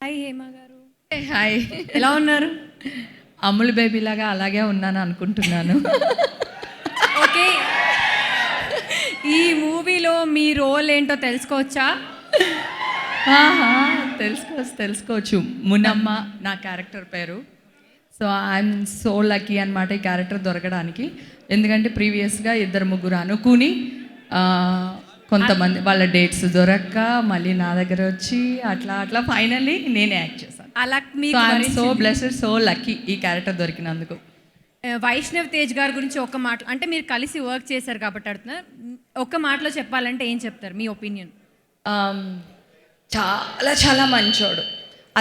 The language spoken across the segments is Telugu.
హాయ్ హేమ గారు. హాయ్, ఎలా ఉన్నారు? అమ్ముల్ బేబీ లాగా అలాగే ఉన్నాను అనుకుంటున్నాను. ఓకే, ఈ మూవీలో మీ రోల్ ఏంటో తెలుసుకోవచ్చా? తెలుసుకోవచ్చు. మునమ్మ నా క్యారెక్టర్ పేరు. సో ఐఎమ్ సో లక్కీ అనమాట ఈ క్యారెక్టర్ దొరకడానికి. ఎందుకంటే ప్రీవియస్గా 2-3 అనుకుని కొంతమంది వాళ్ళ డేట్స్ దొరక్క మళ్ళీ నా దగ్గర వచ్చి అట్లా ఫైనల్లీ నేనే యాక్ట్ చేశాను. అలా సో బ్లెస్డ్, సో లక్కీ ఈ క్యారెక్టర్ దొరికినందుకు. వైష్ణవ్ తేజ్ గారి గురించి ఒక మాట, అంటే మీరు కలిసి వర్క్ చేశారు కాబట్టి అడుగుతున్నా, ఒక్క మాటలో చెప్పాలంటే ఏం చెప్తారు మీ ఒపీనియన్? చాలా చాలా మంచోడు,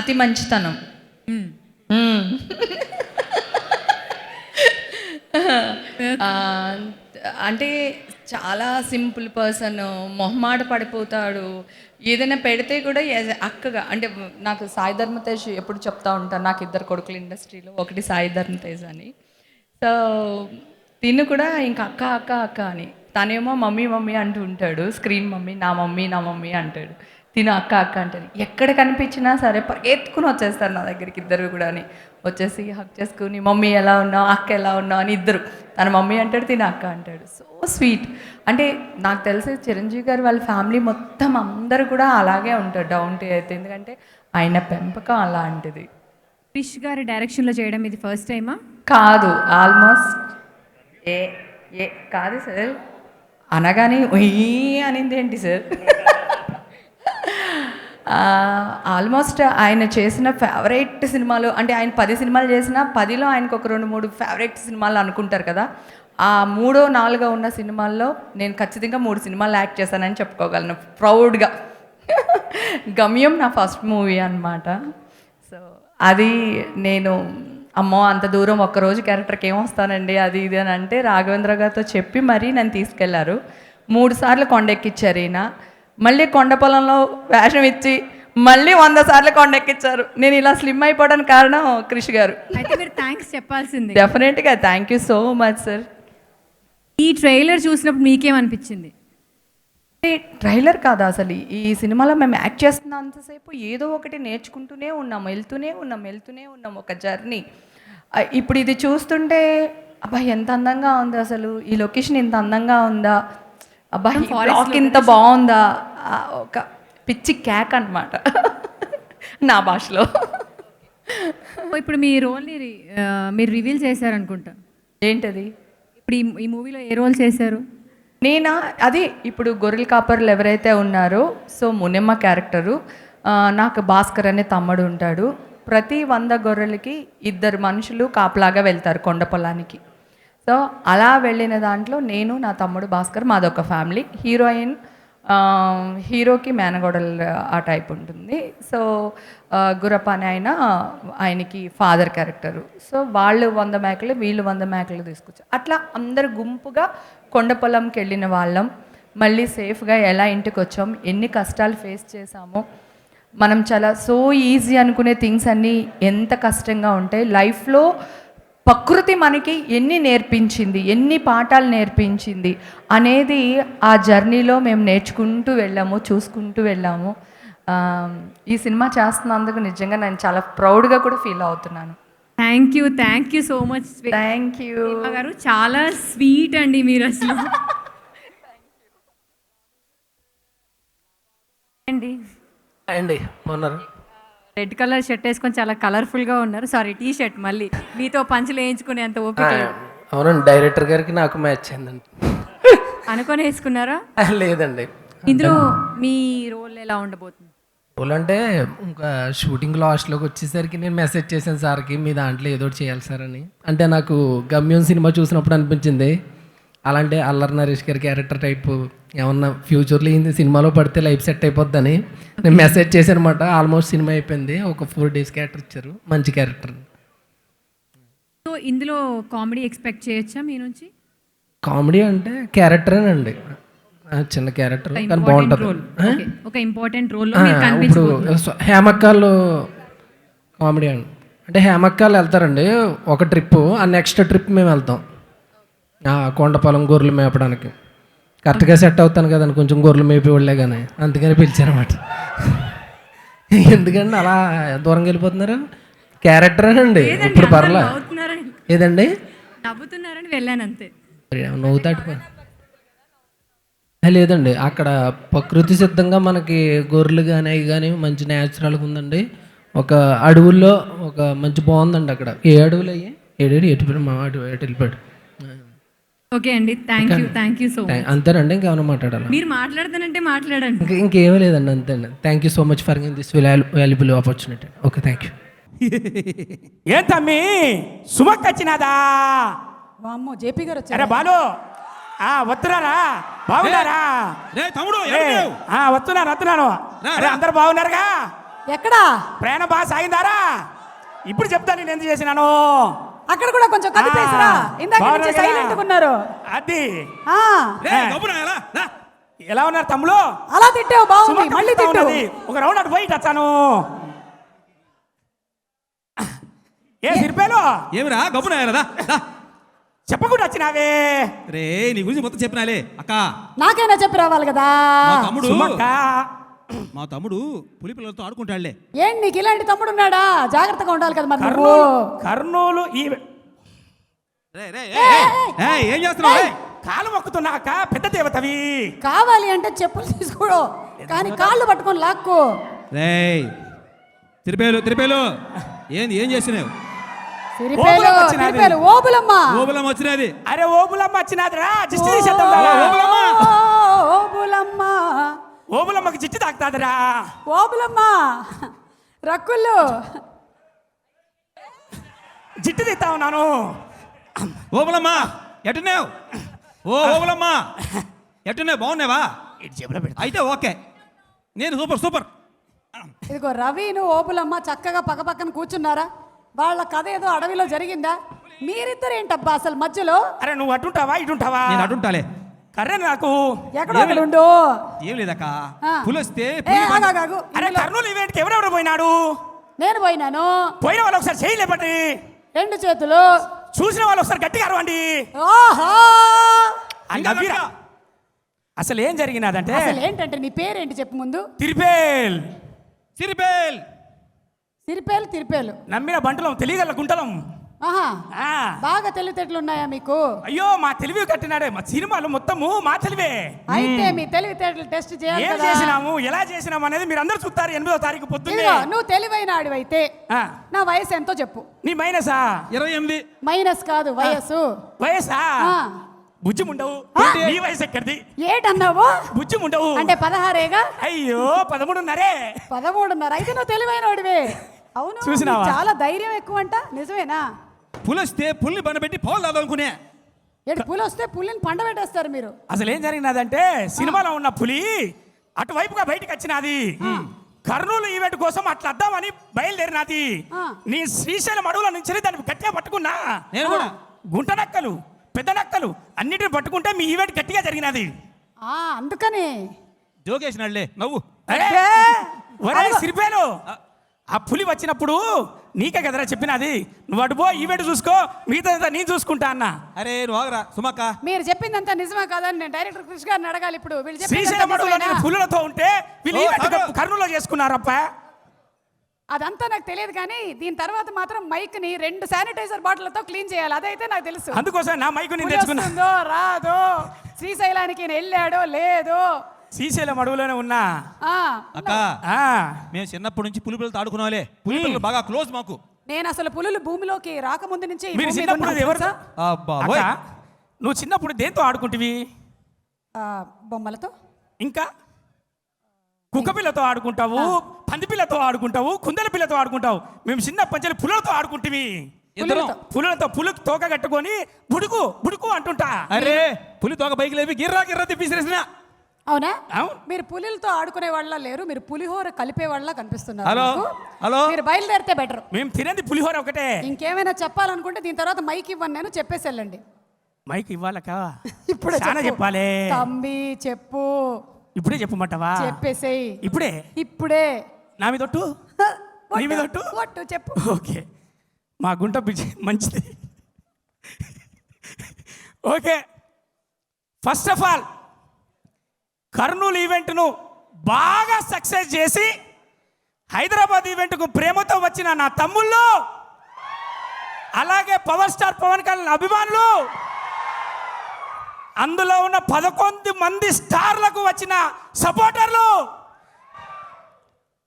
అతి మంచితనం. అంటే చాలా సింపుల్ పర్సన్, మొహమాట పడిపోతాడు. ఏదైనా పెడితే కూడా అక్కగా, అంటే నాకు సాయి ధర్మ తేజ్ ఎప్పుడు చెప్తా ఉంటాను, నాకు 2 కొడుకులు ఇండస్ట్రీలో, ఒకటి సాయి ధర్మ తేజ్ అని. సో తిను కూడా ఇంకా అక్క అక్క అక్క అని, తనేమో మమ్మీ మమ్మీ అంటూ ఉంటాడు, స్క్రీన్ మమ్మీ నా మమ్మీ అంటాడు. తిను అక్క అక్క అంటాడు. ఎక్కడ కనిపించినా సరే పరిగెత్తుకుని వచ్చేస్తారు నా దగ్గరికి 2 కూడా అని. వచ్చేసి హక్ చేసుకుని మమ్మీ ఎలా ఉన్నావు, అక్క ఎలా ఉన్నావు అని 2, తన మమ్మీ అంటాడు, తిన అక్క అంటాడు. So sweet. అంటే నాకు తెలిసి చిరంజీవి గారు వాళ్ళ ఫ్యామిలీ మొత్తం అందరూ కూడా అలాగే ఉంటారు, డౌన్ టు ఎర్త్. ఎందుకంటే ఆయన పెంపకం అలాంటిది. క్రిష్ గారి డైరెక్షన్లో చేయడం ఇది ఫస్ట్ టైమా? కాదు, ఆల్మోస్ట్ ఏ కాదు సార్. అనగానే అనింది ఏంటి సార్? ఆల్మోస్ట్ ఆయన చేసిన ఫేవరెట్ సినిమాలు, అంటే ఆయన 10 సినిమాలు చేసినా 10లో ఆయనకు ఒక 2-3 ఫేవరెట్ సినిమాలు అనుకుంటారు కదా. ఆ 3-4 ఉన్న సినిమాల్లో నేను ఖచ్చితంగా 3 సినిమాలు యాక్ట్ చేశానని చెప్పుకోగలను ప్రౌడ్గా. గమ్యం నా ఫస్ట్ మూవీ అనమాట. సో అది నేను అమ్మో అంత దూరం ఒక్కరోజు క్యారెక్టర్కి ఏమొస్తానండి అది ఇది అని అంటే రాఘవేంద్ర గారితో చెప్పి మరీ నన్ను తీసుకెళ్లారు. 3 సార్లు కొండెక్కిచ్చారు ఈయన. మళ్ళీ కొండ పొలంలో వేషం ఇచ్చి మళ్ళీ 100 సార్లు కొండెక్కిచ్చారు. నేను ఇలా స్లిమ్ అయిపోవడానికి కారణం క్రిష్ గారు. అయితే మీరు థ్యాంక్స్ చెప్పాల్సింది. డెఫినెట్గా thank you so much sir. ఈ ట్రైలర్ చూసినప్పుడు మీకేమనిపించింది? ట్రైలర్ కాదు అసలు, ఈ సినిమాలో మేము యాక్ట్ చేస్తున్నంతసేపు ఏదో ఒకటి నేర్చుకుంటూనే ఉన్నాం, వెళ్తూనే ఉన్నాం ఒక జర్నీ. ఇప్పుడు ఇది చూస్తుంటే అబ్బా ఎంత అందంగా ఉంది, అసలు ఈ లొకేషన్ ఇంత అందంగా ఉందా, అబ్బా బ్లాక్ ఇంత బాగుందా, ఒక పిచ్చి క్యాక్ అనమాట నా భాషలో. ఇప్పుడు మీ రోల్ని మీరు రివీల్ చేశారనుకుంటా. ఏంటది? ఇప్పుడు ఈ మూవీలో ఏ రోల్ చేశారు? అది ఇప్పుడు గొర్రెల కాపర్లు ఎవరైతే ఉన్నారో, సో మునెమ్మ క్యారెక్టరు. నాకు భాస్కర్ అనే తమ్ముడు ఉంటాడు. ప్రతి 100 గొర్రెలకి 2 మనుషులు కాపలాగా వెళ్తారు కొండ పొలానికి. సో అలా వెళ్ళిన దాంట్లో నేను, నా తమ్ముడు భాస్కర్, మాదొక ఫ్యామిలీ. హీరోకి మేనగోడలు ఆ టైప్ ఉంటుంది. సో గురప్ప అని ఆయనకి ఫాదర్ క్యారెక్టరు. సో వాళ్ళు 100 మేకలు, వీళ్ళు 100 మేకలు తీసుకొచ్చారు. అట్లా అందరు గుంపుగా కొండ పొలంకి వెళ్ళిన వాళ్ళం. మళ్ళీ సేఫ్గా ఎలా ఇంటికి వచ్చాం, ఎన్ని కష్టాలు ఫేస్ చేసామో. మనం చాలా సో ఈజీ అనుకునే థింగ్స్ అన్నీ ఎంత కష్టంగా ఉంటాయి లైఫ్లో. ప్రకృతి మనకి ఎన్ని నేర్పించింది, ఎన్ని పాఠాలు నేర్పించింది అనేది ఆ జర్నీలో మేము నేర్చుకుంటూ వెళ్ళాము, చూసుకుంటూ వెళ్ళాము. ఈ సినిమా చేస్తున్నందుకు నిజంగా నేను చాలా ప్రౌడ్గా కూడా ఫీల్ అవుతున్నాను. Thank you so much. Thank you గారు, చాలా స్వీట్ అండి మీరు అసలు. అండి ఉన్నారు. రెడ్ కలర్ షర్ట్ వేసుకొని చాలా కలర్ఫుల్గా ఉన్నారు. Sorry, T shirt. మళ్ళీ మీతో పంచులు వేయించుకునే అంత ఓపిక. అవునండి, డైరెక్టర్ గారికి నాకు మ్యాచ్ అయిందండి. అనుకొని వేసుకున్నారా? లేదండి. ఇందులో మీ రోల్ ఎలా ఉండబోతుంది? రోల్ అంటే ఇంకా షూటింగ్ లాస్ట్లోకి వచ్చేసరికి నేను మెసేజ్ చేశాను సార్కి, మీ దాంట్లో ఏదో చేయాలి సార్ అని. అంటే నాకు గమ్యం సినిమా చూసినప్పుడు అనిపించింది, అలాంటి అల్లరి నరేష్ గారి క్యారెక్టర్ టైప్ ఏమన్నా ఫ్యూచర్లో ఈ సినిమాలో పడితే లైఫ్ సెట్ అయిపోద్దని నేను మెసేజ్ చేశాను అనమాట. ఆల్మోస్ట్ సినిమా అయిపోయింది, ఒక 4 days క్యారెక్టర్ ఇచ్చారు, మంచి క్యారెక్టర్. సో ఇందులో కామెడీ ఎక్స్పెక్ట్ చేయొచ్చా మీ నుంచి? కామెడీ అంటే క్యారెక్టరేనండి, చిన్న క్యారెక్టర్ కానీ బాగుంటుంది. ఒక ఇంపార్టెంట్ రోల్. ఇప్పుడు హేమక్కాలు కామెడీ అండి, అంటే హేమక్కాలు వెళ్తారండి ఒక ట్రిప్, ఆ నెక్స్ట్ ట్రిప్ మేము వెళ్తాం కొండపాలెం గొర్రెలు మేపడానికి. కరెక్ట్గా సెట్ అవుతాను కదండి, కొంచెం గొర్రెలు మేపి వాళ్ళే కానీ, అందుకని పిలిచారన్నమాట. ఎందుకండి అలా దూరంగా వెళ్ళిపోతున్నారు? క్యారెక్టర్ అండి లేదండి, ఇప్పుడు అందరూ పర్లే. నవ్వుతున్నారని ఏదండి నవ్వుతున్నారని వెళ్ళాను అంతే. నవ్వుతాడు. లేదండి, అక్కడ ప్రకృతి సిద్ధంగా మనకి గొర్రెలు కానీ అవి కానీ మంచి న్యాచురల్గా ఉందండి. ఒక అడవుల్లో ఒక మంచి బాగుందండి అక్కడ. ఏ అడవులు అయ్యి ఎటు మా అటు వెళ్ళిపోయాడు. ఓకే అండి, థ్యాంక్ యూ సో మచ్. అంతేనండి, ఇంకేమైనా మాట్లాడాలి? మీరు మాట్లాడతానంటే మాట్లాడండి. ఇంకేమీ లేదండి, అంతేండి. Thank you so much for this valuable opportunity. Okay, thank you. ఏం తమ్మి సుమక్ వచ్చినాదా? అమ్మో జేపీ గారు అరే వచ్చారు. బాలు వస్తున్నారా? బాగున్నారా? తమ్ముడు వస్తున్నాను. అరే అందరు బాగున్నారుగా? ఎక్కడా? ప్రయాణం బాగా సాగిందారా? ఇప్పుడు చెప్తాను నేను ఎందుకు చేసినాను. అక్కడ కూడా కొంచెం కదిపేసరా. ఇందాక నుంచి బాగున్నారు కదా? సైలెంట్ గా ఉన్నారు. అది ఆ, ఎలా ఉన్నారు తమ్ముడు? అలా తిట్టావు బాగుంది, సుమక్క మళ్ళీ తింటా తిట్టు. ఉన్నది. ఒక రౌండ్ అటు పోయి వచ్చాను. ఏ సిరిపేలు ఏమిరా గబ్బునా చెప్పకుండా వచ్చినావే? రే నీ గురించి మొత్తం చెప్పినాలే అక్క. నాకైనా చెప్పి రావాలి కదా. సుమక్క మా తమ్ముడు పులి పిల్లలతో ఆడుకుంటాడులే. ఏంటి నీకు ఇలాంటి తమ్ముడు ఉన్నాడా? జాగ్రత్తగా ఉండాలి కదా మరి నువ్వు. కర్నూలు ఈ ఏం చేస్తున్నావు? కాలు మొక్కుతున్నాక పెద్ద దేవతవి. కావాలి అంటే చెప్పులు తీసుకోడు, కానీ కాళ్ళు పట్టుకొని లాక్కో. రే తిరిపేలు ఏం చేసినావు? సిరిపేలు, సిరిపేలు, ఓబులమ్మ. ఓబులమ్మ వచ్చినది. అరే ఓబులమ్మ వచ్చినాదిరా, జిస్టి తీసేద్దాం రా. ఓబులమ్మ, ఓబులమ్మకి జిట్టి తాకుతాదిరా. ఓబులమ్మ రక్కుళ్ళు. జిట్టి తీస్తా ఉన్నాను. ఓబులమ్మ ఎట్టున్నావు? ఓబులమ్మ ఎట్టున్నావు? బాగున్నావా? అయితే ఓకే, నేను సూపర్. ఇదిగో రవిను ఓబులమ్మ చక్కగా పక్కపక్కన కూర్చున్నారా? వాళ్ళ కథ ఏదో అడవిలో జరిగిందా? మీరిద్దరు ఏంటబ్బా అసలు మధ్యలో? అరే నువ్వు అటుంటావా ఇటుంటావా? నేను అటుంటాలే. కర్రే నాకు ఎక్కడో అక్కడ ఉండు. ఏం లేదక్క, ఆ. పులొస్తే ఏ, ఆగు. అరే కర్నూలు ఈవెంట్కి ఎవరెవరు పోయినాడు? నేను పోయినాను. పోయిన వాళ్ళు ఒకసారి చేయలేపండి. 2 చేతులు. చూసిన వాళ్ళు ఒకసారి గట్టిగా అరవండి. ఆహా! అని నవ్విరా. అసలు ఏం జరిగినదంటే, అసలు ఏంటంటే నీ పేరేంటి చెప్పు ముందు. తిరిపేల్. తిరిపేలు. నమ్మిన బంటలం తెలియగల గుంటలం. ఆహా, ఆ. బాగా తెలివితేటలు ఉన్నాయా మీకు? అయ్యో మా తెలివి కట్టినాడే. మా సినిమాలు మొత్తము మా తెలివే. అయితే మీ తెలివితేటలు టెస్ట్ చేయాలి ఏం కదా. చేసినాము, ఎలా చేసినాము అనేది మీరు అందరూ చూస్తారు 8వ తారీఖు పొద్దున్నే. ఇదిగో, నువ్వు తెలివైన ఆడివైతే ఆ. నా వయసు ఎంతో చెప్పు. నీ మైనసా? 28. మైనస్ కాదు వయస్సు. వయసా? ఆ. బుజ్జి ఉండవు. నీ వయసు ఎక్కడిది? ఏటన్నావు? బుజ్జి ఉండవు. అంటే 16ఏగా? అయ్యో 13.5. 13.5. అయితే నువ్వు తెలివైన వాడివే. అవును, చూసినావా? నీకు చాలా ధైర్యం ఎక్కువ అంట. నిజమేనా? పులొస్తే పుల్ని బండబెట్టి పౌలు దాదనుకునే. ఏడు పులి వస్తే పులిని పండబెట్టేస్తారు మీరు. అసలు ఏం జరిగినదంటే, సినిమాలో ఉన్న పులి అటువైపుగా బయటికి వచ్చినది. కర్నూలు ఈవెంట్ కోసం అట్లా అద్దామని బయలుదేరినది. ఆ. నీ శ్రీశైలం అడవుల నుంచి దాన్ని గట్టిగా పట్టుకున్నా. నేను కూడా. గుంట నక్కలు, పెద్ద నక్కలు అన్నిటిని పట్టుకుంటే మీ ఈవెంట్ గట్టిగా జరిగినది. అందుకని జోకేసినాడులే నవ్వు. అరే, ఒరే అదిగో. సిరిపేలు, ఆ పులి వచ్చినప్పుడు నీకే కదరా చెప్పినది. నువ్వు అటు పో, ఈవెంట్ చూసుకో, మిగతా నేను చూసుకుంటా అన్న. అరే నువ్వు ఆగరా సుమక్క. మీరు చెప్పిందంతా నిజమా కాదని నేను డైరెక్టర్ కృష్ణ గారిని అడగాలి ఇప్పుడు. వీళ్ళు చెప్పిందంతా శ్రీశైలం అడవులో నిజమేనా? పులులతో ఉంటే వీళ్ళు ఈవెంట్ కర్నూలులో చేసుకున్నారప్ప. అదంతా నాకు తెలియదు, కానీ దీని తర్వాత మాత్రం మైక్ ని 2 శానిటైజర్ బాటిళ్లతో క్లీన్ చేయాలి. అదైతే నాకు తెలుసు. అందుకోసం నా మైకు నేను పులి తెచ్చుకున్నా. వస్తుందో రాదో, శ్రీశైలానికి వెళ్ళాడో లేదో. శ్రీశైలం అడవులోనే ఉన్నా. ఆ, అక్క ఆ, మేము చిన్నప్పటి నుంచి పులి పిల్లలతో ఆడుకున్నావులే. పులి పిల్లలు బాగా క్లోజ్ మాకు. నేను అసలు పులులు భూమిలోకి రాకముందు నుంచే ఈ మీరు భూమి మీద చిన్నప్పుడు ఉన్నాను ఎవరు? తెలుసా? అబ్బా అక్క, ఓయ్. నువ్వు చిన్నప్పుడు దేంతో ఆడుకుంటివి? బొమ్మలతో. ఇంకా కుక్క పిల్లతో ఆడుకుంటావు, పంది పిల్లతో ఆడుకుంటావు, కుందల పిల్లతో ఆడుకుంటావు. మేము చిన్న పంచలు పుల్లలతో ఆడుకుంటివి. ఇద్దరం. పులులతో పులుకు తోక కట్టుకొని బుడుకు బుడుకు అంటుంటా. అరే పులి తోక పైకి లేపి గిర్రా తిప్పిసిరేసిన. అవునా? అవును. మీరు పులిలతో ఆడుకునే వాళ్ళ లేరు, మీరు పులిహోర కలిపే వాళ్ళ కనిపిస్తున్నారు హలో, నాకు. హలో. మీరు బయలుదేరితే బెటర్. మేము తినేది పులిహోర ఒకటే. ఇంకేమైనా చెప్పాలనుకుంటే దీని తర్వాత మైక్ ఇవ్వను నేను, చెప్పేసి వెళ్ళండి. మైక్ ఇవ్వాలక? ఇప్పుడు చాలా చెప్పాలి. తమ్మి చెప్పు. ఇప్పుడే చెప్పమంటావా? చెప్పేసేయ్ ఇప్పుడే. నా మీద ఒట్టు, ఒట్టు, నీ మీద ఒట్టు. ఒట్టు చెప్పు. ఓకే, మా గుంట పిచ్చి మంచిది. Okay, first of all Kurnool ఈవెంట్ను బాగా సక్సెస్ చేసి హైదరాబాద్ ఈవెంట్కు ప్రేమతో వచ్చిన నా తమ్ముళ్ళు, అలాగే పవర్ స్టార్ పవన్ కళ్యాణ్ అభిమానులు, అందులో ఉన్న 11 మంది స్టార్లకు వచ్చిన సపోర్టర్లు,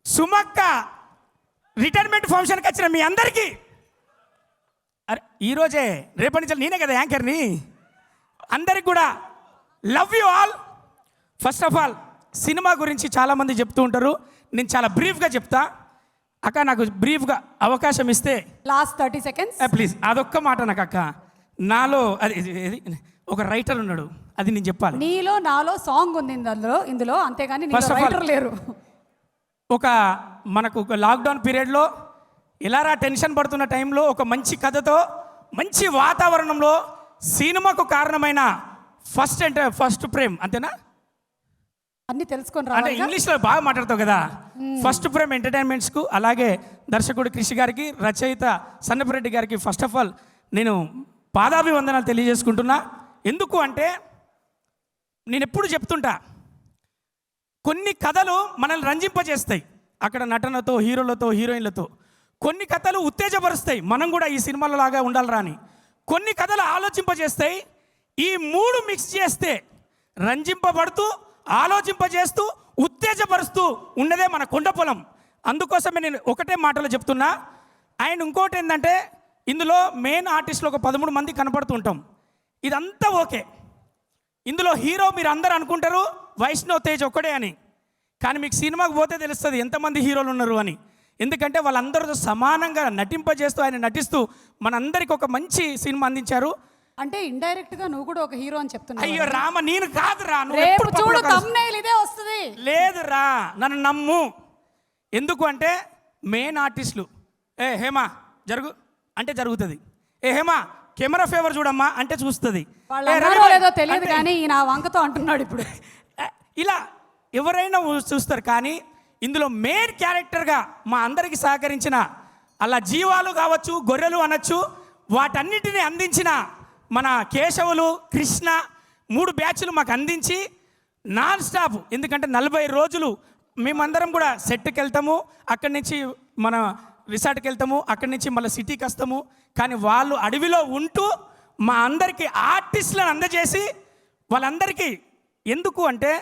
సుమక్క రిటైర్మెంట్ ఫంక్షన్కి వచ్చిన మీ అందరికీ, అరే ఈరోజే రేపటి నుంచి నేనే కదా యాంకర్ని, అందరికి కూడా love you all. First of all cinema గురించి చాలామంది చెప్తూ ఉంటారు, నేను చాలా బ్రీఫ్గా చెప్తా. అక్క నాకు బ్రీఫ్గా అవకాశం ఇస్తే లాస్ట్ 30 సెకండ్స్. ప్లీజ్ అదొక్క మాట నాకు అక్క. నాలో అది ఒక రైటర్ ఉన్నాడు, అది నేను చెప్పాలి. నీలో నాలో సాంగ్ ఉంది ఇందులో అంతేగాని First of all, రైటర్ లేరు. ఒక మనకు ఒక లాక్డౌన్ పీరియడ్లో ఇలారా టెన్షన్ పడుతున్న టైంలో ఒక మంచి కథతో మంచి వాతావరణంలో సినిమాకు కారణమైన ఫస్ట్ ప్రేమ్, అంతేనా? అన్ని తెలుసుకొని అంటే రావాలి. ఇంగ్లీష్లో బాగా మాట్లాడతావు కదా. ఫస్ట్ ప్రేమ్ ఎంటర్టైన్మెంట్స్కు, అలాగే దర్శకుడు కృషి గారికి, రచయిత సన్నపరెడ్డి గారికి ఫస్ట్ ఆఫ్ ఆల్ నేను పాదాభివందనాలు తెలియజేసుకుంటున్నా. ఎందుకు అంటే నేను ఎప్పుడు చెప్తుంటా, కొన్ని కథలు మనల్ని రంజింపజేస్తాయి, అక్కడ నటనతో, హీరోలతో, హీరోయిన్లతో. కొన్ని కథలు ఉత్తేజపరుస్తాయి, మనం కూడా ఈ సినిమాలో లాగా ఉండాలిరా అని. కొన్ని కథలు ఆలోచింపజేస్తాయి. ఈ 3 మిక్స్ చేస్తే రంజింపబడుతూ, ఆలోచింపజేస్తూ, ఉత్తేజపరుస్తూ ఉన్నదే మన కొండపొలం. అందుకోసమే నేను ఒకటే మాటలో చెప్తున్నా. అండ్ ఇంకోటి ఏంటంటే, ఇందులో మెయిన్ ఆర్టిస్టులు ఒక 13 మంది కనపడుతుంటాం. ఇదంతా ఓకే. ఇందులో హీరో మీరు అందరూ అనుకుంటారు వైష్ణవ్ తేజ్ ఒక్కడే అని, కానీ మీకు సినిమాకి పోతే తెలుస్తుంది ఎంతమంది హీరోలు ఉన్నారు అని. ఎందుకంటే వాళ్ళందరితో సమానంగా నటింపజేస్తూ, ఆయన నటిస్తూ మనందరికి ఒక మంచి సినిమా అందించారు. అంటే ఇండైరెక్ట్ గా నువ్వు కూడా ఒక హీరో అని చెప్తున్నావు. అయ్యో రామ, నేను కాదురా, నువ్వు రేపు ఎప్పుడు చూడు పప్పులో thumbnail ఇదే వస్తుంది. లేదురా, నన్ను నమ్ము. ఎందుకు అంటే మెయిన్ ఆర్టిస్టులు, ఏ హేమా జరుగు అంటే జరుగుతుంది, ఏ హేమా కెమెరా ఫేవర్ చూడమ్మా అంటే చూస్తుంది. వాళ్ళు అన్నారో లేదో తెలియదు కానీ ఈయన వంకతో అంటున్నాడు ఇప్పుడు. ఇలా ఎవరైనా చూస్తారు, కానీ ఇందులో మెయిన్ క్యారెక్టర్గా మా అందరికి సహకరించిన అలా జీవాలు కావచ్చు, గొర్రెలు అనొచ్చు, వాటన్నిటిని అందించిన మన కేశవులు, కృష్ణ 3 బ్యాచ్లు మాకు అందించి నాన్ స్టాప్. ఎందుకంటే 40 రోజులు మేమందరం కూడా సెట్కి వెళ్తాము, అక్కడి నుంచి మన రిసార్ట్కి వెళ్తాము, అక్కడి నుంచి మళ్ళీ సిటీకి వస్తాము. కానీ వాళ్ళు అడవిలో ఉంటూ మా అందరికీ ఆర్టిస్టులను అందజేసి వాళ్ళందరికీ, ఎందుకు అంటే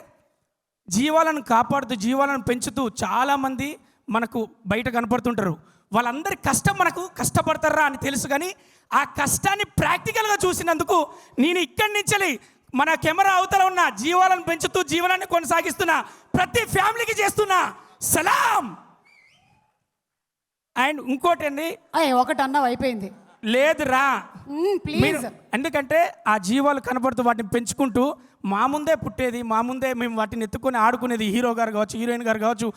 జీవాలను కాపాడుతూ, జీవాలను పెంచుతూ చాలామంది మనకు బయట కనపడుతుంటారు. వాళ్ళందరి కష్టం మనకు కష్టపడతారా అని తెలుసు, కానీ ఆ కష్టాన్ని ప్రాక్టికల్గా చూసినందుకు నేను ఇక్కడి నుంచి మన కెమెరా అవతల ఉన్న జీవాలను పెంచుతూ జీవనాన్ని కొనసాగిస్తున్నా ప్రతి ఫ్యామిలీకి చేస్తున్నా సలాం. అండ్ ఇంకోటి అండి, ఒకటి అన్నావు అయిపోయింది. లేదురా ప్లీజ్. ఎందుకంటే ఆ జీవాలు కనపడుతూ వాటిని పెంచుకుంటూ మా ముందే పుట్టేది, మా ముందే మేము వాటిని ఎత్తుకొని ఆడుకునేది, హీరో గారు కావచ్చు, హీరోయిన్ గారు కావచ్చు,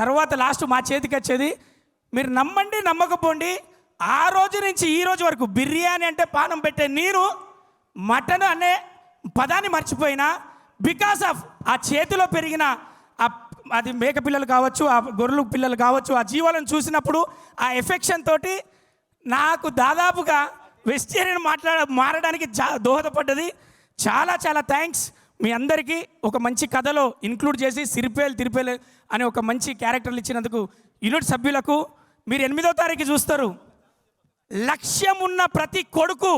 తర్వాత లాస్ట్ మా చేతికి వచ్చేది. మీరు నమ్మండి నమ్మకపోండి, ఆ రోజు నుంచి ఈ రోజు వరకు బిర్యానీ అంటే పానం పెట్టే నీరు, మటన్ అనే పదాన్ని మర్చిపోయినా బికాస్ ఆఫ్ ఆ చేతిలో పెరిగిన అది మేక పిల్లలు కావచ్చు, ఆ గొర్రెలు పిల్లలు కావచ్చు, ఆ జీవాలను చూసినప్పుడు ఆ ఎఫెక్షన్ తోటి నాకు దాదాపుగా వెజిటేరియన్ మారడానికి దోహదపడ్డది. చాలా చాలా థ్యాంక్స్ మీ అందరికీ. ఒక మంచి కథలో ఇంక్లూడ్ చేసి తిరిపేలు అనే ఒక మంచి క్యారెక్టర్లు ఇచ్చినందుకు యూనిట్ సభ్యులకు. మీరు 8వ తారీఖు చూస్తారు. లక్ష్యం ఉన్న ప్రతి కొడుకు,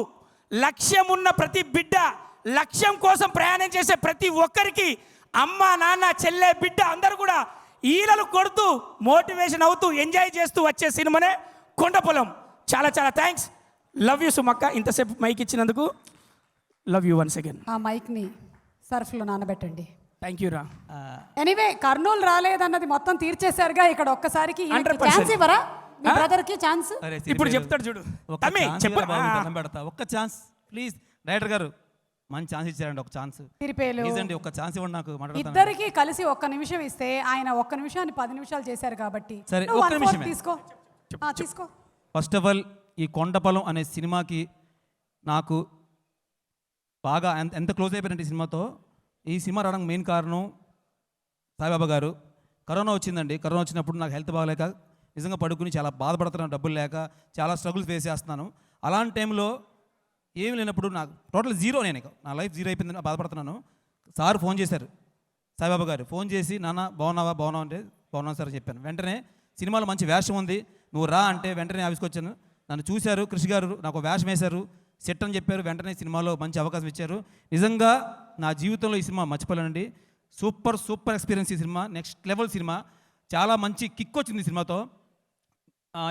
లక్ష్యం ఉన్న ప్రతి బిడ్డ, లక్ష్యం కోసం ప్రయాణం చేసే ప్రతి ఒక్కరికి అమ్మ, నాన్న, చెల్లె, బిడ్డ అందరూ కూడా ఈలలు కొడుతూ మోటివేషన్ అవుతూ ఎంజాయ్ చేస్తూ వచ్చే సినిమానే కొండపొలం. చాలా చాలా థ్యాంక్స్. లవ్ యూ సుమక్క, ఇంతసేపు మైక్ ఇచ్చినందుకు. Love you once again. ఆ మైక్ని సర్ఫ్లో నానబెట్టండి. థ్యాంక్ యూ రా. ఎనీవే కర్నూలు రాలేదన్నది మొత్తం తీర్చేశారుగా. ఇక్కడ ఒక్కసారికి 100%. ఛాన్స్ ఇవ్వరా మీ బ్రదర్కి ఛాన్స్? ఇప్పుడు చెప్తాడు చూడు. ఒక్క ఛాన్స్ ప్లీజ్. డైరెక్టర్ గారు మంచి ఛాన్స్ ఇచ్చారండి, ఒక ఛాన్స్ తిరిపేలు అండి, ఒక ఛాన్స్ ఇవ్వండి నాకు. ఇద్దరికి కలిసి 1 నిమిషం ఇస్తే ఆయన 1 నిమిషాన్ని 10 నిమిషాలు చేశారు కాబట్టి సరే, నువ్వు 1 1/4 నిమిషమే. తీసుకో. ఫస్ట్ ఆఫ్ ఆల్ ఈ కొండపొలం అనే సినిమాకి నాకు బాగా ఎంత క్లోజ్ అయిపోయినట్టు ఈ సినిమాతో. ఈ సినిమా రావడానికి మెయిన్ కారణం సాయిబాబా గారు. కరోనా వచ్చిందండి, కరోనా వచ్చినప్పుడు నాకు హెల్త్ బాగలేక నిజంగా పడుకుని చాలా బాధపడుతున్నాను, డబ్బులు లేక చాలా స్ట్రగుల్స్ ఫేస్ చేస్తున్నాను. అలాంటి టైంలో ఏమి లేనప్పుడు నాకు టోటల్ జీరో, నేను నా లైఫ్ జీరో అయిపోయిందని బాధపడుతున్నాను. సార్ ఫోన్ చేశారు, సాయిబాబా గారు ఫోన్ చేసి, నాన్న బాగున్నావా అంటే బాగున్నాను సార్ అని చెప్పాను. వెంటనే సినిమాలో మంచి వేషం ఉంది, నువ్వు రా అంటే వెంటనే ఆఫీస్కి వచ్చాను. నన్ను చూశారు కృషి గారు, నాకు వేషం వేశారు, సెట్ అని చెప్పారు, వెంటనే సినిమాలో మంచి అవకాశం ఇచ్చారు. నిజంగా నా జీవితంలో ఈ సినిమా మర్చిపోలేనండి. సూపర్ ఎక్స్పీరియన్స్ ఈ సినిమా, నెక్స్ట్ లెవెల్ సినిమా. చాలా మంచి కిక్ వచ్చింది ఈ సినిమాతో.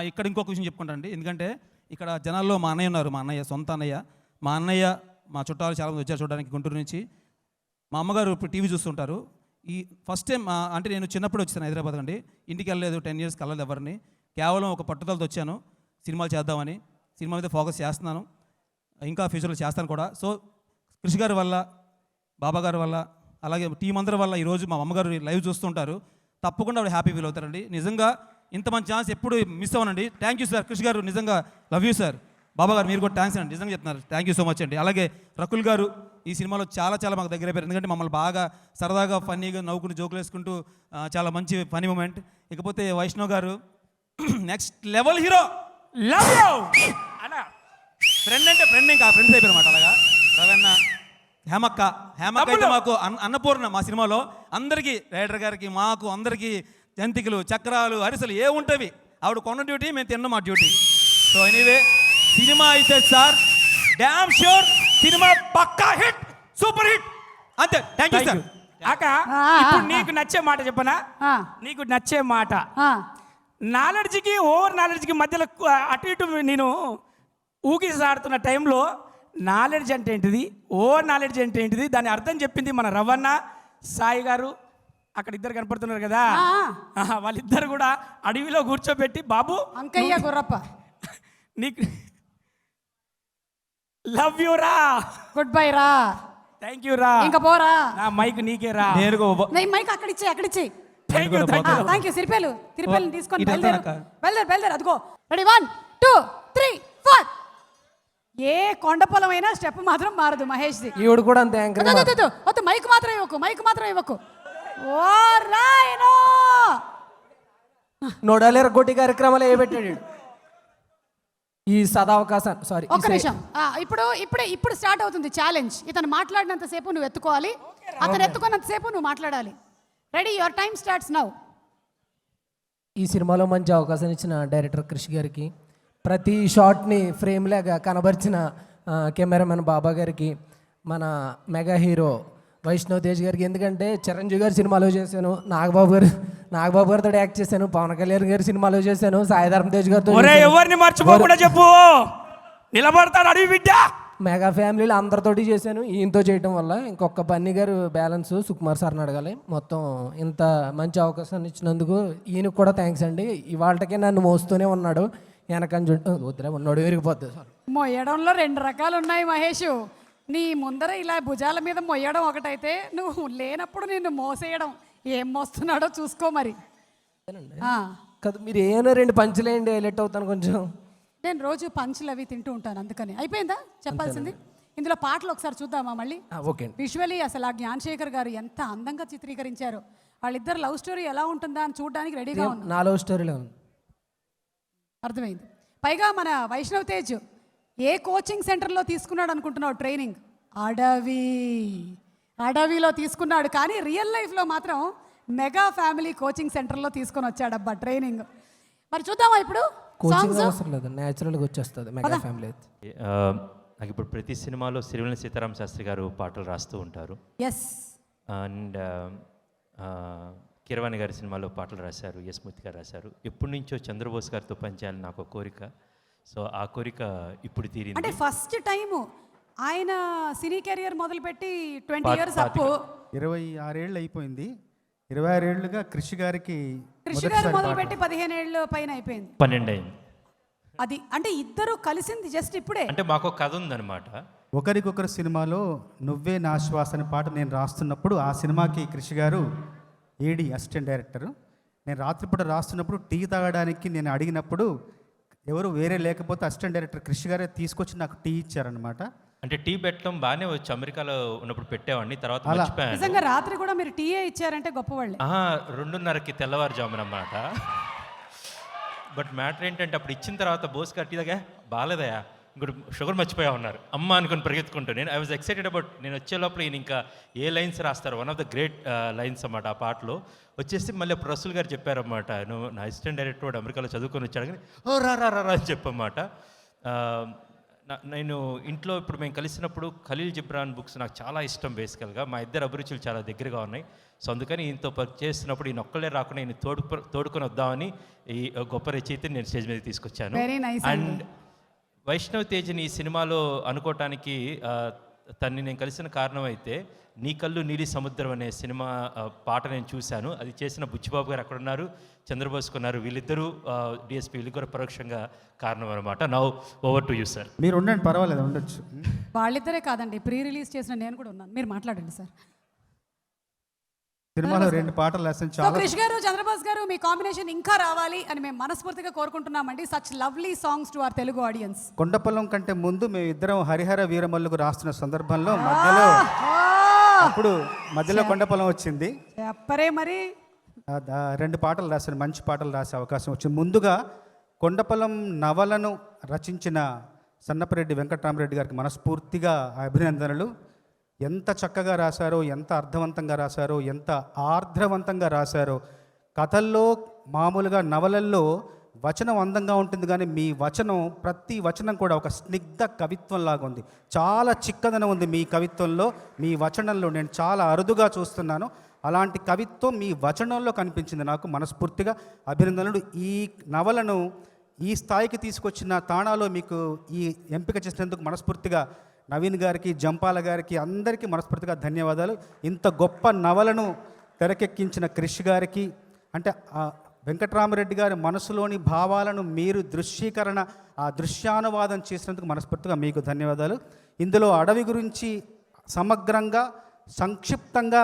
ఇక్కడ ఇంకొక విషయం చెప్పుకుంటానండి, ఎందుకంటే ఇక్కడ జనాల్లో మా అన్నయ్య ఉన్నారు, మా అన్నయ్య సొంత అన్నయ్య, మా అన్నయ్య మా చుట్టాలు చాలామంది వచ్చారు చూడడానికి గుంటూరు నుంచి. మా అమ్మగారు ఇప్పుడు టీవీ చూస్తుంటారు. ఈ ఫస్ట్ టైం అంటే నేను చిన్నప్పుడు వచ్చాను హైదరాబాద్ అండి, ఇంటికి వెళ్ళలేదు, 10 years కలలేదు ఎవరిని. కేవలం ఒక పట్టుదలతో వచ్చాను సినిమాలు చేద్దామని. సినిమా మీద ఫోకస్ చేస్తున్నాను, ఇంకా ఫ్యూచర్లో చేస్తాను కూడా. సో కృషి గారి వల్ల, బాబా గారి వల్ల, అలాగే టీం అందరి వల్ల ఈరోజు మా అమ్మగారు లైవ్ చూస్తుంటారు. తప్పకుండా ఆవిడ హ్యాపీ ఫీల్ అవుతారండి. నిజంగా ఇంత మంచి ఛాన్స్ ఎప్పుడు మిస్ అవ్వనండి. థ్యాంక్ యూ సార్ కృషి గారు, నిజంగా లవ్ యూ సార్. బాబా గారు మీరు కూడా థ్యాంక్స్ అండి, నిజంగా చెప్తున్నారు. థ్యాంక్ యూ సో మచ్ అండి. అలాగే రకుల్ గారు ఈ సినిమాలో చాలా మాకు దగ్గర అయిపోయారు, ఎందుకంటే మమ్మల్ని బాగా సరదాగా ఫన్నీగా నవ్వుకుని జోకులు వేసుకుంటూ చాలా మంచి ఫనీ మూమెంట్. ఇకపోతే వైష్ణవ్ గారు next level hero. Love you అన్నా. ఫ్రెండ్ అంటే ఫ్రెండ్, ఇంకా ఫ్రెండ్స్ అయిపోయారు అనమాట. అలాగా రవన్న, హేమక్క అయితే మాకు అన్నపూర్ణ మా సినిమాలో. అందరికీ రైడర్ గారికి, మాకు అందరికీ జంతికలు, చక్రాలు, అరిసెలు ఏ ఉంటవి. ఆవిడ కొన్న డ్యూటీ, మేము తిన్న మా డ్యూటీ. సో ఎనీవే సినిమా అయితే సార్ డ్యామ్ షూర్ సినిమా పక్కా హిట్, సూపర్ హిట్ అంతే. Thank you sir. అక్క ఇప్పుడు నీకు నచ్చే మాట చెప్పనా? నీకు నచ్చే మాట, నాలెడ్జ్కి ఓవర్ నాలెడ్జ్కి మధ్యలో అటు ఇటు నేను ఊగిసాడుతున్న టైంలో నాలెడ్జ్ అంటే ఏంటిది, ఓవర్ నాలెడ్జ్ అంటే ఏంటిది, దాని అర్థం చెప్పింది మన రవణ, సాయి గారు. అక్కడ ఇద్దరు కనపడుతున్నారు కదా, వాళ్ళిద్దరు కూడా అడవిలో కూర్చోబెట్టి, బాబు అంకయ్య గుర్రప్ప నీకు లవ్ యూ రా, గుడ్ బై రా, థ్యాంక్ యూ రా, ఇంకా పోరా, నా మైక్ నీకే రా, మైక్ అక్కడిచ్చి థ్యాంక్ యూ థ్యాంక్ యూ. సిరిపేలు తీసుకొని బయలుదేరు. అదిగో రెడీ 1 2 3 4. ఏ కొండ పొలం అయినా స్టెప్ మాత్రం మారదు మహేష్ది. ఈవిడ కూడా అంతే యాంకర్. వద్దు మైక్ మాత్రం ఇవ్వకు. ఓ రాయనో నోడాలేర గొట్టి కార్యక్రమాలు ఏ పెట్టాడు ఈ సదావకాశం. సారీ ఒక్క నిమిషం. ఇప్పుడు స్టార్ట్ అవుతుంది ఛాలెంజ్. ఇతను మాట్లాడినంత సేపు నువ్వు ఎత్తుకోవాలి, అతను ఎత్తుకున్నంత సేపు నువ్వు మాట్లాడాలి. Ready, your time starts now. ఈ సినిమాలో మంచి అవకాశం ఇచ్చిన డైరెక్టర్ కృషి గారికి, ప్రతి షాట్ని ఫ్రేమ్ లాగా కనబరిచిన కెమెరామెన్ బాబా గారికి, మన మెగా హీరో వైష్ణవ్ తేజ్ గారికి, ఎందుకంటే చిరంజీవి గారి సినిమాలో చేశాను, నాగబాబు గారితో యాక్ట్ చేశాను, పవన్ కళ్యాణ్ గారి సినిమాలో చేశాను, సాయి ధర్మ తేజ్ గారితో, ఎవరిని మర్చిపోకుండా చెప్పు, నిలబడతాడు అడవి బిడ్డ. మెగా ఫ్యామిలీలో అందరితోటి చేశాను. ఈయనతో చేయటం వల్ల ఇంకొక బన్నీ గారు బ్యాలెన్స్ సుకుమార్ సార్ని అడగాలి. మొత్తం ఇంత మంచి అవకాశాన్ని ఇచ్చినందుకు ఈయనకు కూడా థ్యాంక్స్ అండి. ఇవాళకే నన్ను మోస్తూనే ఉన్నాడు, వెనకంజ వద్దురా ఉన్నాడు విరిగిపోద్ది. మొయ్యడంలో 2 రకాలు ఉన్నాయి మహేష్. నీ ముందర ఇలా భుజాల మీద మొయ్యడం ఒకటైతే, నువ్వు లేనప్పుడు నిన్ను మోసేయడం, ఏం మోస్తున్నాడో చూసుకో మరి. కదా మీరు ఏమైనా 2 పంచులేయండి, హైలైట్ అవుతాను కొంచెం. నేను రోజు పంచులు అవి తింటూ ఉంటాను, అందుకని. అయిపోయిందా చెప్పాల్సింది? ఇందులో పాటలు ఒకసారి చూద్దామా మళ్ళీ? ఓకే. విజువలీ అసలు ఆ జ్ఞానశేఖర్ గారు ఎంత అందంగా చిత్రీకరించారు. వాళ్ళిద్దరు లవ్ స్టోరీ ఎలా ఉంటుందా అని చూడడానికి రెడీగా ఉన్నా. నా లవ్ స్టోరీలో ఉంది, అర్థమైంది. పైగా మన వైష్ణవ్ తేజ్ ఏ కోచింగ్ సెంటర్లో తీసుకున్నాడు అనుకుంటున్నావు ట్రైనింగ్? అడవిలో తీసుకున్నాడు, కానీ రియల్ లైఫ్లో మాత్రం మెగా ఫ్యామిలీ కోచింగ్ సెంటర్లో తీసుకొని వచ్చాడబ్బా ట్రైనింగ్. మరి చూద్దామా ఇప్పుడు? కోచింగ్ అవసరం లేదు, న్యాచురల్గా వచ్చేస్తుంది మెగా ఫ్యామిలీ. నాకు ఇప్పుడు ప్రతి సినిమాలో సిరివెన్నెల సీతారామ శాస్త్రి గారు పాటలు రాస్తూ ఉంటారు. ఎస్. అండ్ కీరవాణి గారి సినిమాలో పాటలు రాశారు, ఎస్ మూర్తి గారు రాశారు. ఎప్పటి నుంచో చంద్రబోస్ గారితో పనిచేయాలని నాకు ఒక కోరిక. సో ఆ కోరిక ఇప్పుడు తీరింది. అంటే ఫస్ట్ టైము ఆయన సినీ కెరియర్ మొదలుపెట్టి 20 years అప్పు. 26 ఏళ్ళు అయిపోయింది. 26 ఏళ్ళుగా కృషి గారికి మొదలుపెట్టి 15 ఏళ్ళు పైన అయిపోయింది. 12 అయింది. అది అంటే ఇద్దరు కలిసింది జస్ట్ ఇప్పుడే. అంటే మాకు కథ ఉందన్నమాట. ఒకరికొకరు సినిమాలో నువ్వే నా శ్వాస అనే పాట నేను రాస్తున్నప్పుడు, ఆ సినిమాకి కృషి గారు ఏడి అసిస్టెంట్ డైరెక్టరు. నేను రాత్రిపూట రాస్తున్నప్పుడు టీ తాగడానికి నేను అడిగినప్పుడు ఎవరు వేరే లేకపోతే అసిస్టెంట్ డైరెక్టర్ కృషి గారే తీసుకొచ్చి నాకు టీ ఇచ్చారనమాట. అంటే టీ పెట్టడం బాగానే వచ్చు, అమెరికాలో ఉన్నప్పుడు పెట్టేవాడిని, తర్వాత మర్చిపోయాను. నిజంగా రాత్రి కూడా మీరు టీయే ఇచ్చారంటే గొప్పవాళ్ళే. 2:30కి తెల్లవారుజామున అన్నమాట. బట్ మ్యాటర్ ఏంటంటే అప్పుడు ఇచ్చిన తర్వాత బోస్ కట్టిదాగా బాగాలేదయా, ఇంకోటి షుగర్ మర్చిపోయా ఉన్నారు అమ్మ అనుకుని పరిగెత్తుకుంటూ నేను ఐ వాజ్ ఎక్సైటెడ్ అబౌట్ నేను వచ్చే లోపల ఈయన ఇంకా ఏ లైన్స్ రాస్తారు one of the great lines అన్నమాట ఆ పాటలో వచ్చేసి మళ్ళీ అప్పుడు రసూల్ గారు చెప్పారన్నమాట నువ్వు నా అసిస్టెంట్ డైరెక్టర్ వాడు అమెరికాలో చదువుకొని వచ్చాడు కానీ ఓ రా రా రా అని చెప్పమాట నేను ఇంట్లో ఇప్పుడు మేము కలిసినప్పుడు ఖలీల్ జిబ్రాన్ బుక్స్ నాకు చాలా ఇష్టం బేసికల్గా మా ఇద్దరు అభిరుచులు చాలా దగ్గరగా ఉన్నాయి సో అందుకని ఈయనతో చేస్తున్నప్పుడు ఈయన ఒక్కలే రాకుండా ఈయన తోడుకొని వద్దామని ఈ గొప్ప రచయితని నేను స్టేజ్ మీద తీసుకొచ్చాను Very nice అండ్ వైష్ణవ్ తేజ్ని ఈ సినిమాలో అనుకోవటానికి తన్ని నేను కలిసిన కారణం అయితే నీ కళ్ళు నీలి సముద్రం అనే సినిమా పాట నేను చూశాను అది చేసిన బుచ్చిబాబు గారు అక్కడ ఉన్నారు చంద్రబోస్ ఉన్నారు వీళ్ళిద్దరూ డిఎస్పీ వీళ్ళు కూడా పరోక్షంగా కారణం అనమాట now over to you sir మీరు ఉండండి, పర్వాలేదు, ఉండొచ్చు. వాళ్ళిద్దరే కాదండి, ప్రీ రిలీజ్ చేసిన నేను కూడా ఉన్నాను. మీరు మాట్లాడండి సార్. సినిమాలో 2 పాటలు రాసాను. సో క్రిష్ గారు, చంద్రబోస్ గారు, మీ కాంబినేషన్ ఇంకా రావాలి అని మేము మనస్ఫూర్తిగా కోరుకుంటున్నామండి. Such lovely songs to our Telugu audience. Kondapallam కంటే ముందు మేము ఇద్దరం హరిహర వీరమల్లుకు రాస్తున్న సందర్భంలో మధ్యలో కొండపల్లం వచ్చింది. చెప్పరే మరి. 2 పాటలు రాశాను, మంచి పాటలు రాసే అవకాశం వచ్చింది. ముందుగా కొండపల్లం నవలను రచించిన సన్నపరెడ్డి వెంకటరామరెడ్డి గారికి మనస్ఫూర్తిగా అభినందనలు. ఎంత చక్కగా రాశారో, ఎంత అర్థవంతంగా రాశారో, ఎంత ఆర్ద్రవంతంగా రాశారో. కథల్లో మామూలుగా నవలల్లో వచనం అందంగా ఉంటుంది కానీ మీ వచనం, ప్రతి వచనం కూడా ఒక స్నిగ్ధ కవిత్వం లాగా ఉంది. చాలా చిక్కదనం ఉంది మీ కవిత్వంలో, మీ వచనంలో. నేను చాలా అరుదుగా చూస్తున్నాను. అలాంటి కవిత్వం మీ వచనంలో కనిపించింది. నాకు మనస్ఫూర్తిగా అభినందనలు. ఈ నవలను ఈ స్థాయికి తీసుకొచ్చిన తాణాలో మీకు ఈ ఎంపిక చేసినందుకు మనస్ఫూర్తిగా నవీన్ గారికి, జంపాల గారికి, అందరికీ మనస్ఫూర్తిగా ధన్యవాదాలు. ఇంత గొప్ప నవలను తెరకెక్కించిన క్రిష్ గారికి, అంటే వెంకటరామరెడ్డి గారి మనసులోని భావాలను మీరు దృశ్యీకరణ, ఆ దృశ్యానువాదం చేసినందుకు మనస్ఫూర్తిగా మీకు ధన్యవాదాలు. ఇందులో అడవి గురించి సమగ్రంగా, సంక్షిప్తంగా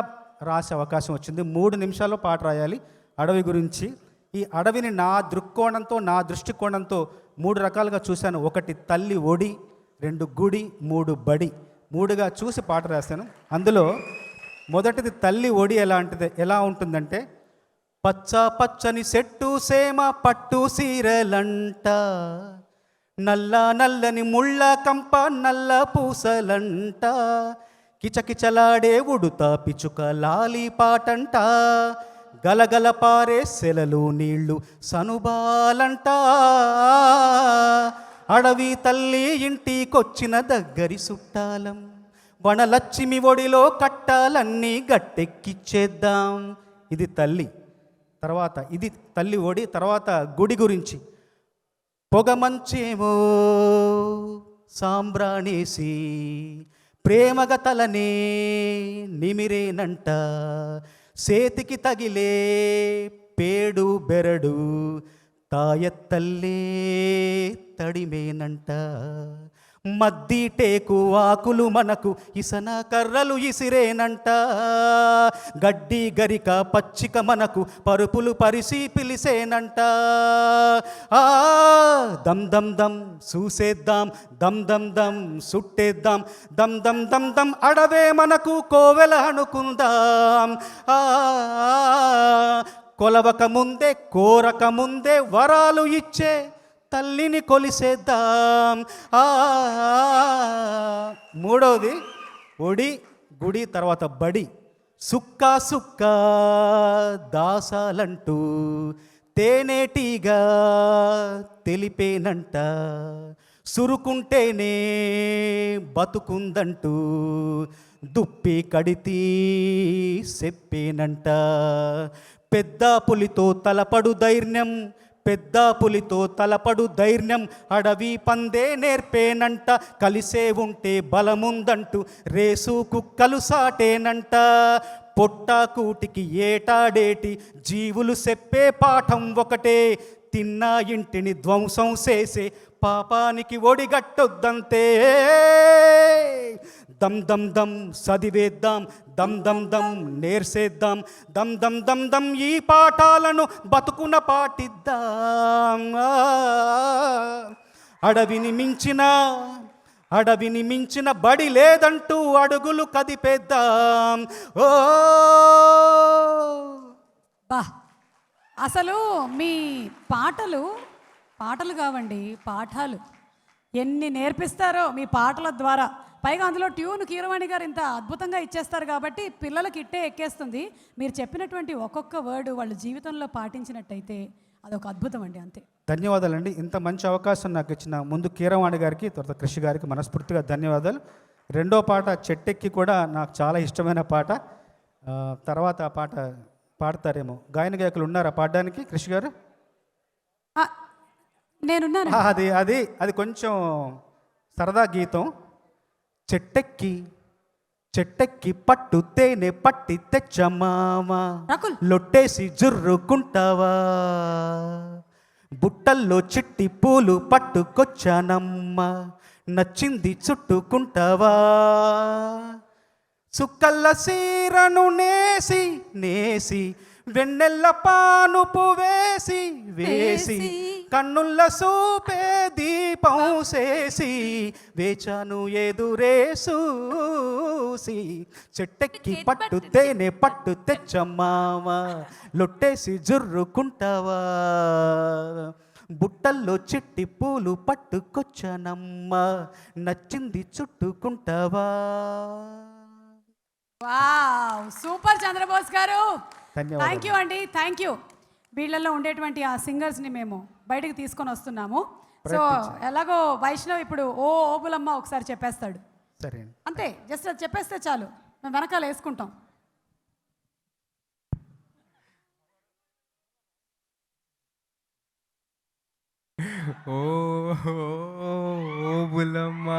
రాసే అవకాశం వచ్చింది. 3 నిమిషాల్లో పాట రాయాలి అడవి గురించి. ఈ అడవిని నా దృక్కోణంతో, నా దృష్టికోణంతో 3 రకాలుగా చూశాను. 1 తల్లి ఒడి, 2 గుడి, 3 బడి, 3గా చూసి పాట రాశాను. అందులో మొదటిది తల్లి ఒడి ఎలా ఉంటుందంటే, పచ్చ పచ్చని చెట్టు సేమ పట్టు సీరలంట, నల్ల నల్లని ముళ్ళ కంప నల్ల పూసలంట, కిచకిచలాడే ఉడుతా పిచుక లాలి పాటంట, గలగల పారే సెలలు నీళ్లు సనుబాలంట, అడవి తల్లి ఇంటికొచ్చిన దగ్గరి సుట్టాలం, వనలచ్చిమి ఒడిలో కట్టాలన్నీ గట్టెక్కిచ్చేద్దాం. ఇది తల్లి. తర్వాత ఇది తల్లి ఒడి. తర్వాత గుడి గురించి, పొగమంచేమో సాంబ్రాణేసి ప్రేమగా తలనే నిమిరేనంట, సేతికి తగిలే పేడు బెరడు తాయత్తల్లే తడిమేనంట, మద్ది టేకు ఆకులు మనకు ఇసన కర్రలు ఇసిరేనంట, గడ్డి గరిక పచ్చిక మనకు పరుపులు పరిసి పిలిసేనంట, దమ్ దమ్ దమ్ చూసేద్దాం, దమ్ దమ్ దమ్ సుట్టేద్దాం, దమ్ దమ్ దమ్ దమ్ అడవే మనకు కోవెల అనుకుందాం, కొలవక ముందే కోరక ముందే వరాలు ఇచ్చే తల్లిని కొలిసేద్దాం. 3వది ఒడి, గుడి, తర్వాత బడి. సుక్క సుక్క దాసాలంటూ తేనేటిగా తెలిపేనంట, సురుకుంటేనే బతుకుందంటూ దుప్పి కడితీ చెప్పేనంట, పెద్ద పులితో తలపడు ధైర్యం, పెద్ద పులితో తలపడు ధైర్యం అడవి పందే నేర్పేనంట, కలిసే ఉంటే బలముందంటూ రేసు కుక్కలు సాటేనంట, పొట్ట కూటికి ఏటాడేటి జీవులు చెప్పే పాఠం ఒకటే, తిన్న ఇంటిని ధ్వంసం చేసే పాపానికి ఒడిగట్టొద్దంతే, దమ్ దమ్ దమ్ చదివేద్దాం, దమ్ దమ్ దమ్ నేర్సేద్దాం, దమ్ దమ్ దమ్ దమ్ ఈ పాఠాలను బతుకున పాటిద్దాం, అడవిని మించిన బడి లేదంటూ అడుగులు కదిపేద్దాం. ఓ బా, అసలు మీ పాటలు కావండి, పాఠాలు. ఎన్ని నేర్పిస్తారో మీ పాటల ద్వారా. పైగా అందులో ట్యూన్ కీరవాణి గారు ఇంత అద్భుతంగా ఇచ్చేస్తారు కాబట్టి పిల్లలకి ఇట్టే ఎక్కేస్తుంది. మీరు చెప్పినటువంటి ఒక్కొక్క వర్డ్ వాళ్ళు జీవితంలో పాటించినట్టయితే అదొక అద్భుతం అండి, అంతే. ధన్యవాదాలండి. ఇంత మంచి అవకాశం నాకు ఇచ్చిన ముందు కీరవాణి గారికి, తర్వాత కృషి గారికి మనస్ఫూర్తిగా ధన్యవాదాలు. రెండో పాట చెట్టెక్కి కూడా నాకు చాలా ఇష్టమైన పాట. తర్వాత ఆ పాట పాడతారేమో. గాయన గాయకులు ఉన్నారా పాడడానికి కృషి గారు? నేనున్నాను. అది కొంచెం సరదా గీతం. చెట్టెక్కి చెట్టెక్కి పట్టు తేనె పట్టి తెచ్చమామా, లొట్టేసి జుర్రుకుంటావా, బుట్టల్లో చిట్టి పూలు పట్టుకొచ్చానమ్మా, నచ్చింది చుట్టుకుంటావా, సుక్కల్ల సీరను నేసి నేసి వెన్నెల్ల పానుపు వేసి వేసి కన్నుల్ల సూపే దీపం చేసి వేచాను ఎదురేసూసి, చెట్టెక్కి పట్టు తేనె పట్టు తెచ్చమ్మావా, లొట్టేసి జుర్రుకుంటావా, బుట్టల్లో చిట్టి పూలు పట్టుకొచ్చానమ్మా, నచ్చింది చుట్టుకుంటావా. వావ్, సూపర్ చంద్రబోస్ గారు. ధన్యవాదాలు. థ్యాంక్ యూ అండి, థ్యాంక్ యూ. వీళ్ళల్లో ఉండేటువంటి ఆ సింగర్స్ని మేము బయటకు తీసుకొని వస్తున్నాము. సో ఎలాగో వైష్ణవ్ ఇప్పుడు ఓ ఓబులమ్మ ఒకసారి చెప్పేస్తాడు. సరే అంతే, జస్ట్ అది చెప్పేస్తే చాలు, మేము వెనకాల వేసుకుంటాం. ఓ ఓబులమ్మ.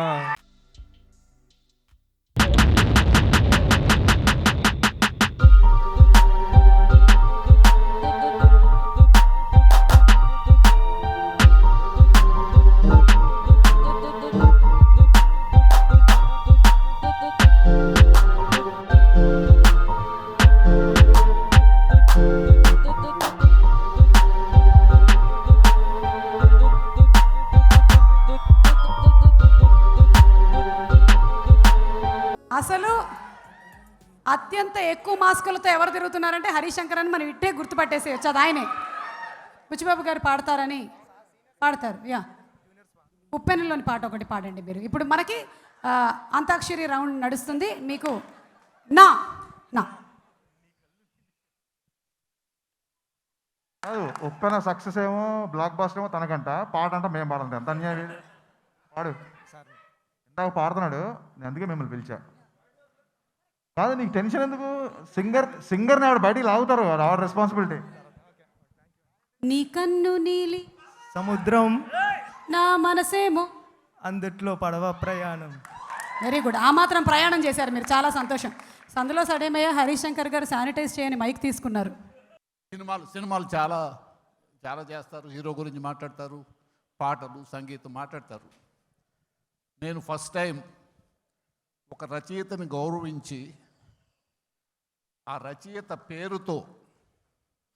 అసలు అత్యంత ఎక్కువ మాస్కులతో ఎవరు తిరుగుతున్నారంటే హరిశంకర్ అని మనం ఇట్టే గుర్తుపట్టేసేయచ్చు. అది ఆయనే. బుచ్చిబాబు గారు పాడతారని పాడతారు. యా, ఉప్పెనలోని పాట ఒకటి పాడండి మీరు. ఇప్పుడు మనకి అంతాక్షరి రౌండ్ నడుస్తుంది. మీకు నా నా ఉప్పెన సక్సెస్ ఏమో బ్లాక్ బాస్టర్ ఏమో తనకంట, పాట అంటే మేము పాడాలి. ఎంత అన్యాయం పాడు. ఇందాక పాడుతున్నాడు, నేను అందుకే మిమ్మల్ని పిలిచా. కాదు, నీకు టెన్షన్ ఎందుకు? సింగర్ని ఆవిడ బయటికి లాగుతారు, ఆవిడ రెస్పాన్సిబిలిటీ. నీ కన్ను నీలి సముద్రం, నా మనసేమో అందుట్లో పడవ ప్రయాణం. Very good. ఆ మాత్రం ప్రయాణం చేశారు మీరు, చాలా సంతోషం. సందులో సడేమయ్య హరిశంకర్ గారు శానిటైజ్ చేయని మైక్ తీసుకున్నారు. సినిమాలు చాలా చాలా చేస్తారు. హీరో గురించి మాట్లాడతారు, పాటలు, సంగీతం మాట్లాడతారు. నేను ఫస్ట్ టైం ఒక రచయితని గౌరవించి ఆ రచయిత పేరుతో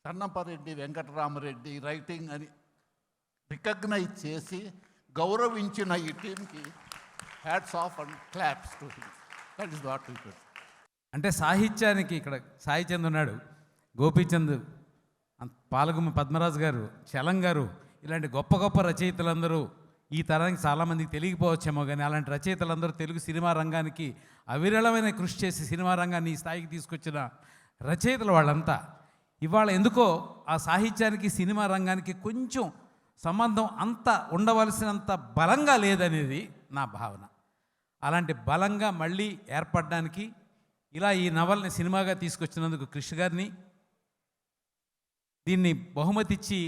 సన్నపరెడ్డి వెంకటరామరెడ్డి రైటింగ్ అని రికగ్నైజ్ చేసి గౌరవించిన ఈ టీంకి hats off and claps to him. That is what it. అంటే సాహిత్యానికి ఇక్కడ సాయి చంద్ ఉన్నాడు, గోపీచంద్, పాలగుమ్మ పద్మరాజు గారు, చలం గారు, ఇలాంటి గొప్ప గొప్ప రచయితలందరూ ఈ తరానికి చాలామందికి తెలియకపోవచ్చేమో, కానీ అలాంటి రచయితలందరూ తెలుగు సినిమా రంగానికి అవిరళమైన కృషి చేసి సినిమా రంగాన్ని ఈ స్థాయికి తీసుకొచ్చిన రచయితలు వాళ్ళంతా. ఇవాళ ఎందుకో ఆ సాహిత్యానికి సినిమా రంగానికి కొంచెం సంబంధం అంత ఉండవలసినంత బలంగా లేదనేది నా భావన. అలాంటి బలంగా మళ్ళీ ఏర్పడడానికి ఇలా ఈ నవల్ని సినిమాగా తీసుకొచ్చినందుకు కృషి గారిని, దీన్ని బహుమతి ఇచ్చి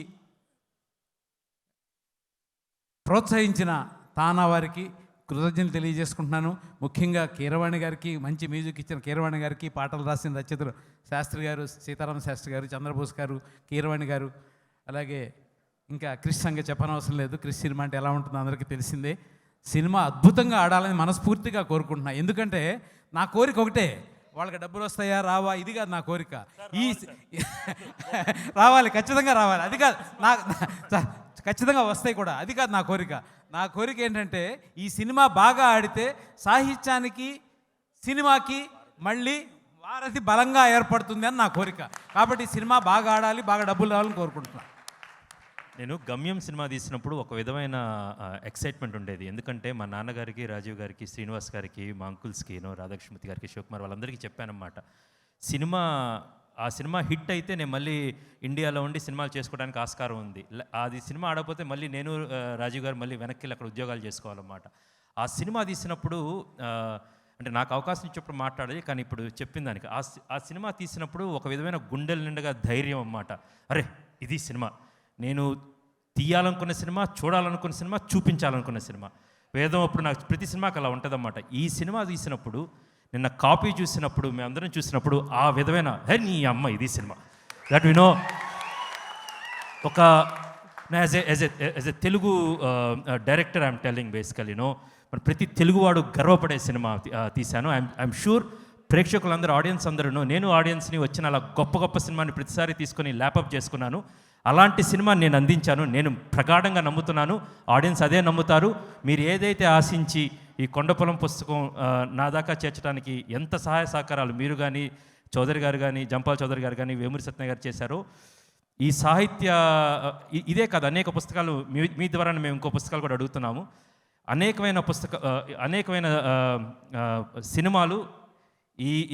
ప్రోత్సహించిన తానా వారికి కృతజ్ఞతలు తెలియజేసుకుంటున్నాను. ముఖ్యంగా కీరవాణి గారికి, మంచి మ్యూజిక్ ఇచ్చిన కీరవాణి గారికి, పాటలు రాసిన రచయితలు శాస్త్రి గారు, సీతారామ శాస్త్రి గారు, చంద్రబోస్ గారు, కీరవాణి గారు, అలాగే ఇంకా క్రిష్ సంగతి చెప్పనవసరం లేదు. క్రిష్ సినిమా అంటే ఎలా ఉంటుందో అందరికీ తెలిసిందే. సినిమా అద్భుతంగా ఆడాలని మనస్ఫూర్తిగా కోరుకుంటున్నా. ఎందుకంటే నా కోరిక ఒకటే, వాళ్ళకి డబ్బులు వస్తాయా రావా ఇది కాదు నా కోరిక. ఈ రావాలి, ఖచ్చితంగా రావాలి, అది కాదు నా ఖచ్చితంగా వస్తాయి కూడా, అది కాదు నా కోరిక. నా కోరిక ఏంటంటే ఈ సినిమా బాగా ఆడితే సాహిత్యానికి సినిమాకి మళ్ళీ వారధి బలంగా ఏర్పడుతుంది అని నా కోరిక. కాబట్టి ఈ సినిమా బాగా ఆడాలి, బాగా డబ్బులు రావాలని కోరుకుంటున్నాను. నేను గమ్యం సినిమా తీసినప్పుడు ఒక విధమైన ఎక్సైట్మెంట్ ఉండేది. ఎందుకంటే మా నాన్నగారికి, రాజీవ్ గారికి, శ్రీనివాస్ గారికి, మా అంకుల్స్కి, రాధాకృష్ణమూర్తి గారికి, శివకుమార్ వాళ్ళందరికీ చెప్పానన్నమాట. ఆ సినిమా హిట్ అయితే నేను మళ్ళీ ఇండియాలో ఉండి సినిమాలు చేసుకోవడానికి ఆస్కారం ఉంది. అది సినిమా ఆడకపోతే మళ్ళీ నేను, రాజీవ్ గారు మళ్ళీ వెనక్కి వెళ్ళి అక్కడ ఉద్యోగాలు చేసుకోవాలన్నమాట. ఆ సినిమా తీసినప్పుడు అంటే నాకు అవకాశం ఇచ్చినప్పుడు మాట్లాడాలి, కానీ ఇప్పుడు చెప్పిన దానికి ఆ సినిమా తీసినప్పుడు ఒక విధమైన గుండెల నిండుగా ధైర్యం అన్నమాట. అరే ఇది సినిమా, నేను తీయాలనుకున్న సినిమా, చూడాలనుకున్న సినిమా, చూపించాలనుకున్న సినిమా. వేదం అప్పుడు నాకు ప్రతి సినిమాకి అలా ఉంటుందన్నమాట. ఈ సినిమా తీసినప్పుడు, నిన్న కాపీ చూసినప్పుడు, మేమందరం చూసినప్పుడు ఆ విధమైన హే నీ అమ్మ ఇది సినిమా దట్ వినో ఒక as a Telugu director I'm telling basically మరి ప్రతి తెలుగువాడు గర్వపడే సినిమా తీశాను. ఐఎమ్ షూర్ ప్రేక్షకులందరూ, ఆడియన్స్ అందరూ, నేను ఆడియన్స్ని వచ్చిన అలా గొప్ప గొప్ప సినిమాని ప్రతిసారి తీసుకొని ల్యాపప్ చేసుకున్నాను. అలాంటి సినిమా నేను అందించాను. నేను ప్రగాఢంగా నమ్ముతున్నాను, ఆడియన్స్ అదే నమ్ముతారు. మీరు ఏదైతే ఆశించి ఈ కొండపొలం పుస్తకం నా దాకా చేర్చడానికి ఎంత సహాయ సహకారాలు మీరు కానీ, చౌదరి గారు కానీ, జంపాల్ చౌదరి గారు కానీ, వేమూరి సత్యనారాయణ గారు చేశారో, ఈ సాహిత్య ఇదే కాదు అనేక పుస్తకాలు మీ ద్వారా మేము ఇంకో పుస్తకాలు కూడా అడుగుతున్నాము. అనేకమైన సినిమాలు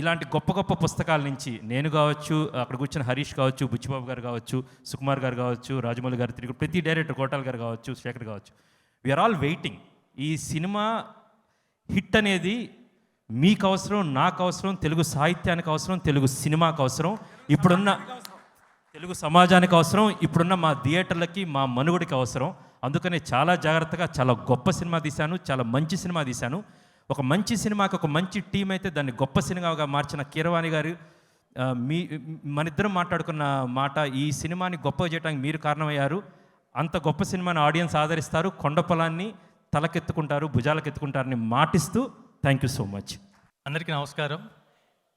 ఇలాంటి గొప్ప గొప్ప పుస్తకాల నుంచి నేను కావచ్చు, అక్కడ కూర్చున్న హరీష్ కావచ్చు, బుచ్చిబాబు గారు కావచ్చు, సుకుమార్ గారు కావచ్చు, రాజమౌళి గారు, తిరిగి ప్రతి డైరెక్టర్ కోటాల్ గారు కావచ్చు, శేఖర్ కావచ్చు, వీఆర్ ఆల్ వెయిటింగ్. ఈ సినిమా హిట్ అనేది మీకు అవసరం, నాకు అవసరం, తెలుగు సాహిత్యానికి అవసరం, తెలుగు సినిమాకి అవసరం, ఇప్పుడున్న తెలుగు సమాజానికి అవసరం, ఇప్పుడున్న మా థియేటర్లకి, మా మనుగడికి అవసరం. అందుకనే చాలా జాగ్రత్తగా చాలా గొప్ప సినిమా తీశాను, చాలా మంచి సినిమా తీశాను. ఒక మంచి సినిమాకి ఒక మంచి టీం అయితే దాన్ని గొప్ప సినిమాగా మార్చిన కీరవాణి గారు, మనిద్దరం మాట్లాడుకున్న మాట, ఈ సినిమాని గొప్పగా చేయడానికి మీరు కారణమయ్యారు. అంత గొప్ప సినిమాని ఆడియన్స్ ఆదరిస్తారు, కొండపొలాన్ని తలకెత్తుకుంటారు, భుజాలకెత్తుకుంటారని మాటిస్తూ థ్యాంక్ యూ సో మచ్. అందరికీ నమస్కారం.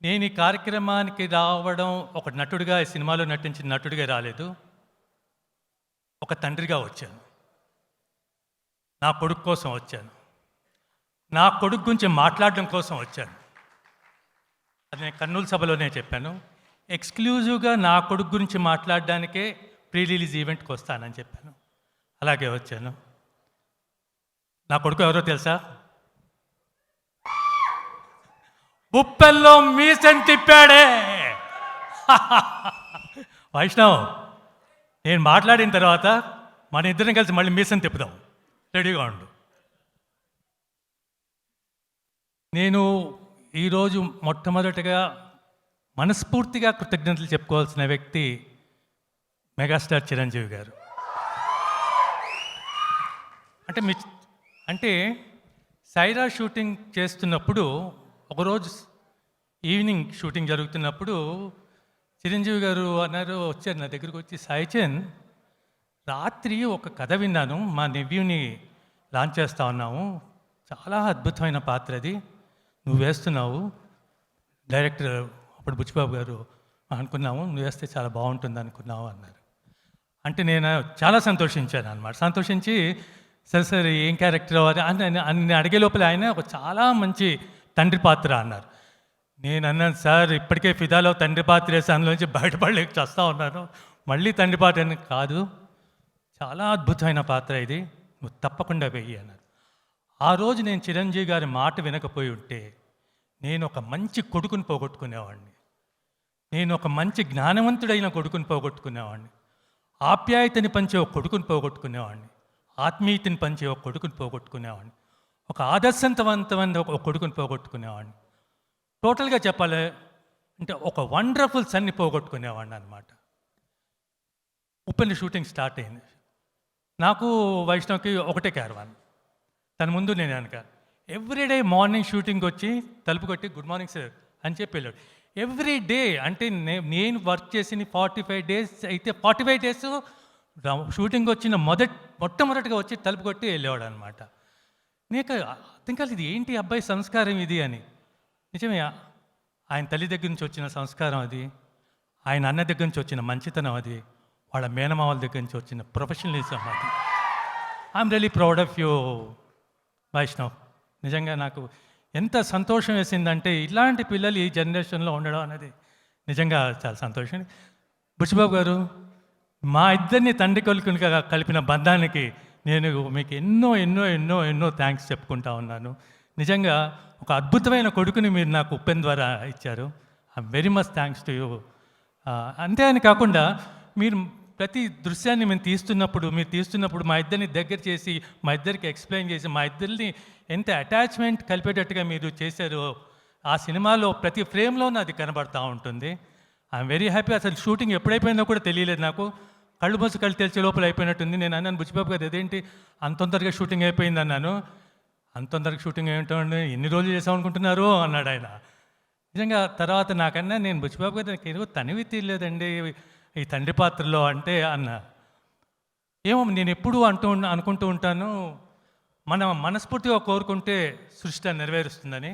నేను ఈ కార్యక్రమానికి రావడం ఒక నటుడిగా, ఈ సినిమాలో నటించిన నటుడిగా రాలేదు, ఒక తండ్రిగా వచ్చాను. నా కొడుకు కోసం వచ్చాను, నా కొడుకు గురించి మాట్లాడడం కోసం వచ్చాను. అది నేను కర్నూలు సభలోనే చెప్పాను. ఎక్స్క్లూజివ్గా నా కొడుకు గురించి మాట్లాడడానికే ప్రీ రిలీజ్ ఈవెంట్కి వస్తానని చెప్పాను. అలాగే వచ్చాను. నా కొడుకు ఎవరో తెలుసా? ఉప్పెల్లో మీసని తిప్పాడే వైష్ణవ్. నేను మాట్లాడిన తర్వాత మన ఇద్దరం కలిసి మళ్ళీ మీసని తిప్పుదాం, రెడీగా ఉండు. నేను ఈరోజు మొట్టమొదటిగా మనస్ఫూర్తిగా కృతజ్ఞతలు చెప్పుకోవాల్సిన వ్యక్తి మెగాస్టార్ చిరంజీవి గారు. అంటే సైరా షూటింగ్ చేస్తున్నప్పుడు, ఒకరోజు ఈవినింగ్ షూటింగ్ జరుగుతున్నప్పుడు చిరంజీవి గారు అన్నారు, వచ్చారు నా దగ్గరికి వచ్చి, సాయిచంద్ రాత్రి ఒక కథ విన్నాను, మా నెవ్యూని లాంచ్ చేస్తా ఉన్నాము, చాలా అద్భుతమైన పాత్ర అది నువ్వు వేస్తున్నావు, డైరెక్టర్ అప్పుడు బుచ్చిబాబు గారు అనుకున్నాము, నువ్వు వేస్తే చాలా బాగుంటుంది అనుకున్నావు అన్నారు. అంటే నేను చాలా సంతోషించాను అనమాట. సంతోషించి సరే సరే ఏం క్యారెక్టర్ అని అడిగే లోపల ఆయన ఒక చాలా మంచి తండ్రి పాత్ర అన్నారు. నేను అన్నాను, సార్ ఇప్పటికే ఫిదాలో తండ్రి పాత్ర వేసి అందులోంచి బయటపడలేక చేస్తూ ఉన్నాను, మళ్ళీ తండ్రి పాత్ర అని కాదు, చాలా అద్భుతమైన పాత్ర ఇది, నువ్వు తప్పకుండా వెయ్యి అన్నారు. ఆ రోజు నేను చిరంజీవి గారి మాట వినకపోయి ఉంటే నేను ఒక మంచి కొడుకుని పోగొట్టుకునేవాడిని, నేను ఒక మంచి జ్ఞానవంతుడైన కొడుకుని పోగొట్టుకునేవాడిని, ఆప్యాయతని పంచే ఒక కొడుకుని పోగొట్టుకునేవాడిని, ఆత్మీయతని పంచే ఒక కొడుకుని పోగొట్టుకునేవాడిని, ఒక ఆదర్శవంతమైన ఒక కొడుకుని పోగొట్టుకునేవాడిని. టోటల్గా చెప్పాలి అంటే ఒక వండర్ఫుల్ సన్ని పోగొట్టుకునేవాడిని అనమాట. ఉప్పెన షూటింగ్ స్టార్ట్ అయింది. నాకు వైష్ణవ్కి ఒకటే క్యారవాన్, తన ముందు నేను కనుక ఎవ్రీడే మార్నింగ్ షూటింగ్ వచ్చి తలుపు కొట్టి గుడ్ మార్నింగ్ సార్ అని చెప్పి వెళ్ళాడు. ఎవ్రీ డే అంటే నేను వర్క్ చేసిన 45 days అయితే 45 days షూటింగ్ వచ్చిన మొట్టమొదటిగా వచ్చి తలుపు కొట్టి వెళ్ళేవాడు అనమాట. నీకు అర్థం కాలేదు, ఇది ఏంటి అబ్బాయి సంస్కారం ఇది అని. నిజమే, ఆయన తల్లి దగ్గర నుంచి వచ్చిన సంస్కారం అది, ఆయన అన్న దగ్గర నుంచి వచ్చిన మంచితనం అది, వాళ్ళ మేనమావల దగ్గర నుంచి వచ్చిన ప్రొఫెషనలిజం అది. I'm really proud of you Vaishnav. నిజంగా నాకు ఎంత సంతోషం వేసిందంటే ఇలాంటి పిల్లలు ఈ జనరేషన్లో ఉండడం అనేది నిజంగా చాలా సంతోషం. బుచ్చిబాబు గారు, మా ఇద్దరిని తండ్రి కొడుకులుగా కలిపిన బంధానికి నేను మీకు ఎన్నో ఎన్నో ఎన్నో ఎన్నో థ్యాంక్స్ చెప్పుకుంటా ఉన్నాను. నిజంగా ఒక అద్భుతమైన కొడుకుని మీరు నాకు ఉప్పెన్ ద్వారా ఇచ్చారు. I'm very much thanks to you. అంతే అని కాకుండా మీరు ప్రతి దృశ్యాన్ని మేము మీరు తీస్తున్నప్పుడు మా ఇద్దరిని దగ్గర చేసి మా ఇద్దరికి ఎక్స్ప్లెయిన్ చేసి మా ఇద్దరిని ఎంత అటాచ్మెంట్ కలిపేటట్టుగా మీరు చేశారో ఆ సినిమాలో ప్రతి ఫ్రేమ్లోనూ అది కనబడతా ఉంటుంది. I'm very happy. అసలు షూటింగ్ ఎప్పుడైపోయిందో కూడా తెలియలేదు నాకు. కళ్ళు మూసి కళ్ళు తెలిసే లోపల అయిపోయినట్టుంది. నేను అన్నాను బుచ్చిబాబు గారు అదేంటి అంత తొందరగా షూటింగ్ అయిపోయింది అన్నాను. అంత తొందరగా షూటింగ్ ఏమిటండి ఎన్ని రోజులు చేసాం అనుకుంటున్నారు అన్నాడు ఆయన. నిజంగా తర్వాత నాకన్నా నేను బుచ్చిబాబు గారు నాకు ఏదో తనివి తీయలేదండి ఈ తండ్రి పాత్రలో అంటే అన్న. ఏమో నేను ఎప్పుడూ అనుకుంటూ ఉంటాను మనం మనస్ఫూర్తిగా కోరుకుంటే సృష్టి నెరవేరుస్తుందని.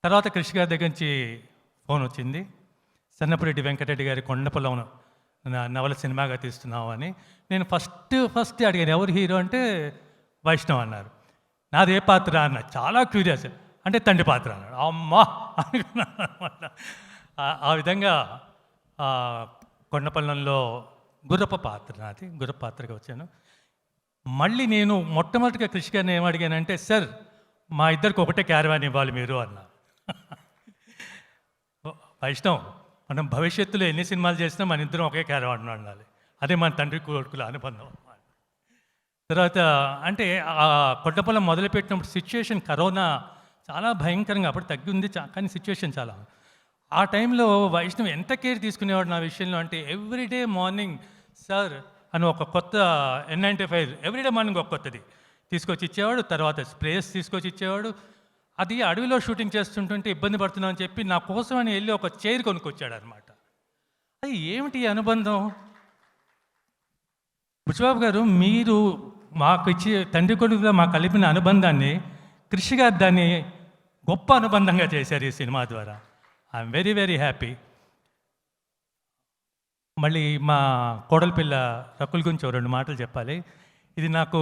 తర్వాత కృషి గారి దగ్గర నుంచి ఫోన్ వచ్చింది, సన్నపురెడ్డి వెంకటరెడ్డి గారి కొండపొలం నవల సినిమాగా తీస్తున్నావు అని. నేను ఫస్ట్ అడిగాను ఎవరు హీరో అంటే వైష్ణవ్ అన్నారు. నాది ఏ పాత్ర అన్న, చాలా క్యూరియస్. అంటే తండ్రి పాత్ర అన్నాడు. అమ్మా అనుకున్నాను అనమాట. ఆ విధంగా కొండపల్లంలో గుర్రప్ప పాత్ర నాది, గుర్రప్ప పాత్రగా వచ్చాను. మళ్ళీ నేను మొట్టమొదటిగా కృషి గారిని ఏమడిగానంటే సార్ మా ఇద్దరికి ఒకటే క్యారవాన్ ఇవ్వాలి మీరు అన్నా. వైష్ణవ్ మనం భవిష్యత్తులో ఎన్ని సినిమాలు చేసినా మన ఇద్దరం ఒకే క్యారవాన్ ఉండాలి, అదే మన తండ్రి కొడుకుల అనుబంధం. తర్వాత అంటే ఆ కొండపొలం మొదలుపెట్టినప్పుడు సిచ్యుయేషన్ కరోనా చాలా భయంకరంగా అప్పుడు తగ్గింది, కానీ సిచ్యువేషన్ చాలా. ఆ టైంలో వైష్ణవ్ ఎంత కేర్ తీసుకునేవాడు నా విషయంలో అంటే ఎవ్రీడే మార్నింగ్ సార్ అని ఒక కొత్త N95 ఎవ్రీడే మార్నింగ్ ఒక కొత్తది తీసుకొచ్చి ఇచ్చేవాడు. తర్వాత స్ప్రేస్ తీసుకొచ్చి ఇచ్చేవాడు. అది అడవిలో షూటింగ్ చేస్తుంటుంటే ఇబ్బంది పడుతున్నాం అని చెప్పి నా కోసం అని వెళ్ళి ఒక చైర్ కొనుక్కొచ్చాడు అనమాట. అది ఏమిటి అనుబంధం? బుచ్చిబాబు గారు మీరు మాకు ఇచ్చి తండ్రి కొడుకుగా మాకు కలిపిన అనుబంధాన్ని కృషి గారు దాన్ని గొప్ప అనుబంధంగా చేశారు ఈ సినిమా ద్వారా. I'm very very happy. మళ్ళీ మా కోడలిపిల్ల రకుల్ గురించి 2 మాటలు చెప్పాలి. ఇది నాకు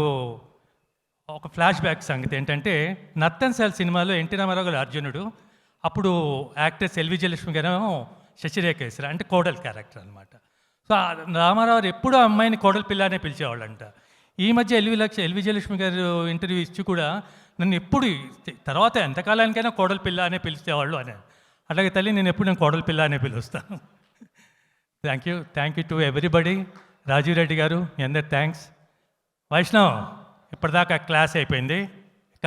ఒక ఫ్లాష్ బ్యాక్ సంగతి ఏంటంటే నర్తన్ సాల్ సినిమాలో ఎన్టీ రామారావు గారు అర్జునుడు, అప్పుడు యాక్టర్స్ ఎల్వి జయలక్ష్మి గారు శశిరేఖ వేసారు, అంటే కోడల్ క్యారెక్టర్ అనమాట. సో రామారావు ఎప్పుడూ అమ్మాయిని కోడలి పిల్ల అనే పిలిచేవాళ్ళంట. ఈ మధ్య ఎల్వి జయలక్ష్మి గారు ఇంటర్వ్యూ ఇచ్చి కూడా నన్ను ఎప్పుడు తర్వాత ఎంతకాలానికైనా కోడలి పిల్ల అనే పిలిచేవాళ్ళు అని. అలాగే తల్లి నేను కోడలి పిల్ల అనే పిలుస్తాను. Thank you to everybody. Rajiv Reddy గారు మీ అందరు థ్యాంక్స్. వైష్ణవ్ ఇప్పటిదాకా క్లాస్ అయిపోయింది, ఇక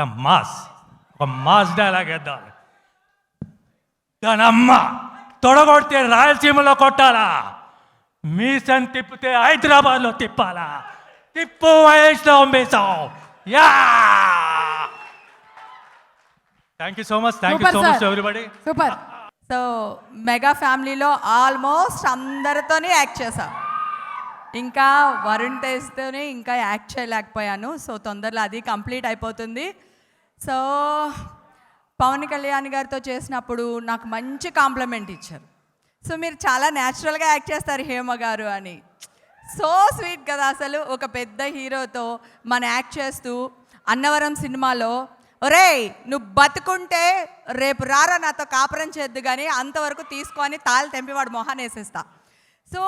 ఒక మాస్ డైలాగ్ వేద్దాం. కానీ అమ్మ తొడగొడితే రాయలసీమలో కొట్టాలా, మీసం తిప్పితే హైదరాబాద్లో తిప్పాలా, తిప్పు వైష్ణవ్ మీసం. Yeah thank you so much everybody. Super. So mega ఫ్యామిలీలో ఆల్మోస్ట్ అందరితోనే యాక్ట్ చేశా, ఇంకా వరుణ్ తేజ్తోనే ఇంకా యాక్ట్ చేయలేకపోయాను. సో తొందరలో అది కంప్లీట్ అయిపోతుంది. సో పవన్ కళ్యాణ్ గారితో చేసినప్పుడు నాకు మంచి కాంప్లిమెంట్ ఇచ్చారు. సో మీరు చాలా న్యాచురల్గా యాక్ట్ చేస్తారు హేమ గారు అని. సో స్వీట్ కదా అసలు. ఒక పెద్ద హీరోతో మన యాక్ట్ చేస్తూ అన్నవరం సినిమాలో ఒరేయ్ నువ్వు బతుకుంటే రేపు రారా నాతో కాపురం చేద్దు కానీ అంతవరకు తీసుకొని తాళి తెంపివాడు మొహాన్ని వేసేస్తా. సో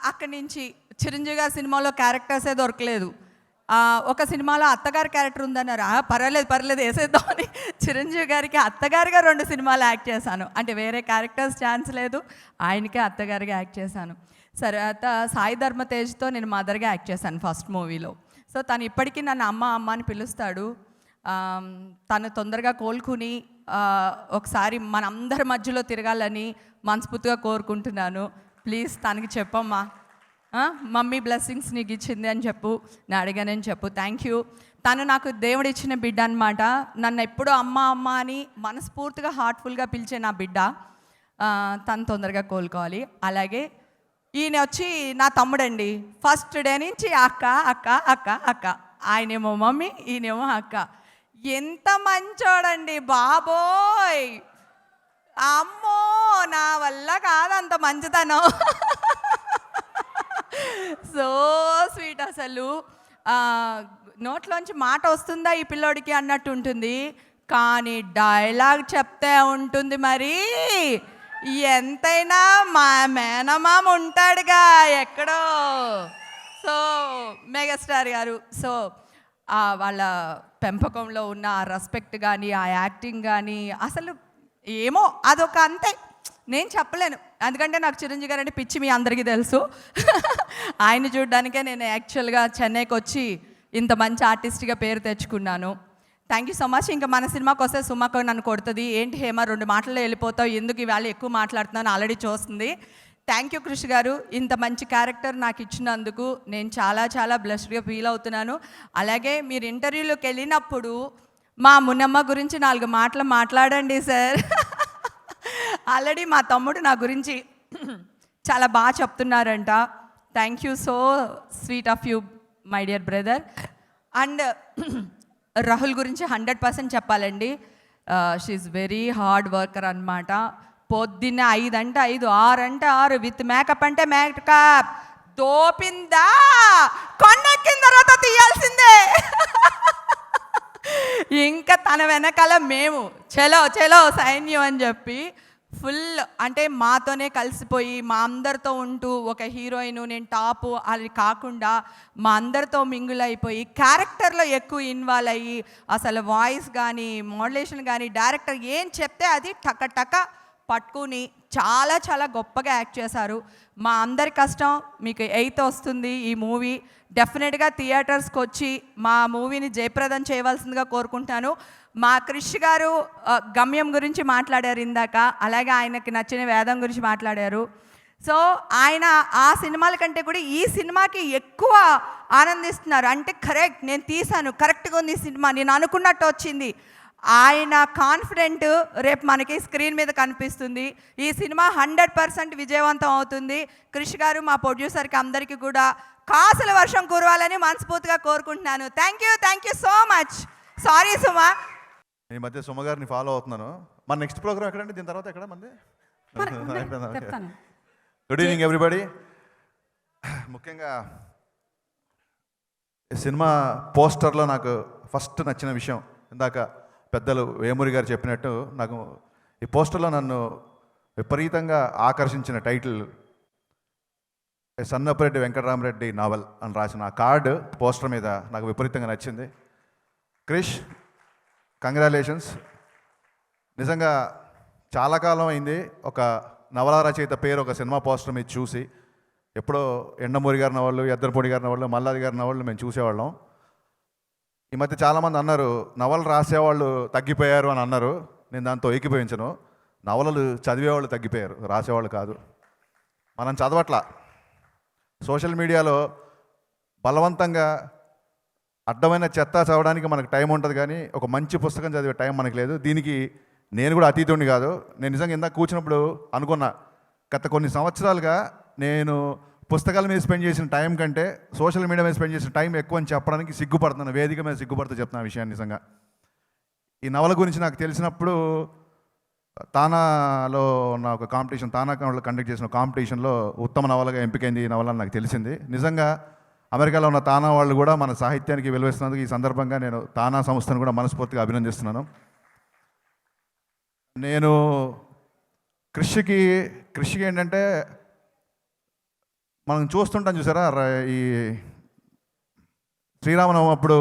అక్కడి నుంచి చిరంజీవి గారి సినిమాలో క్యారెక్టర్సే దొరకలేదు. ఒక సినిమాలో అత్తగారి క్యారెక్టర్ ఉందన్నారు, పర్లేదు వేసేద్దామని చిరంజీవి గారికి అత్తగారిగా 2 సినిమాలు యాక్ట్ చేశాను. అంటే వేరే క్యారెక్టర్స్ ఛాన్స్ లేదు, ఆయనకే అత్తగారిగా యాక్ట్ చేశాను. తర్వాత సాయి ధర్మ తేజ్తో నేను మదర్గా యాక్ట్ చేశాను ఫస్ట్ మూవీలో. సో తను ఇప్పటికీ నన్ను అమ్మ అని పిలుస్తాడు. తను తొందరగా కోలుకుని ఒకసారి మనందరి మధ్యలో తిరగాలని మనస్ఫూర్తిగా కోరుకుంటున్నాను. ప్లీజ్ తనకి చెప్పమ్మా, మమ్మీ బ్లెస్సింగ్స్ నీకు ఇచ్చింది అని చెప్పు, నేను అడిగానని చెప్పు. Thank you. తను నాకు దేవుడు ఇచ్చిన బిడ్డ అనమాట. నన్ను ఎప్పుడూ అమ్మ అని మనస్ఫూర్తిగా హార్ట్ఫుల్గా పిలిచే నా బిడ్డ. తను తొందరగా కోలుకోవాలి. అలాగే ఈయన వచ్చి నా తమ్ముడండి. ఫస్ట్ డే నుంచి అక్క అక్క అక్క అక్క, ఆయనేమో మమ్మీ, ఈయనేమో అక్క. ఎంత మంచోడండి బాబోయ్, అమ్మో నా వల్ల కాదంత మంచితనం. సో స్వీట్ అసలు. నోట్లోంచి మాట వస్తుందా ఈ పిల్లోడికి అన్నట్టు ఉంటుంది, కానీ డైలాగ్ చెప్తే ఉంటుంది మరి ఎంతైనా మా మేనమామ ఉంటాడుగా ఎక్కడో. సో మెగాస్టార్ గారు, సో వాళ్ళ పెంపకంలో ఉన్న ఆ రెస్పెక్ట్ కానీ ఆ యాక్టింగ్ కానీ అసలు ఏమో అదొక అంతే, నేను చెప్పలేను. ఎందుకంటే నాకు చిరంజీవి గారు అంటే పిచ్చి, మీ అందరికీ తెలుసు. ఆయన చూడడానికే నేను యాక్చువల్గా చెన్నైకి వచ్చి ఇంత మంచి ఆర్టిస్ట్గా పేరు తెచ్చుకున్నాను. Thank you so much. ఇంకా మన సినిమాకి వస్తే సుమకు నన్ను కొడుతుంది, ఏంటి హేమ 2 మాటల్లో వెళ్ళిపోతావు, ఎందుకు ఇవాళ ఎక్కువ మాట్లాడుతున్నాను ఆల్రెడీ చూస్తుంది. థ్యాంక్ యూ కృషి గారు, ఇంత మంచి క్యారెక్టర్ నాకు ఇచ్చినందుకు నేను చాలా చాలా బ్లెస్డ్గా ఫీల్ అవుతున్నాను. అలాగే మీరు ఇంటర్వ్యూలోకి వెళ్ళినప్పుడు మా మునమ్మ గురించి 4 మాటలు మాట్లాడండి సార్. ఆల్రెడీ మా తమ్ముడు నా గురించి చాలా బాగా చెప్తున్నారంట. Thank you, so sweet of you my dear brother. And Rahul గురించి 100% చెప్పాలండి. షీఈ్ వెరీ హార్డ్ వర్కర్ అనమాట. పొద్దున్నే 5 అంటే 5, 6 అంటే 6, విత్ మేకప్ అంటే మేకప్, దోపిందా కొండెక్కిన తర్వాత తీయాల్సిందే. ఇంకా తన వెనకాల మేము చలో చలో సైన్యం అని చెప్పి ఫుల్ అంటే మాతోనే కలిసిపోయి మా అందరితో ఉంటూ, ఒక హీరోయిన్ నేను టాపు అది కాకుండా మా అందరితో మింగుల్ అయిపోయి క్యారెక్టర్లో ఎక్కువ ఇన్వాల్వ్ అయ్యి అసలు వాయిస్ కానీ మోడ్యులేషన్ కానీ డైరెక్టర్ ఏం చెప్తే అది టక టక పట్టుకుని చాలా చాలా గొప్పగా యాక్ట్ చేశారు. మా అందరి కష్టం మీకు 8th వస్తుంది ఈ మూవీ. డెఫినెట్గా థియేటర్స్కి వచ్చి మా మూవీని జయప్రదం చేయవలసిందిగా కోరుకుంటాను. మా క్రిష్ గారు గమ్యం గురించి మాట్లాడారు ఇందాక, అలాగే ఆయనకి నచ్చిన వేదం గురించి మాట్లాడారు. సో ఆయన ఆ సినిమాల కంటే కూడా ఈ సినిమాకి ఎక్కువ ఆనందిస్తున్నారు. అంటే కరెక్ట్, నేను తీశాను, కరెక్ట్గా ఉంది ఈ సినిమా, నేను అనుకున్నట్టు వచ్చింది. ఆయన కాన్ఫిడెంట్ రేపు మనకి స్క్రీన్ మీద కనిపిస్తుంది. ఈ సినిమా 100% విజయవంతం అవుతుంది. క్రిష్ గారు మా ప్రొడ్యూసర్కి అందరికీ కూడా కాసుల వర్షం కురవాలని మనస్ఫూర్తిగా కోరుకుంటున్నాను. Thank you so much. Sorry Suma. ఈ మధ్య సుమ గారిని ఫాలో అవుతున్నాను. మన నెక్స్ట్ ప్రోగ్రామ్ ఎక్కడండి, దీని తర్వాత ఎక్కడ మంది? Good evening everybody. ముఖ్యంగా సినిమా పోస్టర్లో నాకు ఫస్ట్ నచ్చిన విషయం, ఇందాక పెద్దలు వేమూరి గారు చెప్పినట్టు, నాకు ఈ పోస్టర్లో నన్ను విపరీతంగా ఆకర్షించిన టైటిల్ సన్నపరెడ్డి వెంకటరామరెడ్డి నావల్ అని రాసిన ఆ కార్డు పోస్టర్ మీద నాకు విపరీతంగా నచ్చింది. క్రిష్, కంగ్రాలేషన్స్. నిజంగా చాలా కాలం అయింది ఒక నవల రచయిత పేరు ఒక సినిమా పోస్టర్ మీద చూసి. ఎప్పుడో ఎండమూరి గారి నవళ్ళు, ఎద్దరపూడి గారి నవళ్ళు, మల్లాది గారి నవళ్ళు మేము చూసేవాళ్ళం. ఈ మధ్య చాలామంది అన్నారు నవలు రాసేవాళ్ళు తగ్గిపోయారు అని అన్నారు. నేను దాంతో ఏకీభవించను. నవలలు చదివేవాళ్ళు తగ్గిపోయారు, రాసేవాళ్ళు కాదు. మనం చదవట్లా. సోషల్ మీడియాలో బలవంతంగా అడ్డమైన చెత్త చదవడానికి మనకు టైం ఉంటుంది, కానీ ఒక మంచి పుస్తకం చదివే టైం మనకు లేదు. దీనికి నేను కూడా అతీతుడిని కాదు. నేను నిజంగా ఇందాక కూర్చున్నప్పుడు అనుకున్నా, గత కొన్ని సంవత్సరాలుగా నేను పుస్తకాల మీద స్పెండ్ చేసిన టైం కంటే సోషల్ మీడియా మీద స్పెండ్ చేసిన టైం ఎక్కువ అని చెప్పడానికి సిగ్గుపడుతున్నాను. వేదిక మీద సిగ్గుపడుతూ చెప్తున్నా విషయాన్ని. నిజంగా ఈ నవల గురించి నాకు తెలిసినప్పుడు తానాలో ఉన్న ఒక కాంపిటీషన్, తానా కండక్ట్ చేసిన కాంపిటీషన్లో ఉత్తమ నవలగా ఎంపికైంది ఈ నవల నాకు తెలిసింది. నిజంగా అమెరికాలో ఉన్న తానా వాళ్ళు కూడా మన సాహిత్యానికి విలువిస్తున్నందుకు ఈ సందర్భంగా నేను తానా సంస్థను కూడా మనస్ఫూర్తిగా అభినందిస్తున్నాను. నేను కృషికి ఏంటంటే మనం చూస్తుంటాం చూసారా, ఈ శ్రీరామనవమి అప్పుడు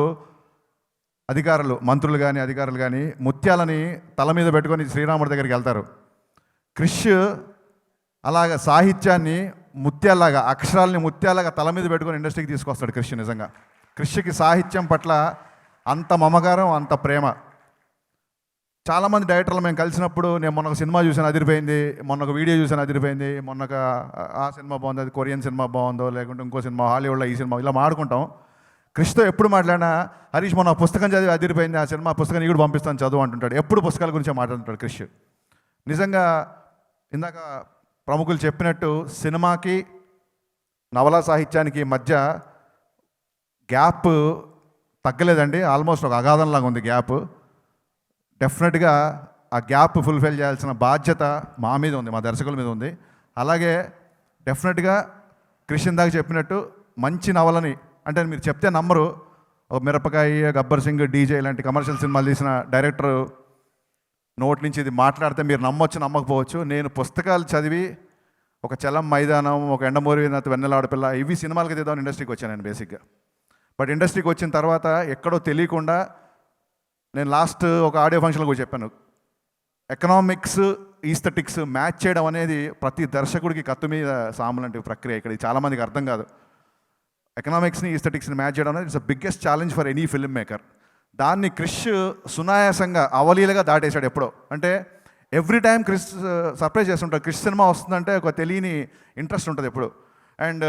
అధికారులు, మంత్రులు కానీ అధికారులు కానీ ముత్యాలని తల మీద పెట్టుకొని శ్రీరాముడి దగ్గరికి వెళ్తారు. క్రిష్ అలాగ సాహిత్యాన్ని ముత్యాలాగా, అక్షరాలని ముత్యాలాగా తల మీద పెట్టుకొని ఇండస్ట్రీకి తీసుకొస్తాడు క్రిష్. నిజంగా క్రిష్కి సాహిత్యం పట్ల అంత మమకారం, అంత ప్రేమ. చాలామంది డైరెక్టర్లు మేము కలిసినప్పుడు, నేను మొన్న ఒక సినిమా చూసాను అదిరిపోయింది, మొన్న ఒక వీడియో చూసాను అదిరిపోయింది, మొన్న ఆ సినిమా బాగుంది, అది కొరియన్ సినిమా బాగుందో, లేకుంటే ఇంకో సినిమా హాలీవుడ్లో ఈ సినిమా, ఇలా మాడుకుంటాం. క్రిష్తో ఎప్పుడు మాట్లాడినా హరీష్ మొన్న పుస్తకం చదివి అదిరిపోయింది, ఆ సినిమా పుస్తకం నీకు పంపిస్తాను చదువు అంటుంటాడు. ఎప్పుడు పుస్తకాల గురించే మాట్లాడుతుంటాడు క్రిష్. నిజంగా ఇందాక ప్రముఖులు చెప్పినట్టు సినిమాకి నవలా సాహిత్యానికి మధ్య గ్యాప్ తగ్గలేదండి. ఆల్మోస్ట్ ఒక అగాధంలాగా ఉంది గ్యాప్. డెఫినెట్గా ఆ గ్యాప్ ఫుల్ఫిల్ చేయాల్సిన బాధ్యత మా మీద ఉంది, మా దర్శకుల మీద ఉంది. అలాగే డెఫినెట్గా క్రిష్ ఇందాక చెప్పినట్టు మంచి నవలని, అంటే మీరు చెప్తే నమ్మరు, ఒక మిరపకాయ, గబ్బర్ సింగ్, డీజే ఇలాంటి కమర్షియల్ సినిమాలు తీసిన డైరెక్టర్ నోటి నుంచి ఇది మాట్లాడితే మీరు నమ్మొచ్చు నమ్మకపోవచ్చు. నేను పుస్తకాలు చదివి ఒక చలం మైదానం, ఒక ఎండమూరి వెన్నెల ఆడపిల్ల ఇవి సినిమాలకి తీద్దామని ఇండస్ట్రీకి వచ్చాను నేను బేసిక్గా. బట్ ఇండస్ట్రీకి వచ్చిన తర్వాత ఎక్కడో తెలియకుండా నేను లాస్ట్ ఒక ఆడియో ఫంక్షన్లో కూడా చెప్పాను, ఎకనామిక్స్ ఈస్థెటిక్స్ మ్యాచ్ చేయడం అనేది ప్రతి దర్శకుడికి కత్తి మీద సాము లాంటి ప్రక్రియ. ఇక్కడ చాలామందికి అర్థం కాదు. ఎకనామిక్స్ని ఈస్థెటిక్స్ని మ్యాచ్ చేయడం అనేది it's the biggest challenge for any film maker. దాన్ని క్రిష్ సునాయాసంగా అవలీలగా దాటేశాడు ఎప్పుడో. అంటే ఎవ్రీ టైం క్రిష్ సర్ప్రైజ్ చేస్తుంటాడు. క్రిష్ సినిమా వస్తుందంటే ఒక తెలియని ఇంట్రెస్ట్ ఉంటుంది ఎప్పుడు. అండ్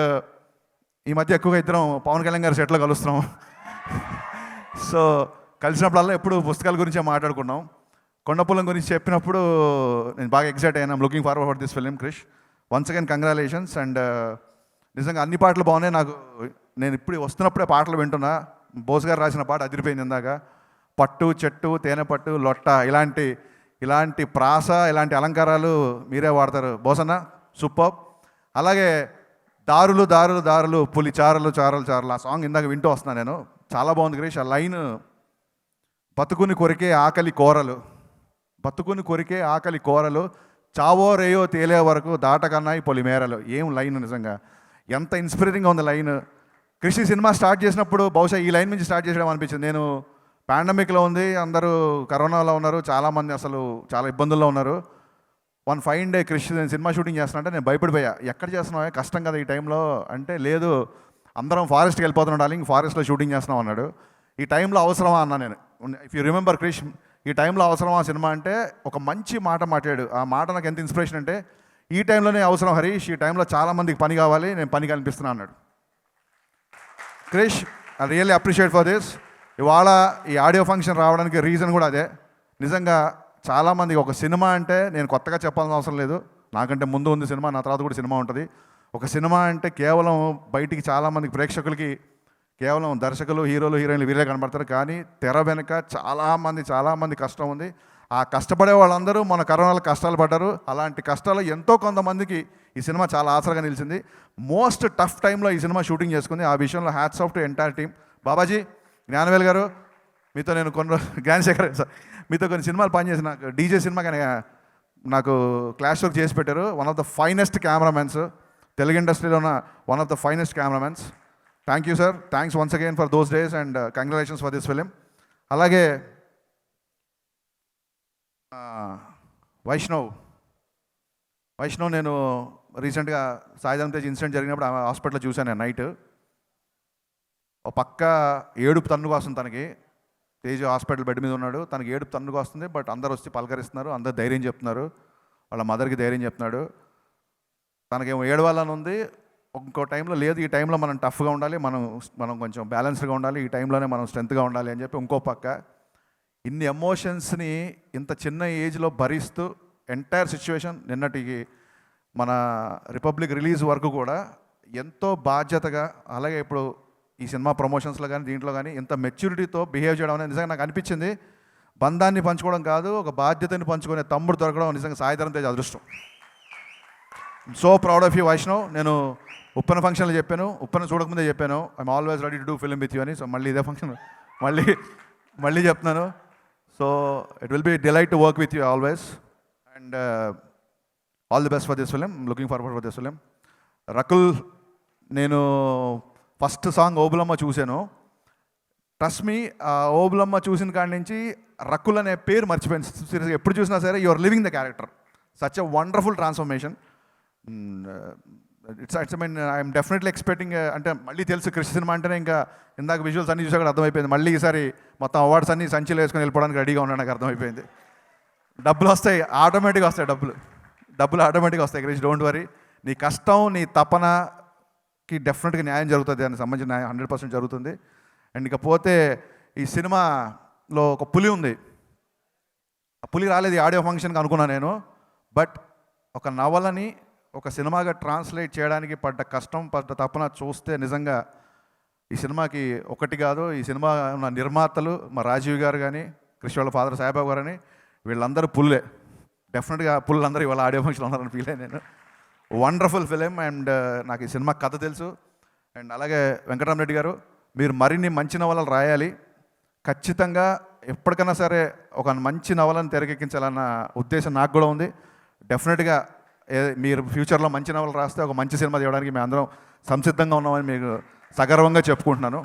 ఈ మధ్య ఎక్కువగా ఇద్దరం పవన్ కళ్యాణ్ గారి సెట్లో కలుస్తున్నాం. సో కలిసినప్పుడల్లా ఎప్పుడు పుస్తకాల గురించే మాట్లాడుకున్నాం. కొండపులం గురించి చెప్పినప్పుడు నేను బాగా ఎక్సైట్ అయ్యాను. I'm looking forward for this film Krish. Once again congratulations. And నిజంగా అన్ని పాటలు బాగున్నాయి. నాకు నేను ఇప్పుడు వస్తున్నప్పుడే పాటలు వింటున్నా. బోస్ గారు రాసిన పాట అదిరిపోయింది ఇందాక. పట్టు చెట్టు తేనె పట్టు లొట్ట ఇలాంటి ప్రాస ఇలాంటి అలంకారాలు మీరే వాడతారు బోసన్న, సూపర్. అలాగే దారులు దారులు దారులు పులి చారలు చారలు చారలు ఆ సాంగ్ ఇందాక వింటూ వస్తున్నాను నేను. చాలా బాగుంది క్రిష్. ఆ లైన్ బతుకుని కొరికే ఆకలి కోరలు, బతుకుని కొరికే ఆకలి కోరలు చావో రేయో తేలే వరకు దాటకన్నాయి పొలిమేరలు. ఏం లైన్ నిజంగా ఎంత ఇన్స్పైరింగ్గా ఉంది లైన్. కృషి సినిమా స్టార్ట్ చేసినప్పుడు బహుశా ఈ లైన్ నుంచి స్టార్ట్ చేయడం అనిపించింది. నేను పాండమిక్లో ఉంది, అందరూ కరోనాలో ఉన్నారు, చాలామంది అసలు చాలా ఇబ్బందుల్లో ఉన్నారు. వన్ ఫైన్ డే క్రిష్ నేను సినిమా షూటింగ్ చేస్తున్నా అంటే నేను భయపడిపోయా. ఎక్కడ చేస్తున్నావా, కష్టం కదా ఈ టైంలో అంటే, లేదు అందరం ఫారెస్ట్కి వెళ్ళిపోతున్నాం డార్లింగ్, ఫారెస్ట్లో షూటింగ్ చేస్తున్నాం అన్నాడు. ఈ టైంలో అవసరమా అన్నా నేను. ఇఫ్ యూ రిమెంబర్ క్రిష్, ఈ టైంలో అవసరమా సినిమా అంటే ఒక మంచి మాట మాట్లాడు. ఆ మాట నాకు ఎంత ఇన్స్పిరేషన్ అంటే, ఈ టైంలోనే అవసరం హరీష్, ఈ టైంలో చాలామందికి పని కావాలి, నేను పని కల్పిస్తున్నా అన్నాడు. Krish I really appreciate for this. ఇవాళ ఈ ఆడియో ఫంక్షన్ రావడానికి రీజన్ కూడా అదే. నిజంగా చాలామందికి ఒక సినిమా అంటే నేను కొత్తగా చెప్పాల్సిన అవసరం లేదు, నాకంటే ముందు ఉంది సినిమా, నా తర్వాత కూడా సినిమా ఉంటుంది. ఒక సినిమా అంటే కేవలం బయటికి చాలామందికి ప్రేక్షకులకి కేవలం దర్శకులు హీరోలు హీరోయిన్లు వీరే కనబడతారు, కానీ తెర వెనుక చాలామంది కష్టం ఉంది. ఆ కష్టపడే వాళ్ళందరూ మన కరోనాలో కష్టాలు పడ్డారు. అలాంటి కష్టాలు ఎంతో కొంతమందికి ఈ సినిమా చాలా ఆసరాగా నిలిచింది. మోస్ట్ టఫ్ టైంలో ఈ సినిమా షూటింగ్ చేసుకుంది. ఆ విషయంలో hats off to entire team. Babaji, Gnanavel గారు, మీతో నేను జ్ఞానశేఖర్ సార్, మీతో కొన్ని సినిమాలు పనిచేసి నాకు డీజే సినిమా కానీ నాకు క్లాష్ వర్క్ చేసి పెట్టారు. One of the finest cameramens, Telugu ఇండస్ట్రీలో ఉన్న one of the finest cameramens. Thank you sir, thanks once again for those days and congratulations for this film. అలాగే వైష్ణవ్ నేను రీసెంట్గా సాయిధరం తేజ్ ఇన్సిడెంట్ జరిగినప్పుడు ఆమె హాస్పిటల్లో చూశాను నేను నైట్. ఒక పక్క ఏడుపు తన్నుకు వస్తుంది తనకి. తేజ్ హాస్పిటల్ బెడ్ మీద ఉన్నాడు, తనకి ఏడుపు తన్నుకు వస్తుంది. బట్ అందరు వచ్చి పలకరిస్తున్నారు, అందరు ధైర్యం చెప్తున్నారు, వాళ్ళ మదర్కి ధైర్యం చెప్తున్నాడు. తనకేమో ఏడవాలని ఉంది, ఇంకో టైంలో లేదు, ఈ టైంలో మనం టఫ్గా ఉండాలి, మనం కొంచెం బ్యాలెన్స్డ్గా ఉండాలి, ఈ టైంలోనే మనం స్ట్రెంత్గా ఉండాలి అని చెప్పి ఇంకో పక్క ఇన్ని ఎమోషన్స్ని ఇంత చిన్న ఏజ్లో భరిస్తూ ఎంటైర్ సిచ్యువేషన్ నిన్నటికి మన రిపబ్లిక్ రిలీజ్ వరకు కూడా ఎంతో బాధ్యతగా, అలాగే ఇప్పుడు ఈ సినిమా ప్రమోషన్స్లో కానీ దీంట్లో కానీ ఇంత మెచ్యూరిటీతో బిహేవ్ చేయడం అనేది నిజంగా నాకు అనిపించింది. బంధాన్ని పంచుకోవడం కాదు, ఒక బాధ్యతని పంచుకునే తమ్ముడు దొరకడం నిజంగా సాయిధరం తేజ్ అదృష్టం. So proud of you Vaishnav. నేను ఉప్పన ఫంక్షన్లో చెప్పాను, ఉప్పన చూడకముందే చెప్పాను, I'm always ready to do film with you అని. సో మళ్ళీ ఇదే ఫంక్షన్ మళ్ళీ చెప్తున్నాను. So it will be delight to work with you always and all the best for this film. Looking forward for this film. Rakul, నేను ఫస్ట్ సాంగ్ ఓబులమ్మ చూశాను. ట్రస్ట్ మీ, ఓబులమ్మ చూసిన కాడి నుంచి రకుల్ అనే పేరు మర్చిపోయాను. సీరియస్గా ఎప్పుడు చూసినా సరే you are living the character. Such a wonderful transformation. It's mean I'm definitely expecting. అంటే మళ్ళీ తెలుసు కృష్ణ సినిమా అంటేనే ఇంకా ఇందాక విజువల్స్ అన్నీ చూసాక అర్థమైపోయింది. మళ్ళీ ఈసారి మొత్తం అవార్డ్స్ అన్నీ సంచిలో వేసుకొని వెళ్ళిపోవడానికి రెడీగా ఉన్నాను, నాకు అర్థమైపోయింది. డబ్బులు వస్తాయి, ఆటోమేటిక్గా వస్తాయి, డబ్బులు ఆటోమేటిక్గా వస్తాయి. Krish, don't worry. నీ కష్టం, నీ తపనకి డెఫినెట్గా న్యాయం జరుగుతుంది, దానికి సంబంధించిన న్యాయం 100% జరుగుతుంది. అండ్ ఇకపోతే ఈ సినిమాలో ఒక పులి ఉంది. ఆ పులి రాలేదు ఈ ఆడియో ఫంక్షన్కి అనుకున్నాను నేను. బట్ ఒక నవలని ఒక సినిమాగా ట్రాన్స్లేట్ చేయడానికి పడ్డ కష్టం, పడ్డ తపన చూస్తే నిజంగా ఈ సినిమాకి ఒకటి కాదు, ఈ సినిమా ఉన్న నిర్మాతలు మా రాజీవ్ గారు కానీ, కృష్ణ వాళ్ళ ఫాదర్ సాయిబాబు గారు అని, వీళ్ళందరూ పుల్లే. డెఫినెట్గా పుల్లందరూ ఇవాళ ఆడియో ఫంక్షన్ ఉన్నారని ఫీల్ అయ్యాను నేను. Wonderful film. అండ్ నాకు ఈ సినిమా కథ తెలుసు. అండ్ అలాగే వెంకటరామరెడ్డి గారు, మీరు మరిన్ని మంచి నవలలు రాయాలి. ఖచ్చితంగా ఎప్పటికైనా సరే ఒక మంచి నవలను తెరకెక్కించాలన్న ఉద్దేశం నాకు కూడా ఉంది. డెఫినెట్గా మీరు ఫ్యూచర్లో మంచి నవలు రాస్తే ఒక మంచి సినిమా తీయడానికి మేము అందరం సంసిద్ధంగా ఉన్నామని మీకు సగర్వంగా చెప్పుకుంటున్నాను.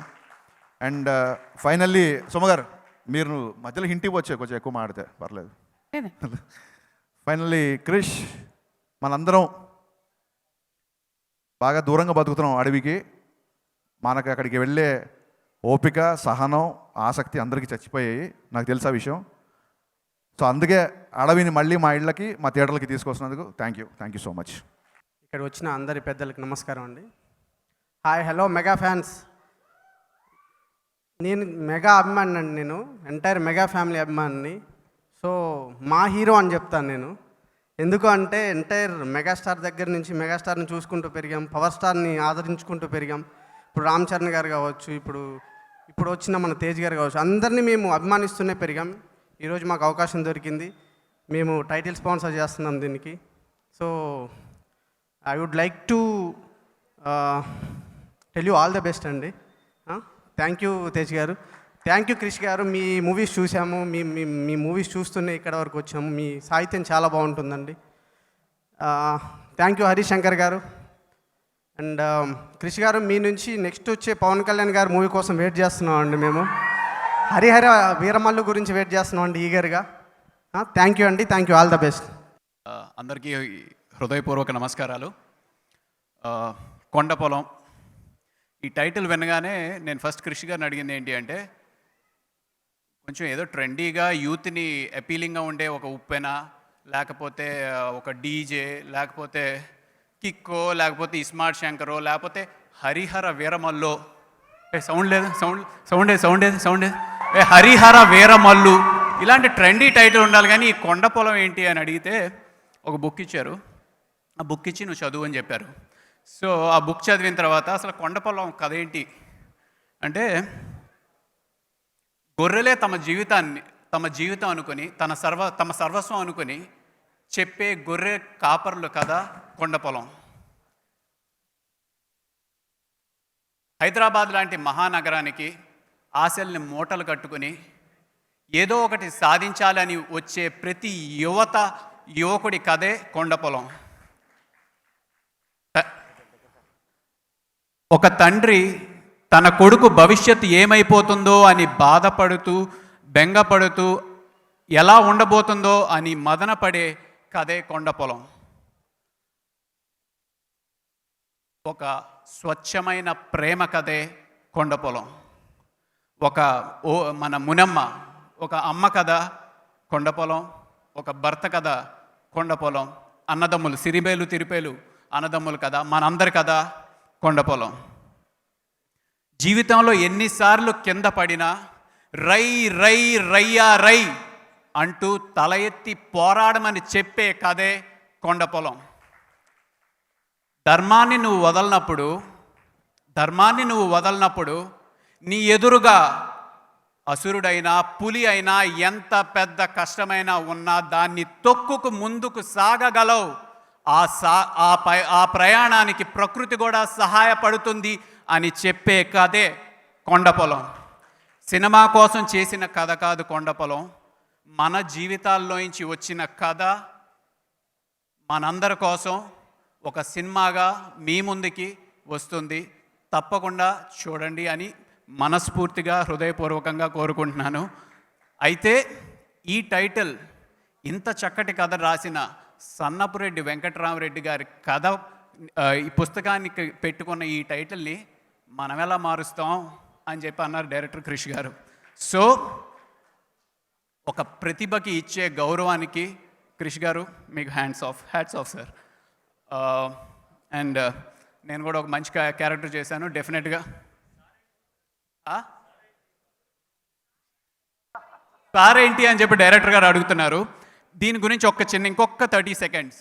అండ్ ఫైనల్లీ సుమగారు, మీరు మధ్యలో హింట్ ఇవ్వచ్చు, కొంచెం ఎక్కువ మాడితే పర్లేదు. ఫైనల్లీ క్రిష్, మనందరం బాగా దూరంగా బతుకుతున్నాం అడవికి. మనకు అక్కడికి వెళ్ళే ఓపిక, సహనం, ఆసక్తి అందరికీ చచ్చిపోయాయి, నాకు తెలుసు ఆ విషయం. సో అందుకే అడవిని మళ్ళీ మా ఇళ్ళకి, మా థియేటర్లకి తీసుకొస్తున్నందుకు థ్యాంక్ యూ సో మచ్. ఇక్కడ వచ్చిన అందరి పెద్దలకు నమస్కారం అండి. Hi, hello mega fans. నేను మెగా అభిమాని అండి, నేను ఎంటైర్ మెగా ఫ్యామిలీ అభిమానిని. సో మా హీరో అని చెప్తాను నేను. ఎందుకు అంటే ఎంటైర్ మెగాస్టార్ దగ్గర నుంచి మెగాస్టార్ని చూసుకుంటూ పెరిగాం, పవర్ స్టార్ని ఆదరించుకుంటూ పెరిగాం. ఇప్పుడు రామ్ చరణ్ గారు కావచ్చు, ఇప్పుడు వచ్చిన మన తేజ్ గారు కావచ్చు, అందరినీ మేము అభిమానిస్తూనే పెరిగాం. ఈరోజు మాకు అవకాశం దొరికింది, మేము టైటిల్ స్పాన్సర్ చేస్తున్నాం దీనికి. So I would like to tell you all the best అండి. థ్యాంక్ యూ తేజ్ గారు, థ్యాంక్ యూ క్రిష్ గారు. మీ మూవీస్ చూసాము, మీ మూవీస్ చూస్తూనే ఇక్కడ వరకు వచ్చాము. మీ సాహిత్యం చాలా బాగుంటుందండి. థ్యాంక్ యూ హరీష్ శంకర్ గారు. అండ్ క్రిష్ గారు, మీ నుంచి నెక్స్ట్ వచ్చే పవన్ కళ్యాణ్ గారు మూవీ కోసం వెయిట్ చేస్తున్నాం అండి మేము. హరిహర వీరమల్లు గురించి వెయిట్ చేస్తున్నాం అండి ఈగర్గా. థ్యాంక్ యూ అండి, thank you, all the best. అందరికీ హృదయపూర్వక నమస్కారాలు. కొండపొలం ఈ టైటిల్ వినగానే నేను ఫస్ట్ క్రిష్ గారిని అడిగింది ఏంటి అంటే, కొంచెం ఏదో ట్రెండీగా యూత్ని అపీలింగ్గా ఉండే ఒక ఉప్పెన, లేకపోతే ఒక డీజే, లేకపోతే కిక్కో, లేకపోతే ఇస్మార్ట్ శంకరో, లేకపోతే హరిహర వీరమల్లో, సౌండ్ హరిహర వీరమల్లు, ఇలాంటి ట్రెండీ టైటిల్ ఉండాలి. కానీ ఈ కొండపొలం ఏంటి అని అడిగితే ఒక బుక్ ఇచ్చారు. ఆ బుక్ ఇచ్చి నువ్వు చదువు అని చెప్పారు. సో ఆ బుక్ చదివిన తర్వాత అసలు కొండపొలం కథ ఏంటి అంటే, గొర్రెలే తమ జీవితం అనుకొని తమ సర్వస్వం అనుకొని చెప్పే గొర్రె కాపర్లు కథ కొండపొలం. హైదరాబాద్ లాంటి మహానగరానికి ఆశల్ని మూటలు కట్టుకుని ఏదో ఒకటి సాధించాలని వచ్చే ప్రతి యువకుడి కథే కొండపొలం. ఒక తండ్రి తన కొడుకు భవిష్యత్తు ఏమైపోతుందో అని బాధపడుతూ, బెంగపడుతూ, ఎలా ఉండబోతుందో అని మదనపడే కథే కొండపొలం. ఒక స్వచ్ఛమైన ప్రేమ కథే కొండపొలం. మన మునమ్మ, ఒక అమ్మ కథ కొండపొలం, ఒక భర్త కథ కొండపొలం, అన్నదమ్ములు సిరిబేలు తిరిపేలు అన్నదమ్ములు కథ, మనందరి కథ కొండపొలం. జీవితంలో ఎన్నిసార్లు కింద పడినా రై రై రయ్యా రై అంటూ తల ఎత్తి పోరాడమని చెప్పే కథే కొండపొలం. ధర్మాన్ని నువ్వు వదలనప్పుడు నీ ఎదురుగా అసురుడైనా పులి అయినా ఎంత పెద్ద కష్టమైనా ఉన్నా దాన్ని తొక్కుకు ముందుకు సాగగలవు. ఆ ప్రయాణానికి ప్రకృతి కూడా సహాయపడుతుంది అని చెప్పే కథే కొండపొలం. సినిమా కోసం చేసిన కథ కాదు కొండపొలం, మన జీవితాల్లోంచి వచ్చిన కథ మనందరి కోసం ఒక సినిమాగా మీ ముందుకి వస్తుంది. తప్పకుండా చూడండి అని మనస్ఫూర్తిగా హృదయపూర్వకంగా కోరుకుంటున్నాను. అయితే ఈ టైటిల్, ఇంత చక్కటి కథ రాసిన సన్నపురెడ్డి వెంకటరామరెడ్డి గారి కథ, ఈ పుస్తకానికి పెట్టుకున్న ఈ టైటిల్ని మనం ఎలా మారుస్తాం అని చెప్పి అన్నారు డైరెక్టర్ క్రిష్ గారు. సో ఒక ప్రతిభకి ఇచ్చే గౌరవానికి క్రిష్ గారు మీకు హ్యాట్స్ ఆఫ్ సార్. అండ్ నేను కూడా ఒక మంచి క్యారెక్టర్ చేశాను డెఫినెట్గా. సార్ ఏంటి అని చెప్పి డైరెక్టర్ గారు అడుగుతున్నారు. దీని గురించి ఇంకొక 30 సెకండ్స్.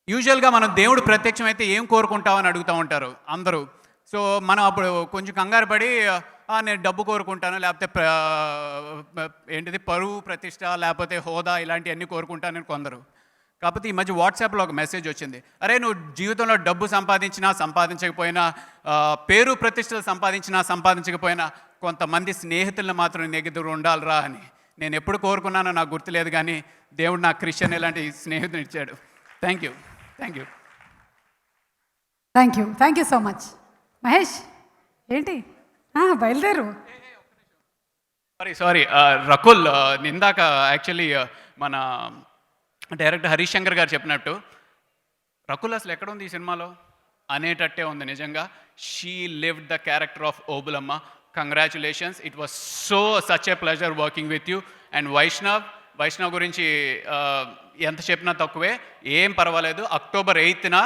యూజువల్గా మనం దేవుడు ప్రత్యక్షమైతే ఏం కోరుకుంటామని అడుగుతూ ఉంటారు అందరూ. సో మనం అప్పుడు కొంచెం కంగారు పడి నేను డబ్బు కోరుకుంటాను, లేకపోతే పరువు ప్రతిష్ట, లేకపోతే హోదా, ఇలాంటివన్నీ కోరుకుంటానని కొందరు. కాకపోతే ఈ మధ్య వాట్సాప్లో ఒక మెసేజ్ వచ్చింది, అరే నువ్వు జీవితంలో డబ్బు సంపాదించినా సంపాదించకపోయినా పేరు ప్రతిష్టలు సంపాదించకపోయినా కొంతమంది స్నేహితులను మాత్రం నీ దగ్గర ఉండాలిరా అని. నేను ఎప్పుడు కోరుకున్నానో నాకు గుర్తులేదు, కానీ దేవుడు నాకు క్రిస్టియన్ ఇలాంటి స్నేహితుని ఇచ్చాడు. Thank you. Thank you so much. Mahesh ఏంటి బయలుదేరు. సారీ రకుల్, ఇందాక యాక్చువల్లీ మన డైరెక్టర్ హరీష్ శంకర్ గారు చెప్పినట్టు రకుల్ అసలు ఎక్కడ ఉంది ఈ సినిమాలో అనేటట్టే ఉంది నిజంగా. She lived the character of Obulamma. Congratulations, it was such a pleasure working with you. And Vaishnav గురించి ఎంత చెప్పినా తక్కువే, ఏం పర్వాలేదు. October 8న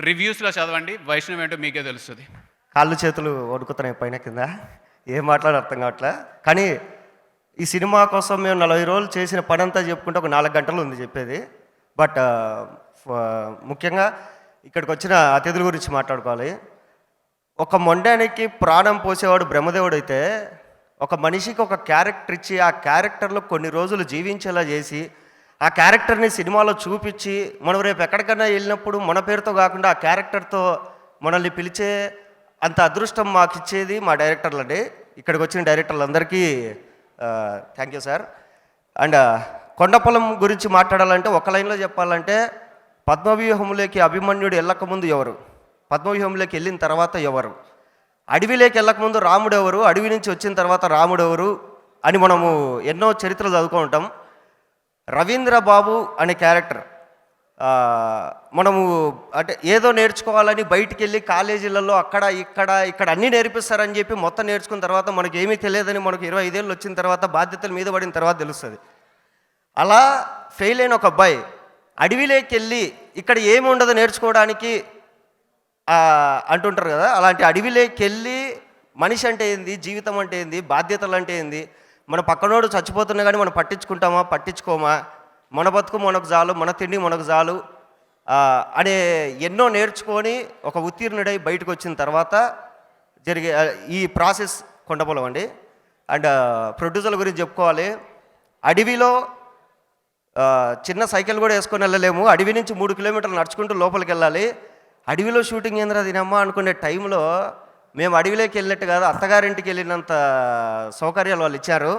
రివ్యూస్లో చదవండి, వైష్ణవ్ ఏంటో మీకే తెలుస్తుంది. కాళ్ళు చేతులు వణుకుతున్నాయి పైన కింద, ఏం మాట్లాడ అర్థం కావట్లే. కానీ ఈ సినిమా కోసం మేము 40 రోజులు చేసిన పని అంతా చెప్పుకుంటే ఒక 4 గంటలు ఉంది చెప్పేది. బట్ ముఖ్యంగా ఇక్కడికి వచ్చిన అతిథుల గురించి మాట్లాడుకోవాలి. ఒక మొండానికి ప్రాణం పోసేవాడు బ్రహ్మదేవుడు అయితే, ఒక మనిషికి ఒక క్యారెక్టర్ ఇచ్చి ఆ క్యారెక్టర్లో కొన్ని రోజులు జీవించేలా చేసి ఆ క్యారెక్టర్ని సినిమాలో చూపించి మనం రేపు ఎక్కడికైనా వెళ్ళినప్పుడు మన పేరుతో కాకుండా ఆ క్యారెక్టర్తో మనల్ని పిలిచే అంత అదృష్టం మాకు ఇచ్చేది మా డైరెక్టర్లండి. ఇక్కడికి వచ్చిన డైరెక్టర్లందరికీ thank you sir. And Kondapolam గురించి మాట్లాడాలంటే ఒక లైన్లో చెప్పాలంటే, పద్మవ్యూహంలోకి అభిమన్యుడు వెళ్ళకముందు ఎవరు, పద్మవ్యూహంలోకి వెళ్ళిన తర్వాత ఎవరు, అడవిలోకి వెళ్ళకముందు రాముడు ఎవరు, అడవి నుంచి వచ్చిన తర్వాత రాముడు ఎవరు అని మనము ఎన్నో చరిత్రలు చదువుకుంటాం. రవీంద్ర బాబు అనే క్యారెక్టర్ మనము అంటే ఏదో నేర్చుకోవాలని బయటికి వెళ్ళి కాలేజీలలో అక్కడ ఇక్కడ అన్నీ నేర్పిస్తారని చెప్పి మొత్తం నేర్చుకున్న తర్వాత మనకి ఏమీ తెలియదని మనకు 25 ఏళ్ళు వచ్చిన తర్వాత బాధ్యతల మీద పడిన తర్వాత తెలుస్తుంది. అలా ఫెయిల్ అయిన ఒక అబ్బాయి అడవిలోకి వెళ్ళి ఇక్కడ ఏమి ఉండదు నేర్చుకోవడానికి అంటుంటారు కదా, అలాంటి అడవిలోకి వెళ్ళి మనిషి అంటే ఏంది, జీవితం అంటే ఏంది, బాధ్యతలు అంటే ఏంది, మన పక్కనోడు చచ్చిపోతున్నా కానీ మనం పట్టించుకోమా, మన బతుకు మనకు చాలు, మన తిండి మనకు చాలు అనే ఎన్నో నేర్చుకొని ఒక ఉత్తీర్ణుడై బయటకు వచ్చిన తర్వాత జరిగే ఈ ప్రాసెస్ కొండపొలం అండి. అండ్ ప్రొడ్యూసర్ల గురించి చెప్పుకోవాలి. అడవిలో చిన్న సైకిల్ కూడా వేసుకొని వెళ్ళలేము, అడవి నుంచి 3 కిలోమీటర్లు నడుచుకుంటూ లోపలికి వెళ్ళాలి. అడవిలో షూటింగ్ ఏంద్రా తినమ్మా అనుకునే టైంలో మేము అడవిలోకి వెళ్ళినట్టు కాదు, అత్తగారింటికి వెళ్ళినంత సౌకర్యాలు వాళ్ళు ఇచ్చారు.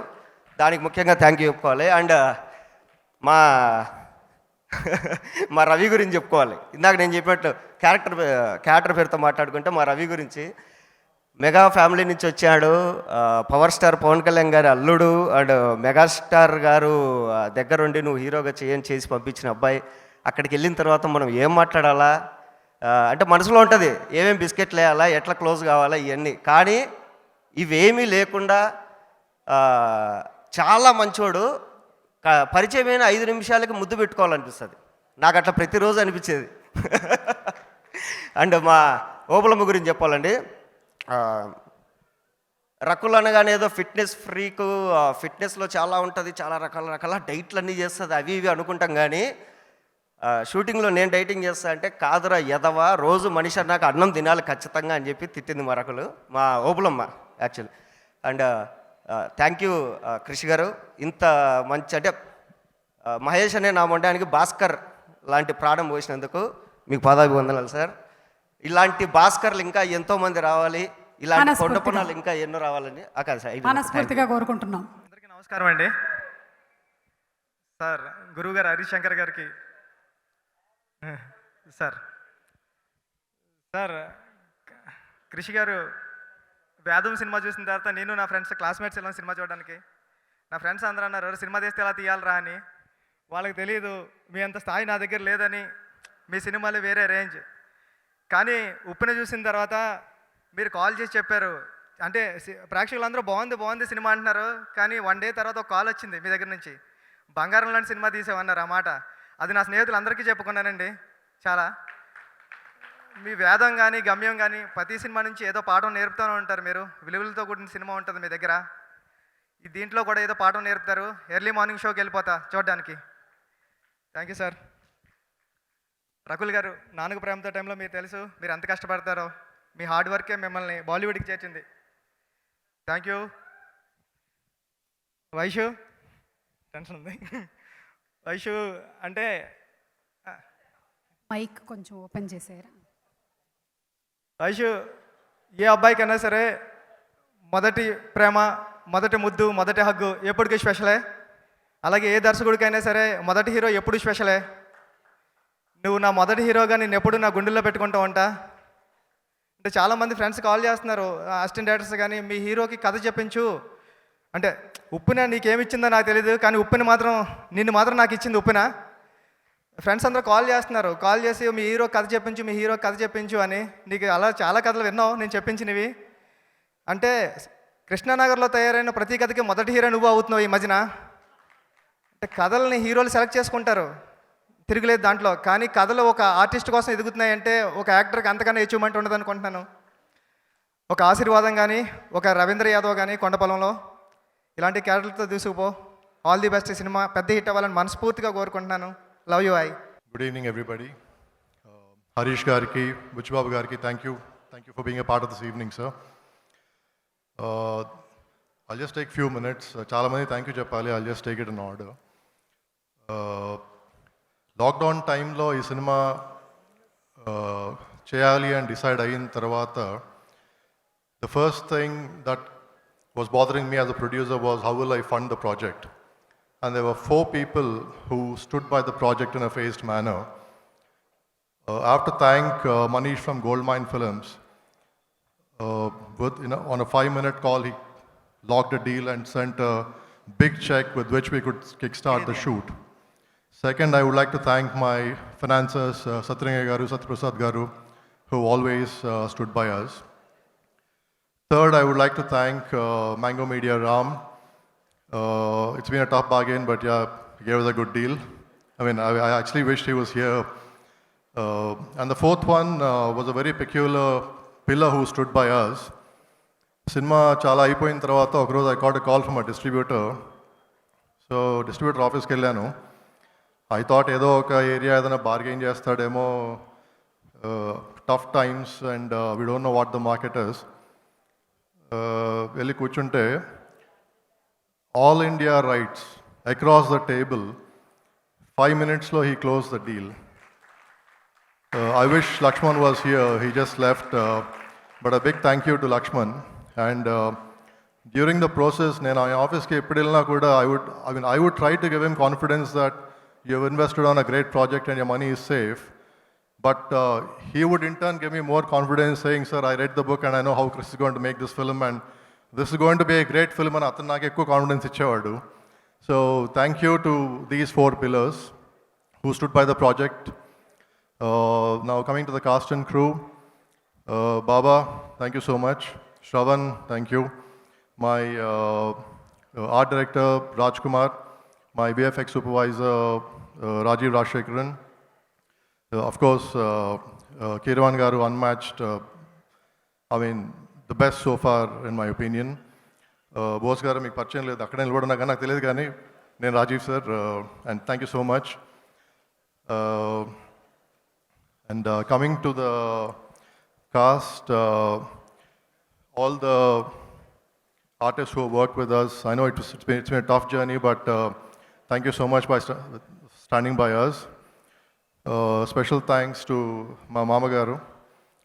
దానికి ముఖ్యంగా థ్యాంక్ యూ చెప్పుకోవాలి. అండ్ మా రవి గురించి చెప్పుకోవాలి. ఇందాక నేను చెప్పినట్టు క్యారెక్టర్ పేరుతో మాట్లాడుకుంటే మా రవి గురించి, మెగా ఫ్యామిలీ నుంచి వచ్చాడు, పవర్ స్టార్ పవన్ కళ్యాణ్ గారి అల్లుడు, అండ్ మెగాస్టార్ గారు దగ్గరుండి నువ్వు హీరోగా చేసి పంపించిన అబ్బాయి. అక్కడికి వెళ్ళిన తర్వాత మనం ఏం మాట్లాడాలా అంటే మనసులో ఉంటుంది, ఏమేమి బిస్కెట్లు వేయాలా, ఎట్లా క్లోజ్ కావాలా ఇవన్నీ. కానీ ఇవేమీ లేకుండా చాలా మంచోడు. పరిచయమైన 5 నిమిషాలకి ముద్దు పెట్టుకోవాలనిపిస్తుంది నాకు, అట్లా ప్రతిరోజు అనిపించేది. అండ్ మా ఓబులమ్మ గురించి చెప్పాలండి. రకుల్ అనగానే ఏదో ఫిట్నెస్ ఫ్రీకు, ఫిట్నెస్లో చాలా ఉంటుంది, చాలా రకాల డైట్లు అన్నీ చేస్తుంది, అవి ఇవి అనుకుంటాం. కానీ షూటింగ్లో నేను డైటింగ్ చేస్తా అంటే, కాదురా ఎదవా, రోజు మనిషి అన్నాక అన్నం తినాలి ఖచ్చితంగా అని చెప్పి తిట్టింది మా రకులు, మా Obulamma actually. And thank you కృషి గారు, ఇంత మంచి అంటే మహేష్ అనే నా మొండానికి భాస్కర్ లాంటి ప్రాణం పోసినందుకు మీకు పాదాభివందనాలు సార్. ఇలాంటి భాస్కర్లు ఇంకా ఎంతోమంది రావాలి, ఇలాంటి కొండపొలాలు ఇంకా ఎన్నో రావాలని మనస్ఫూర్తిగా కోరుకుంటున్నాం. అందరికీ నమస్కారం అండి. సార్ గురువు గారు హరీష్ శంకర్ గారికి సార్ కృషి గారు వేదం సినిమా చూసిన తర్వాత నేను నా ఫ్రెండ్స్ క్లాస్మేట్స్ వెళ్ళాం సినిమా చూడడానికి. నా ఫ్రెండ్స్ అందరూ అన్నారు సినిమా తీస్తే ఎలా తీయాలరా అని. వాళ్ళకి తెలియదు మీ అంత స్థాయి నా దగ్గర లేదని, మీ సినిమాలు వేరే రేంజ్. కానీ ఉప్పుని చూసిన తర్వాత మీరు కాల్ చేసి చెప్పారు, అంటే ప్రేక్షకులందరూ బాగుంది సినిమా అంటున్నారు, కానీ 1 డే తర్వాత ఒక కాల్ వచ్చింది మీ దగ్గర నుంచి, బంగారం లాంటి సినిమా తీసేవన్నారు. ఆ మాట అది నా స్నేహితులందరికీ చెప్పుకున్నానండి. చాలా మీ వేదం కానీ గమ్యం కానీ ప్రతి సినిమా నుంచి ఏదో పాఠం నేర్పుతూనే ఉంటారు మీరు, విలువలతో కూడిన సినిమా ఉంటుంది మీ దగ్గర. దీంట్లో కూడా ఏదో పాఠం నేర్పుతారు. ఎర్లీ మార్నింగ్ షోకి వెళ్ళిపోతా చూడడానికి. Thank you sir. రకుల్ గారు, నాన్నకు ప్రేమతో టైంలో మీరు తెలుసు మీరు ఎంత కష్టపడతారో, మీ హార్డ్ వర్కే మిమ్మల్ని బాలీవుడ్కి చేర్చింది. Thank you. వైషు, టెన్షన్ ఉంది. వైషు అంటే మైక్ కొంచెం ఓపెన్ చేసేయరా. ఐషు, ఏ అబ్బాయికైనా సరే మొదటి ప్రేమ, మొదటి ముద్దు, మొదటి హగ్గు ఎప్పటికీ స్పెషలే. అలాగే ఏ దర్శకుడికైనా సరే మొదటి హీరో ఎప్పుడు స్పెషలే. నువ్వు నా మొదటి హీరోగా నేను ఎప్పుడు నా గుండెల్లో పెట్టుకుంటూ ఉంటా. అంటే చాలామంది ఫ్రెండ్స్ కాల్ చేస్తున్నారు, అసిస్టెంట్ డైరెక్టర్స్ కానీ, మీ హీరోకి కథ చెప్పించు అంటే. ఉప్పిన నీకేమిచ్చిందో నాకు తెలియదు, కానీ నిన్ను మాత్రం నాకు ఇచ్చింది ఉప్పిన. ఫ్రెండ్స్ అందరూ కాల్ చేస్తున్నారు, కాల్ చేసి మీ హీరో కథ చెప్పించు, మీ హీరో కథ చెప్పించు అని. నీకు అలా చాలా కథలు విన్నావు నేను చెప్పించినవి. అంటే కృష్ణానగర్లో తయారైన ప్రతి కథకి మొదటి హీరో నువ్వు అవుతున్నావు ఈ మధ్యన. అంటే కథల్ని హీరోలు సెలెక్ట్ చేసుకుంటారు, తిరగలేదు దాంట్లో. కానీ కథలు ఒక ఆర్టిస్ట్ కోసం ఎదుగుతున్నాయంటే ఒక యాక్టర్కి అంతకన్నా అచీవ్మెంట్ ఉండదు అనుకుంటున్నాను. ఒక ఆశీర్వాదం కానీ, ఒక రవీంద్ర యాదవ్ కానీ కొండపొలంలో ఇలాంటి క్యారెక్టర్తో దూసుకుపో. All the best. సినిమా పెద్ద హిట్ అవ్వాలని మనస్ఫూర్తిగా కోరుకుంటున్నాను. Love you. I good evening everybody. Harish గారికి, బుచ్చిబాబు గారికి thank you for being a part of this evening sir. I'll just take few minutes. చాలామంది థ్యాంక్ యూ చెప్పాలి. I'll just take it in order. Lockdown టైంలో ఈ సినిమా చేయాలి అని డిసైడ్ అయిన తర్వాత the first thing that was bothering me as a producer was how will I fund the project. And there were 4 people who stood by the project in a phased manner. I have to thank Manish from Goldmine Films. On a 5-minute call, he locked a deal and sent a big check with which we could kickstart the shoot. Second, I would like to thank my financiers, Satyaranga Garu, Satyaprasad Garu, who always stood by us. Third, I would like to thank Mango Media Ram. It's been a tough bargain, but yeah, he gave us a good deal. I mean, I actually wished he was here. And the fourth one was a very peculiar pillar who stood by us. Cinema చాలా అయిపోయిన తర్వాత ఒకరోజు I got a call from a distributor. So distributor ఆఫీస్కి వెళ్ళాను. I thought ఏదో ఒక ఏరియా ఏదైనా బార్గెయిన్ చేస్తాడేమో, tough times and we don't know what the market is. వెళ్ళి కూర్చుంటే all India rights across the table 5 minutesలో he closed the deal. I wish Lakshman was here. He just left. But a big thank you to Lakshman. And during the process, నేను ఆ ఆఫీస్కి ఎప్పుడు వెళ్ళినా కూడా I would try to give him confidence that you have invested on a great project and your money is safe. But he would in turn give me more confidence saying, sir, I read the book and I know how Chris is going to make this film and this is going to be a great film and అతను నాకు ఎక్కువ కాన్ఫిడెన్స్ ఇచ్చేవాడు. So thank you to these 4 pillars who stood by the project. Now coming to the cast and crew, Baba, thank you so much. Shravan, thank you. My art director, Rajkumar. My VFX supervisor, Rajiv Rajshekaran. Of course, Kirwan Garu, unmatched. I mean, the best so far in my opinion. Bose Garu, మీకు పరిచయం లేదు, అక్కడే నిలబడినా కానీ నాకు తెలియదు, కానీ నేను Rajiv sir, and thank you so much. And coming to the cast, all the artists who have worked with us, I know it's been a tough journey, but thank you so much by standing by us. Special thanks to my Mama Garu.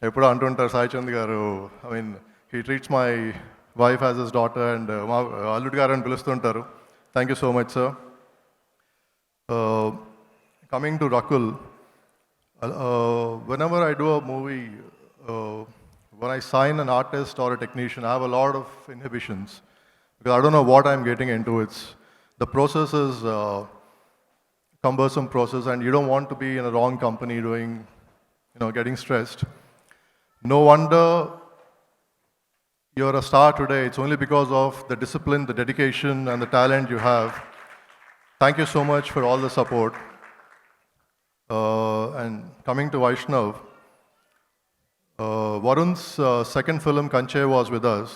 Eppudu antuntaru Sai Chand Garu. I mean, he treats my wife as his daughter and Alludu Garu ani pilustuntaru. Thank you so much, sir. Coming to Rakul, whenever I do a movie, when I sign an artist or a technician, I have a lot of inhibitions because I don't know what I'm getting into. The process is cumbersome process and you don't want to be in a wrong company getting stressed. No wonder you're a star today. It's only because of the discipline, the dedication and the talent you have. Thank you so much for all the support. And coming to Vaishnav, Varun's second film Kanche was with us.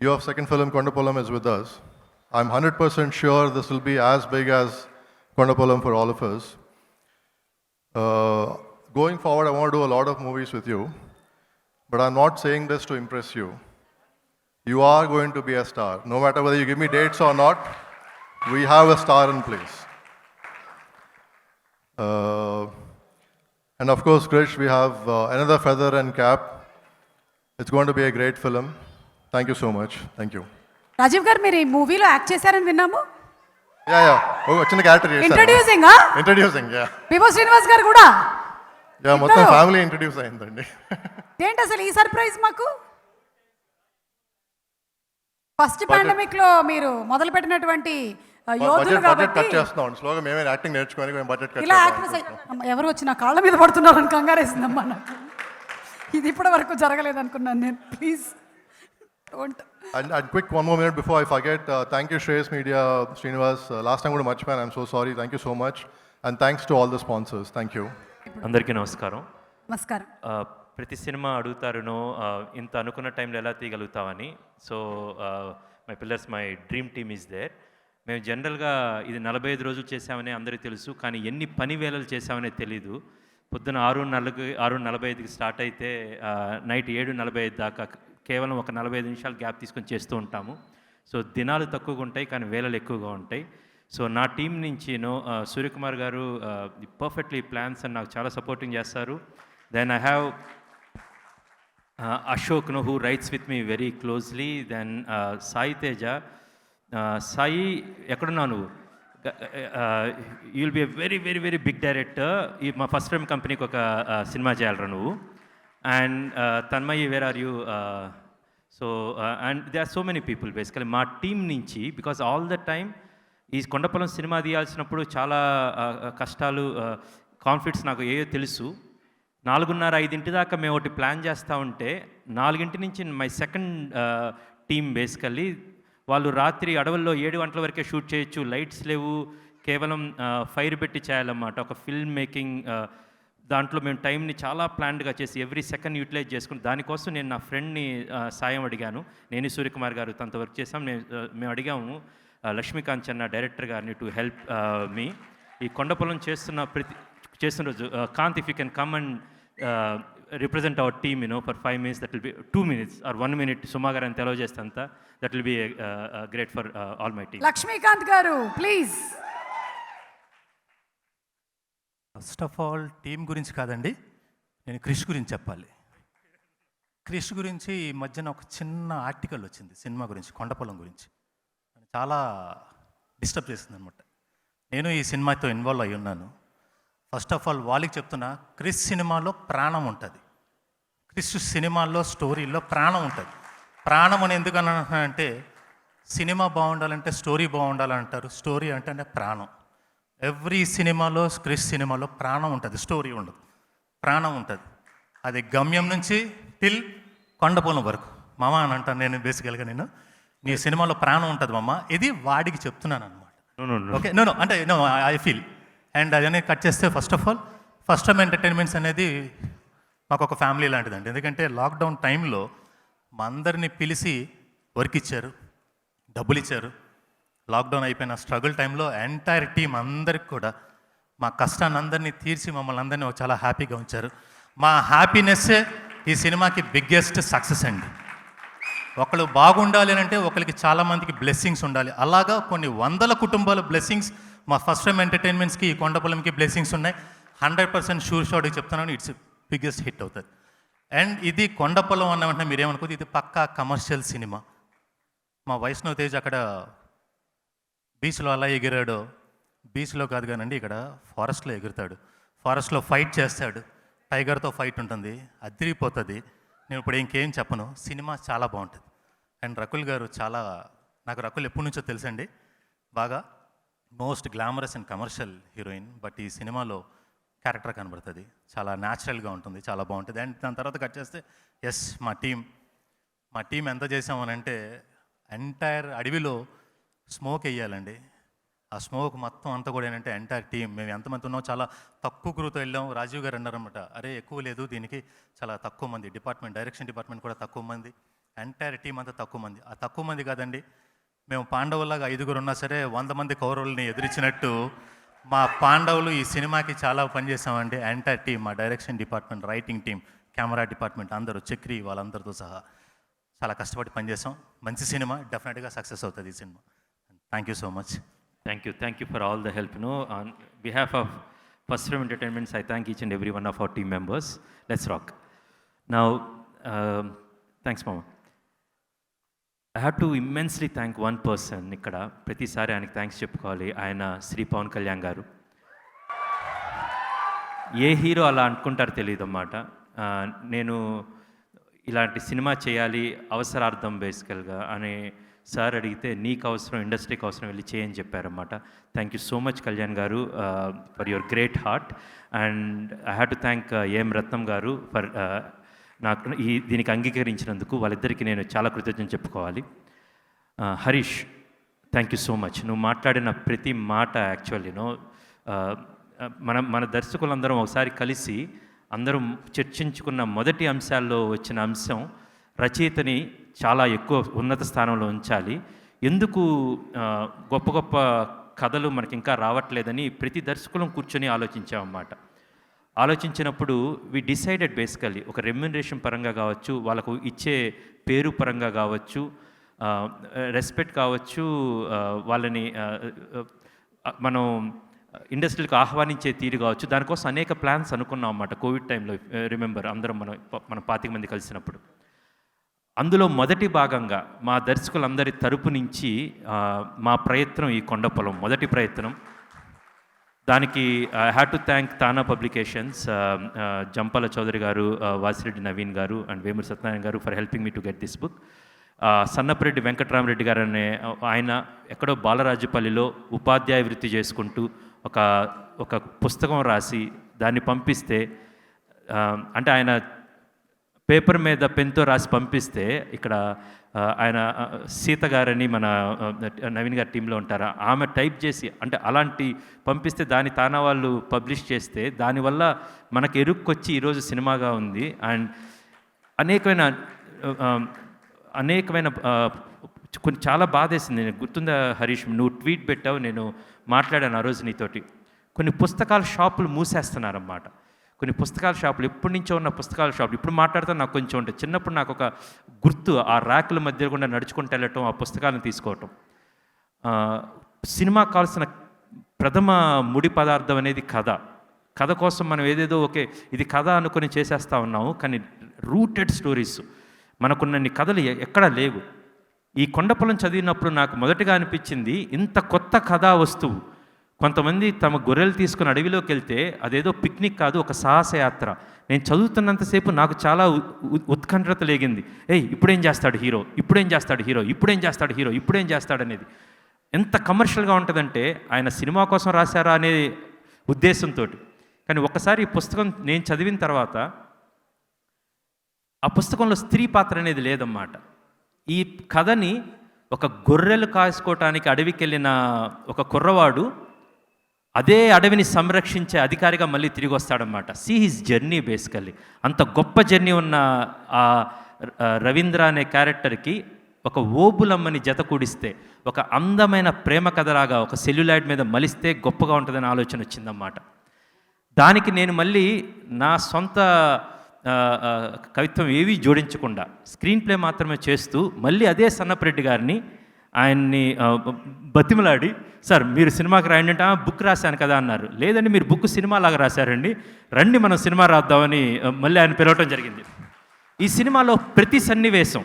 Your second film Kondapolam is with us. I'm 100% sure this will be as big as Kondapolam for all of us. Going forward, I want to do a lot of movies with you, but I'm not saying this to impress you. You are going to be a star. No matter whether you give me dates or not, we have a star in place. And of course, Krish, we have another feather and cap. It's going to be a great film. Thank you so much. Thank you. Rajiv గారు మీరు ఈ మూవీలో యాక్ట్ చేశారని విన్నాము. Yeah. Oh, చిన్న క్యారెక్టర్ చేశాను. Introducing introducing, yeah. విభో శ్రీనివాస్ గారు కూడా. Yeah, మొత్తం ఫ్యామిలీ ఇంట్రడ్యూస్ అయిందండి. ఏంటి అసలు ఈ సర్ప్రైజ్ మాకు? ఫస్ట్ పాండమిక్ లో మీరు మొదలు పెట్టినటువంటి యోధులు బడ్జెట్ కట్ కాబట్టి చేస్తున్నాం. స్లోగా మేమే యాక్టింగ్ నేర్చుకొని మేము బడ్జెట్ కట్ ఇలా యాక్ట్రెస్ ఎవరు వచ్చి నా కాళ్ళ మీద పడుతున్నారని కంగారేసిందమ్మా నాకు. ఇది ఇప్పటి వరకు జరగలేదు అనుకున్నాను నేను. Please don't. And quick, one more minute before I forget. Thank you, Shreyas Media, Srinivas. Last time కూడా మర్చిపోయాను. I'm so sorry. Thank you so much. And thanks to all the sponsors. Thank you. అందరికీ నమస్కారం. నమస్కారం. ప్రతి సినిమా అడుగుతారునో ఇంత అనుకున్న టైంలో ఎలా తీయగలుగుతామని. So my pillars, my dream team is there. మేము జనరల్గా ఇది 45 రోజులు చేసామని అందరికీ తెలుసు, కానీ ఎన్ని పని వేళలు చేసామనే తెలీదు. పొద్దున 6:45కి స్టార్ట్ అయితే నైట్ 7:45 దాకా కేవలం ఒక 45 నిమిషాలు గ్యాప్ తీసుకొని చేస్తూ ఉంటాము. సో దినాలు తక్కువగా ఉంటాయి కానీ వేళలు ఎక్కువగా ఉంటాయి. సో నా టీం నుంచి సూర్యకుమార్ గారు ది పర్ఫెక్ట్లీ ప్లాన్స్ అని నాకు చాలా సపోర్టింగ్ చేస్తారు. Then I have Ashok, who writes with me very closely. Then Sai Teja. Sai, ఎక్కడున్నా నువ్వు? You'll be a very, very, very big director. మా ఫస్ట్ టైం కంపెనీకి ఒక సినిమా చేయాలరా నువ్వు. And Tanmayi, where are you? So and they are so many people basically మా టీం నుంచి. బికాస్ ఆల్ ద టైమ్ ఈ కొండపొలం సినిమా తీయాల్సినప్పుడు చాలా కష్టాలు, కాన్ఫ్లిక్ట్స్ నాకు ఏవో తెలుసు. 4:30-5 దాకా మేము ఒకటి ప్లాన్ చేస్తూ ఉంటే 4 నుంచి మై సెకండ్ టీమ్ బేసికల్లీ వాళ్ళు రాత్రి అడవుల్లో 7 గంటల వరకే షూట్ చేయొచ్చు. లైట్స్ లేవు, కేవలం ఫైర్ పెట్టి చేయాలన్నమాట. ఒక ఫిల్మ్ మేకింగ్ దాంట్లో మేము టైంని చాలా ప్లాన్డ్గా చేసి ఎవ్రీ సెకండ్ యూటిలైజ్ చేసుకుని దానికోసం నేను నా ఫ్రెండ్ని సాయం అడిగాను. నేను సూర్యకుమార్ గారు తనతో వర్క్ చేసాం. మేము అడిగాము లక్ష్మీకాంత్ చెన్న డైరెక్టర్ గారిని టు హెల్ప్ మీ. ఈ కొండపొలం చేస్తున్న రోజు Kanth, if you can come and represent our team, for 5 minutes. That will be 2 minutes or 1 minute. Sumagar and Telo Jestanta. That will be great for all my team. Lakshmikanth గారు please. First of all team గురించి కాదండి, నేను క్రిష్ గురించి చెప్పాలి. క్రిష్ గురించి ఈ మధ్యన ఒక చిన్న ఆర్టికల్ వచ్చింది సినిమా గురించి, కొండపొలం గురించి. చాలా డిస్టర్బ్ చేసింది అనమాట. నేను ఈ సినిమాతో ఇన్వాల్వ్ అయి ఉన్నాను. ఫస్ట్ ఆఫ్ ఆల్ వాళ్ళకి చెప్తున్నా, క్రిష్ సినిమాలో ప్రాణం ఉంటుంది. క్రిష్ సినిమాల్లో స్టోరీలో ప్రాణం ఉంటుంది. ప్రాణం అని ఎందుకు అంటే సినిమా బాగుండాలంటే స్టోరీ బాగుండాలంటారు. స్టోరీ అంటే ప్రాణం. ఎవ్రీ సినిమాలో, క్రిష్ సినిమాలో ప్రాణం ఉంటుంది, స్టోరీ ఉండదు. ప్రాణం ఉంటుంది. అది గమ్యం నుంచి టిల్ కొండపొలం వరకు. మామ అని అంటాను నేను బేసికల్గా. నేను నీ సినిమాలో ప్రాణం ఉంటుంది మామ. ఇది వాడికి చెప్తున్నాను అనమాట. ఓకే, నో అంటే నో ఐ ఫీల్. అండ్ అదన్నీ కట్ చేస్తే first of all first time entertainments అనేది మాకు ఒక ఫ్యామిలీ లాంటిదండి. ఎందుకంటే లాక్డౌన్ టైంలో మా అందరినీ పిలిచి వర్క్ ఇచ్చారు, డబ్బులు ఇచ్చారు. లాక్డౌన్ అయిపోయిన స్ట్రగుల్ టైంలో ఎంటైర్ టీం అందరికి కూడా మా కష్టాన్ని అందరినీ తీర్చి మమ్మల్ని అందరినీ చాలా హ్యాపీగా ఉంచారు. మా హ్యాపీనెస్సే ఈ సినిమాకి బిగ్గెస్ట్ సక్సెస్ అండి. ఒకళ్ళు బాగుండాలి అని అంటే ఒకరికి చాలామందికి బ్లెస్సింగ్స్ ఉండాలి. అలాగా కొన్ని 100 కుటుంబాల బ్లెస్సింగ్స్ మా ఫస్ట్ టైం ఎంటర్టైన్మెంట్స్కి, ఈ కొండపొలంకి బ్లెస్సింగ్స్ ఉన్నాయి. 100% షూర్ షాట్గా చెప్తున్నాను, ఇట్స్ బిగ్గెస్ట్ హిట్ అవుతుంది. అండ్ ఇది కొండపొలం అన్న వెంటనే మీరేమనుకోదు, ఇది పక్కా కమర్షియల్ సినిమా. మా వైష్ణవ్ తేజ్ అక్కడ బీచ్లో అలా ఎగిరాడో, బీచ్లో కాదు కానండి, ఇక్కడ ఫారెస్ట్లో ఎగురుతాడు. ఫారెస్ట్లో ఫైట్ చేస్తాడు, టైగర్తో ఫైట్ ఉంటుంది, అదిరిపోతుంది. నేను ఇప్పుడు ఇంకేం చెప్పను. సినిమా చాలా బాగుంటుంది. అండ్ రకుల్ గారు నాకు రకుల్ ఎప్పటి నుంచో తెలుసండి బాగా. Most glamorous and commercial heroine, but ఈ సినిమాలో క్యారెక్టర్ కనబడుతుంది. చాలా న్యాచురల్గా ఉంటుంది, చాలా బాగుంటుంది. అండ్ దాని తర్వాత కట్ చేస్తే ఎస్, మా టీం ఎంత చేసామనంటే ఎంటైర్ అడవిలో స్మోక్ వేయాలండి. ఆ స్మోక్ మొత్తం అంతా కూడా ఏంటంటే ఎంటైర్ టీం మేము ఎంతమంది ఉన్నాం, చాలా తక్కువ క్రూతో వెళ్ళాం. రాజీవ్ గారు అన్నారన్నమాట, అరే ఎక్కువ లేదు దీనికి, చాలా తక్కువ మంది, డైరెక్షన్ డిపార్ట్మెంట్ కూడా తక్కువ మంది, ఎంటైర్ టీం అంతా తక్కువ మంది. ఆ తక్కువ మంది కాదండి, మేము పాండవులాగా 5 ఉన్నా సరే 100 మంది కౌరవుల్ని ఎదిరించినట్టు మా పాండవులు ఈ సినిమాకి చాలా పనిచేసామండి. ఎంటైర్ టీం, మా direction department, writing team, camera department అందరూ, చక్రి వాళ్ళందరితో సహా చాలా కష్టపడి పనిచేసాం. మంచి సినిమా, డెఫినెట్గా సక్సెస్ అవుతుంది ఈ cinema. Thank you so much. Thank you for all the help. On behalf of First Frame Entertainments, I thank each and every one of our team members. Let's rock. Now, thanks, Mama. I have to immensely thank one person ఇక్కడ ప్రతిసారి ఆయనకి థ్యాంక్స్ చెప్పుకోవాలి. ఆయన శ్రీ పవన్ కళ్యాణ్ గారు. ఏ హీరో అలా అనుకుంటారో తెలియదు అన్నమాట. నేను ఇలాంటి సినిమా చేయాలి అవసరార్థం బేసికల్గా అని సార్ అడిగితే నీకు అవసరం, ఇండస్ట్రీకి అవసరం, వెళ్ళి చేయని చెప్పారన్నమాట. Thank you so much Kalyan garu for your great heart. And I have to thank AM Ratnam garu for నాకు దీనికి అంగీకరించినందుకు. వాళ్ళిద్దరికీ నేను చాలా కృతజ్ఞతలు చెప్పుకోవాలి. Harish, thank you so much. నువ్వు మాట్లాడిన ప్రతి మాట యాక్చువల్లీనో మన దర్శకులందరం ఒకసారి కలిసి అందరం చర్చించుకున్న మొదటి అంశాల్లో వచ్చిన అంశం రచయితని చాలా ఎక్కువ ఉన్నత స్థానంలో ఉంచాలి. ఎందుకు గొప్ప గొప్ప కథలు మనకి ఇంకా రావట్లేదని ప్రతి దర్శకులం కూర్చొని ఆలోచించామన్నమాట. ఆలోచించినప్పుడు వి డిసైడెడ్ బేసికల్లీ ఒక రెమ్యునరేషన్ పరంగా కావచ్చు, వాళ్ళకు ఇచ్చే పేరు పరంగా కావచ్చు, రెస్పెక్ట్ కావచ్చు, వాళ్ళని మనం ఇండస్ట్రీకి ఆహ్వానించే తీరు కావచ్చు, దానికోసం అనేక ప్లాన్స్ అనుకున్నాం అన్నమాట. కోవిడ్ టైంలో రిమెంబర్ అందరం మనం 25 మంది కలిసినప్పుడు. అందులో మొదటి భాగంగా మా దర్శకులందరి తరపు నుంచి మా ప్రయత్నం ఈ కొండపొలం మొదటి ప్రయత్నం. దానికి I have to thank TANA publications, Jampala Chowdary garu, Vasireddy Naveen garu and Vemuri Satyanarayana garu for helping me to get this book. Sannapareddy Venkataramireddy garu అనే ఆయన ఎక్కడో బాలరాజుపల్లిలో ఉపాధ్యాయ వృత్తి చేసుకుంటూ ఒక పుస్తకం రాసి దాన్ని పంపిస్తే, అంటే ఆయన పేపర్ మీద పెన్తో రాసి పంపిస్తే, ఇక్కడ ఆయన సీత గారని మన నవీన్ గారి టీంలో ఉంటారు, ఆమె టైప్ చేసి, అంటే అలాంటి పంపిస్తే దాన్ని తానా వాళ్ళు పబ్లిష్ చేస్తే దానివల్ల మనకు ఎరుక్కొచ్చి ఈరోజు సినిమాగా ఉంది. అండ్ అనేకమైన కొన్ని చాలా బాధేసింది. నేను గుర్తుందా హరీష్, నువ్వు ట్వీట్ పెట్టావు, నేను మాట్లాడాను ఆ రోజు నీతోటి. కొన్ని పుస్తకాల షాపులు మూసేస్తున్నారన్నమాట. కొన్ని పుస్తకాల షాపులు, ఎప్పటి నుంచో ఉన్న పుస్తకాల షాపులు ఇప్పుడు మాట్లాడితే నాకు కొంచెం ఉంటుంది. చిన్నప్పుడు నాకు ఒక గుర్తు, ఆ ర్యాకుల మధ్య కూడా నడుచుకుంటూ వెళ్ళటం, ఆ పుస్తకాలను తీసుకోవటం. సినిమా కావాల్సిన ప్రథమ ముడి పదార్థం అనేది కథ కోసం మనం ఏదేదో ఓకే ఇది కథ అనుకుని చేసేస్తూ ఉన్నాము, కానీ రూటెడ్ స్టోరీస్ మనకున్నన్ని కథలు ఎక్కడా లేవు. ఈ కొండపొలం చదివినప్పుడు నాకు మొదటగా అనిపించింది, ఇంత కొత్త కథా వస్తువు. కొంతమంది తమ గొర్రెలు తీసుకుని అడవిలోకి వెళ్తే అదేదో పిక్నిక్ కాదు, ఒక సాహసయాత్ర. నేను చదువుతున్నంతసేపు నాకు చాలా ఉత్కంఠత లేగింది. ఇప్పుడేం చేస్తాడు హీరో, ఇప్పుడేం చేస్తాడు హీరో, ఇప్పుడేం చేస్తాడు హీరో, ఇప్పుడేం చేస్తాడు అనేది. ఎంత కమర్షియల్గా ఉంటుందంటే ఆయన సినిమా కోసం రాశారా అనే ఉద్దేశంతో. కానీ ఒకసారి ఈ పుస్తకం నేను చదివిన తర్వాత ఆ పుస్తకంలో స్త్రీ పాత్ర అనేది లేదన్నమాట. ఈ కథని ఒక గొర్రెలు కాసుకోవటానికి అడవికి వెళ్ళిన ఒక కుర్రవాడు అదే అడవిని సంరక్షించే అధికారిగా మళ్ళీ తిరిగి వస్తాడనమాట. See his journey basically. అంత గొప్ప జర్నీ ఉన్న ఆ రవీంద్ర అనే క్యారెక్టర్కి ఒక ఓబులమ్మని జత కూడిస్తే, ఒక అందమైన ప్రేమ కథలాగా ఒక సెల్యులాయిడ్ మీద మలిస్తే గొప్పగా ఉంటుందని ఆలోచన వచ్చిందన్నమాట. దానికి నేను మళ్ళీ నా సొంత కవిత్వం ఏవీ జోడించకుండా స్క్రీన్ ప్లే మాత్రమే చేస్తూ మళ్ళీ అదే సన్నపరెడ్డి గారిని ఆయన్ని బతిమలాడి, సార్ మీరు సినిమాకి రాయండి అంటే బుక్ రాశాను కదా అన్నారు. లేదండి మీరు బుక్ సినిమాలాగా రాశారండి, రండి మనం సినిమా రాద్దామని మళ్ళీ ఆయన పిలవటం జరిగింది. ఈ సినిమాలో ప్రతి సన్నివేశం,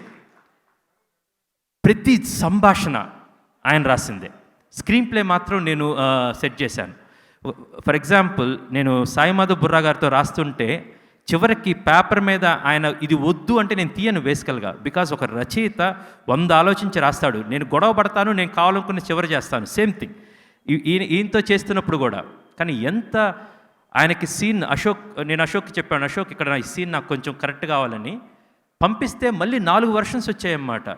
ప్రతి సంభాషణ ఆయన రాసిందే. స్క్రీన్ ప్లే మాత్రం నేను సెట్ చేశాను. ఫర్ ఎగ్జాంపుల్, నేను సాయి మాధవ్ బుర్రా గారితో రాస్తుంటే చివరికి పేపర్ మీద ఆయన ఇది వద్దు అంటే నేను తీయను బేసికల్గా. బికాజ్ ఒక రచయిత 100 ఆలోచించి రాస్తాడు, నేను గొడవ పడతాను, నేను కావాలనుకున్న చివరి చేస్తాను. సేమ్ థింగ్ ఈయనతో చేస్తున్నప్పుడు కూడా. కానీ ఎంత ఆయనకి సీన్ నేను అశోక్కి చెప్పాను, అశోక్ ఇక్కడ ఈ సీన్ నాకు కొంచెం కరెక్ట్ కావాలని పంపిస్తే మళ్ళీ 4 వర్షన్స్ వచ్చాయన్నమాట.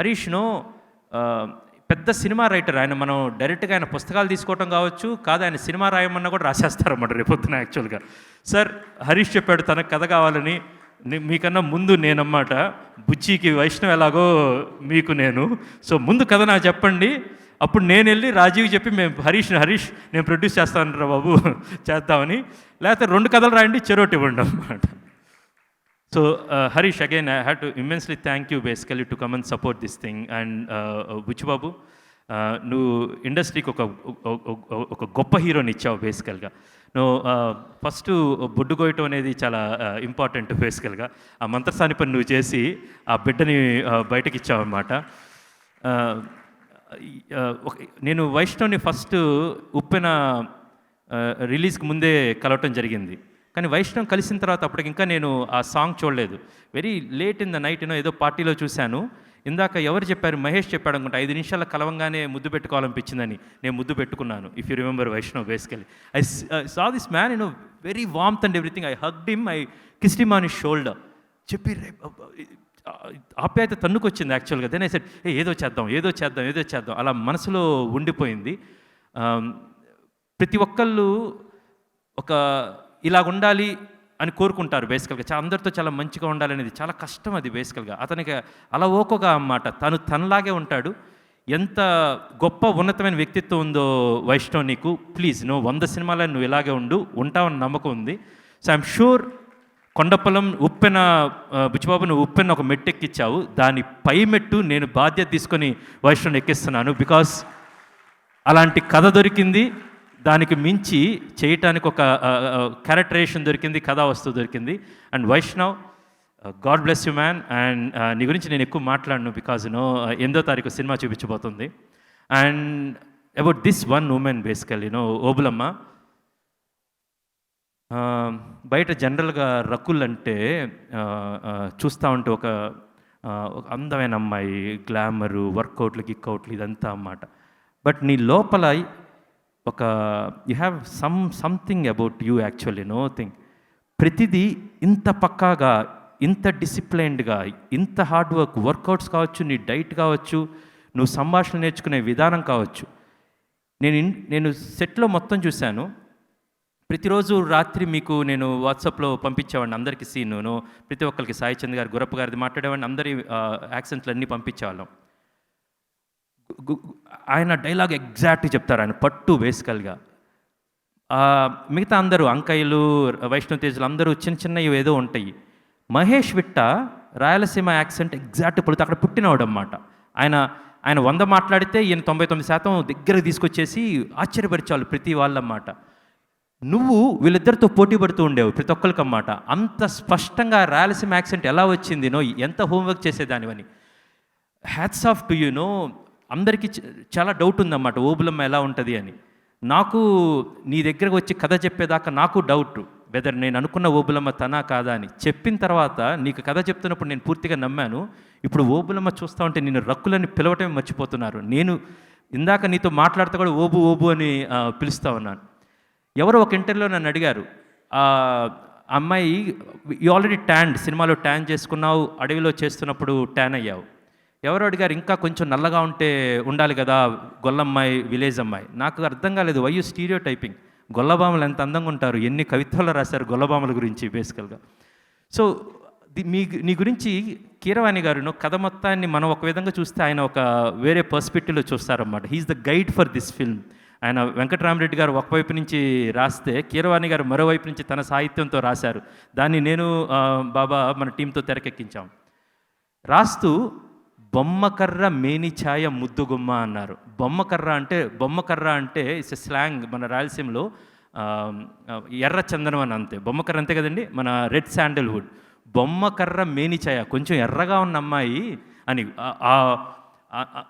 హరీష్ను పెద్ద సినిమా రైటర్ ఆయన, మనం డైరెక్ట్గా ఆయన పుస్తకాలు తీసుకోవటం కావచ్చు, కాదు ఆయన సినిమా రాయమన్నా కూడా రాసేస్తారన్నమాట రేపొద్దున. యాక్చువల్గా సార్ హరీష్ చెప్పాడు తనకు కథ కావాలని, మీకన్నా ముందు నేనన్నమాట, బుచ్చికి వైష్ణవ్ ఎలాగో మీకు నేను, సో ముందు కథ నాకు చెప్పండి, అప్పుడు నేను వెళ్ళి రాజీవ్కి చెప్పి మేము హరీష్ నేను ప్రొడ్యూస్ చేస్తాను రా బాబు చేద్దామని, లేకపోతే 2 కథలు రాయండి చెరోటి ఇవ్వండి అన్నమాట. So Harish, again I had to immensely thank you basically to come and support this thing. And Buchu Babu, నువ్వు ఇండస్ట్రీకి ఒక గొప్ప హీరోని ఇచ్చావు బేసికల్గా. నువ్వు ఫస్ట్ బొడ్డు కోయటం అనేది చాలా ఇంపార్టెంట్ బేసికల్గా. ఆ మంత్రసాని పని నువ్వు చేసి ఆ బిడ్డని బయటకి ఇచ్చావు అనమాట. నేను వైష్ణవ్ని ఫస్ట్ ఉప్పెన రిలీజ్కి ముందే కలవటం జరిగింది. కానీ వైష్ణవ్ కలిసిన తర్వాత అప్పటికి ఇంకా నేను ఆ సాంగ్ చూడలేదు. Very late in the night ఏదో పార్టీలో చూశాను. ఇందాక ఎవరు చెప్పారు, మహేష్ చెప్పాడు అనుకుంటా, 5 నిమిషాల కలవంగానే ముద్దు పెట్టుకోవాలనిపించిందని. నేను ముద్దు పెట్టుకున్నాను. If you remember Vaishnav basically. I saw this man very warmth and everything. I hugged him, I kissed him on his shoulder. చెప్పి ఆప్యాయత తన్నుకొచ్చింది యాక్చువల్గా. దెన్ ఐ సెడ్ ఏదో చేద్దాం అలా మనసులో ఉండిపోయింది. ప్రతి ఒక్కళ్ళు ఇలాగ ఉండాలి అని కోరుకుంటారు బేసికల్గా. అందరితో చాలా మంచిగా ఉండాలి అనేది చాలా కష్టం అది బేసికల్గా. అతనికి అలా ఓకోగా అన్నమాట. తనలాగే ఉంటాడు. ఎంత గొప్ప ఉన్నతమైన వ్యక్తిత్వం ఉందో వైష్ణవ్ నీకు. ప్లీజ్ 100 సినిమాలను నువ్వు ఇలాగే ఉంటావని నమ్మకం ఉంది. సో ఐఎమ్ షూర్ కొండపొలం ఉప్పెన బుచ్చిబాబు నువ్వు ఉప్పెన ఒక మెట్టు ఎక్కించావు. దాని పై మెట్టు నేను బాధ్యత తీసుకొని వైష్ణవ్ని ఎక్కిస్తున్నాను. బికాస్ అలాంటి కథ దొరికింది, దానికి మించి చేయటానికి ఒక క్యారెక్టరేషన్ దొరికింది, కథా వస్తువు దొరికింది. And Vaishnav, god bless you man. And నీ గురించి నేను ఎక్కువ మాట్లాడను బికాజ్ 8వ తారీఖు సినిమా చూపించబోతుంది. And about this one women basically Obulamma. బయట జనరల్గా రకుల్ అంటే చూస్తూ ఉంటే ఒక అందమైన అమ్మాయి, గ్లామరు, వర్కౌట్లు, గిక్అవుట్లు ఇదంతా అన్నమాట. బట్ నీ లోపల you have something about you actually thing. ప్రతిదీ ఇంత పక్కాగా, ఇంత డిసిప్లైన్డ్గా, ఇంత హార్డ్ వర్కౌట్స్ కావచ్చు, నీ డైట్ కావచ్చు, నువ్వు సంభాషణ నేర్చుకునే విధానం కావచ్చు. నేను సెట్లో మొత్తం చూశాను. ప్రతిరోజు రాత్రి మీకు నేను వాట్సాప్లో పంపించేవాడిని అందరికీ సీను. ప్రతి ఒక్కరికి సాయి చంద్ గారు, గురప్ప గారిది మాట్లాడేవాడిని. అందరి యాక్సెంట్లు అన్నీ పంపించేవాళ్ళం. ఆయన డైలాగ్ ఎగ్జాక్ట్గా చెప్తారు. ఆయన పట్టు బేసికల్గా. మిగతా అందరూ అంకయ్యలు, వైష్ణవ్ తేజులు అందరూ చిన్నవి ఏదో ఉంటాయి. మహేష్ విట్ట రాయలసీమ యాక్సెంట్ ఎగ్జాక్ట్ పడుతుంది. అక్కడ పుట్టినవాడు అన్నమాట. ఆయన 100 మాట్లాడితే ఈయన 99% దగ్గరకు తీసుకొచ్చేసి ఆశ్చర్యపరిచేవాళ్ళు ప్రతి వాళ్ళన్నమాట. నువ్వు వీళ్ళిద్దరితో పోటీ పడుతూ ఉండేవు ప్రతి ఒక్కరికి అన్నమాట. అంత స్పష్టంగా రాయలసీమ యాక్సెంట్ ఎలా వచ్చింది, ఎంత హోంవర్క్ చేసేదానివని. Hats off to you. అందరికీ చాలా డౌట్ ఉందన్నమాట ఓబులమ్మ ఎలా ఉంటుంది అని. నాకు నీ దగ్గరకు వచ్చి కథ చెప్పేదాకా నాకు డౌట్ వెదర్ నేను అనుకున్న ఓబులమ్మ తనా కాదా అని. చెప్పిన తర్వాత నీకు కథ చెప్తున్నప్పుడు నేను పూర్తిగా నమ్మాను. ఇప్పుడు ఓబులమ్మ చూస్తూ ఉంటే నేను రక్కులని పిలవటమే మర్చిపోతున్నారు. నేను ఇందాక నీతో మాట్లాడుతూ కూడా ఓబు అని పిలుస్తూ ఉన్నాను. ఎవరో ఒక ఇంటర్వ్యూలో నన్ను అడిగారు, అమ్మాయి యూ ఆల్రెడీ సినిమాలో ట్యాన్ చేసుకున్నావు, అడవిలో చేస్తున్నప్పుడు ట్యాన్ అయ్యావు. ఎవరు అడిగారు ఇంకా కొంచెం నల్లగా ఉండాలి కదా గొల్లమ్మాయి, విలేజ్ అమ్మాయి. నాకు అర్థం కాలేదు, వై యూ స్టీరియో టైపింగ్. గొల్లబామలు ఎంత అందంగా ఉంటారు, ఎన్ని కవిత్వాలు రాశారు గొల్లబామల గురించి బేసికల్గా. సో నీ గురించి కీరవాణి గారు కథ మొత్తాన్ని మనం ఒక విధంగా చూస్తే ఆయన ఒక వేరే పర్స్పెక్టివ్లో చూస్తారన్నమాట. He's the guide for this film. ఆయన వెంకటరామరెడ్డి గారు ఒకవైపు నుంచి రాస్తే కీరవాణి గారు మరోవైపు నుంచి తన సాహిత్యంతో రాశారు. దాన్ని నేను బాబా మన టీంతో తెరకెక్కించాం. రాస్తూ బొమ్మకర్ర మేనిఛాయ ముద్దుగుమ్మ అన్నారు. బొమ్మకర్ర అంటే ఇట్స్ ఎ స్లాంగ్ మన రాయలసీమలో. ఎర్ర చందనం అని అంతే. బొమ్మకర్ర అంతే కదండి, మన రెడ్ శాండల్వుడ్. బొమ్మకర్ర మేనిఛాయ, కొంచెం ఎర్రగా ఉన్న అమ్మాయి అని.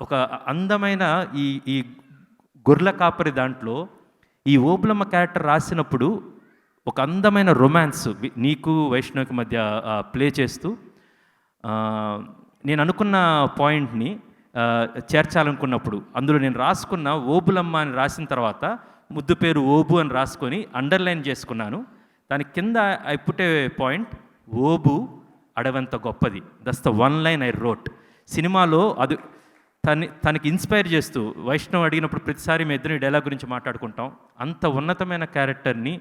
ఒక అందమైన ఈ గొర్రెల కాపరి దాంట్లో ఈ ఓబులమ్మ క్యారెక్టర్ రాసినప్పుడు ఒక అందమైన రొమాన్స్ నీకు వైష్ణవ్కి మధ్య ప్లే చేస్తూ నేను అనుకున్న పాయింట్ని చేర్చాలనుకున్నప్పుడు అందులో నేను రాసుకున్న ఓబులమ్మ అని రాసిన తర్వాత ముద్దు పేరు ఓబు అని రాసుకొని అండర్లైన్ చేసుకున్నాను. దాని కింద I put a point, Obu అడవంత గొప్పది. That's the one line I wrote. సినిమాలో అది తనకి ఇన్స్పైర్ చేస్తూ వైష్ణవ్ అడిగినప్పుడు ప్రతిసారి మీ ఇద్దరిని డైలాగ్ గురించి మాట్లాడుకుంటాం. అంత ఉన్నతమైన క్యారెక్టర్ని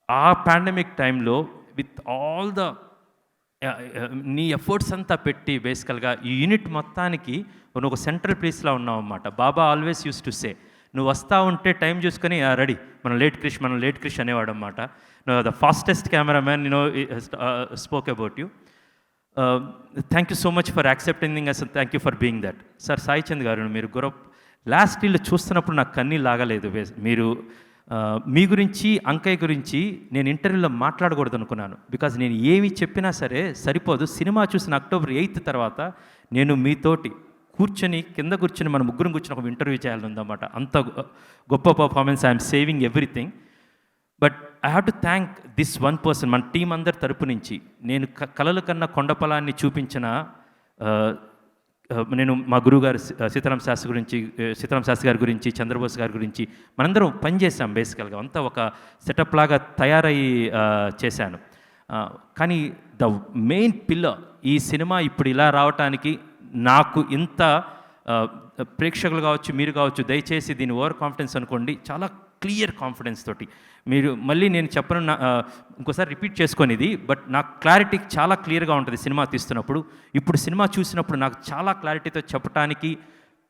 ఆ పాండమిక్ టైంలో విత్ ఆల్ ద నీ ఎఫర్ట్స్ అంతా పెట్టి బేసికల్గా ఈ యూనిట్ మొత్తానికి నువ్వు ఒక సెంట్రల్ ప్లేస్లో ఉన్నావు అన్నమాట. బాబా ఆల్వేస్ యూస్ టు సే, నువ్వు వస్తూ ఉంటే టైం చూసుకొని రెడీ మనం లేట్ క్రిష్ అనేవాడు అన్నమాట. The fastest cameraman spoke about you. Thank you so much for accepting us, thank you for being that. Sir Sai Chand గారు, మీరు లాస్ట్ రీల్ చూస్తున్నప్పుడు నాకు కన్నీళ్ళు లాగలేదు. మీరు మీ గురించి అంకయ్య గురించి నేను ఇంటర్వ్యూలో మాట్లాడకూడదు అనుకున్నాను. బికాజ్ నేను ఏమి చెప్పినా సరే సరిపోదు. సినిమా చూసిన అక్టోబర్ 8 తర్వాత నేను మీతోటి కింద కూర్చొని మన ముగ్గురం కూర్చొని ఒక ఇంటర్వ్యూ చేయాలని ఉందన్నమాట. అంత గొప్ప performance. I'm saving everything. But I have to thank this one person. మన టీం అందరి తరపు నుంచి నేను కలల కన్నా కొండపొలాన్ని చూపించిన నేను మా గురువుగారు సీతారాం శాస్త్రి గారి గురించి, చంద్రబోస్ గారి గురించి మనందరం పనిచేసాం. బేసికల్గా అంతా ఒక సెటప్ లాగా తయారయ్యి చేశాను. కానీ ద మెయిన్ పిల్లర్ ఈ సినిమా ఇప్పుడు ఇలా రావటానికి నాకు ఇంత ప్రేక్షకులు కావచ్చు, మీరు కావచ్చు, దయచేసి దీన్ని ఓవర్ కాన్ఫిడెన్స్ అనుకోండి, చాలా క్లియర్ కాన్ఫిడెన్స్ తోటి మీరు మళ్ళీ నేను చెప్పను, ఇంకోసారి రిపీట్ చేసుకొనిది, బట్ నాకు క్లారిటీ చాలా క్లియర్గా ఉంటుంది సినిమా తీస్తున్నప్పుడు. ఇప్పుడు సినిమా చూసినప్పుడు నాకు చాలా క్లారిటీతో చెప్పడానికి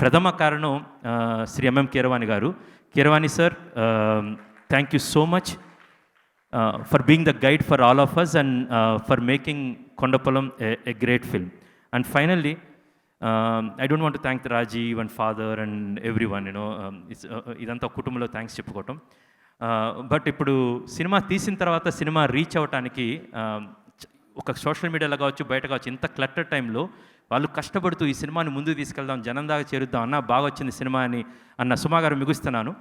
ప్రథమ కారణం శ్రీ ఎంఎం కీరవాణి గారు. Keeravani sir, thank you so much for being the guide for all of us and for making Kondapolam a great film. And finally I don't want to thank the Rajiv and father and everyone, ఇదంతా కుటుంబంలో థ్యాంక్స్ చెప్పుకోవటం. బట్ ఇప్పుడు సినిమా తీసిన తర్వాత సినిమా రీచ్ అవ్వటానికి ఒక సోషల్ మీడియాలో కావచ్చు, బయట కావచ్చు, ఇంత క్లట్టర్ టైంలో వాళ్ళు కష్టపడుతూ ఈ సినిమాని ముందుకు తీసుకెళ్దాం, జనం దాకా చేరుద్దాం, అన్న బాగా వచ్చింది సినిమా అని అన్న సుమా గారు ముగిస్తున్నాను.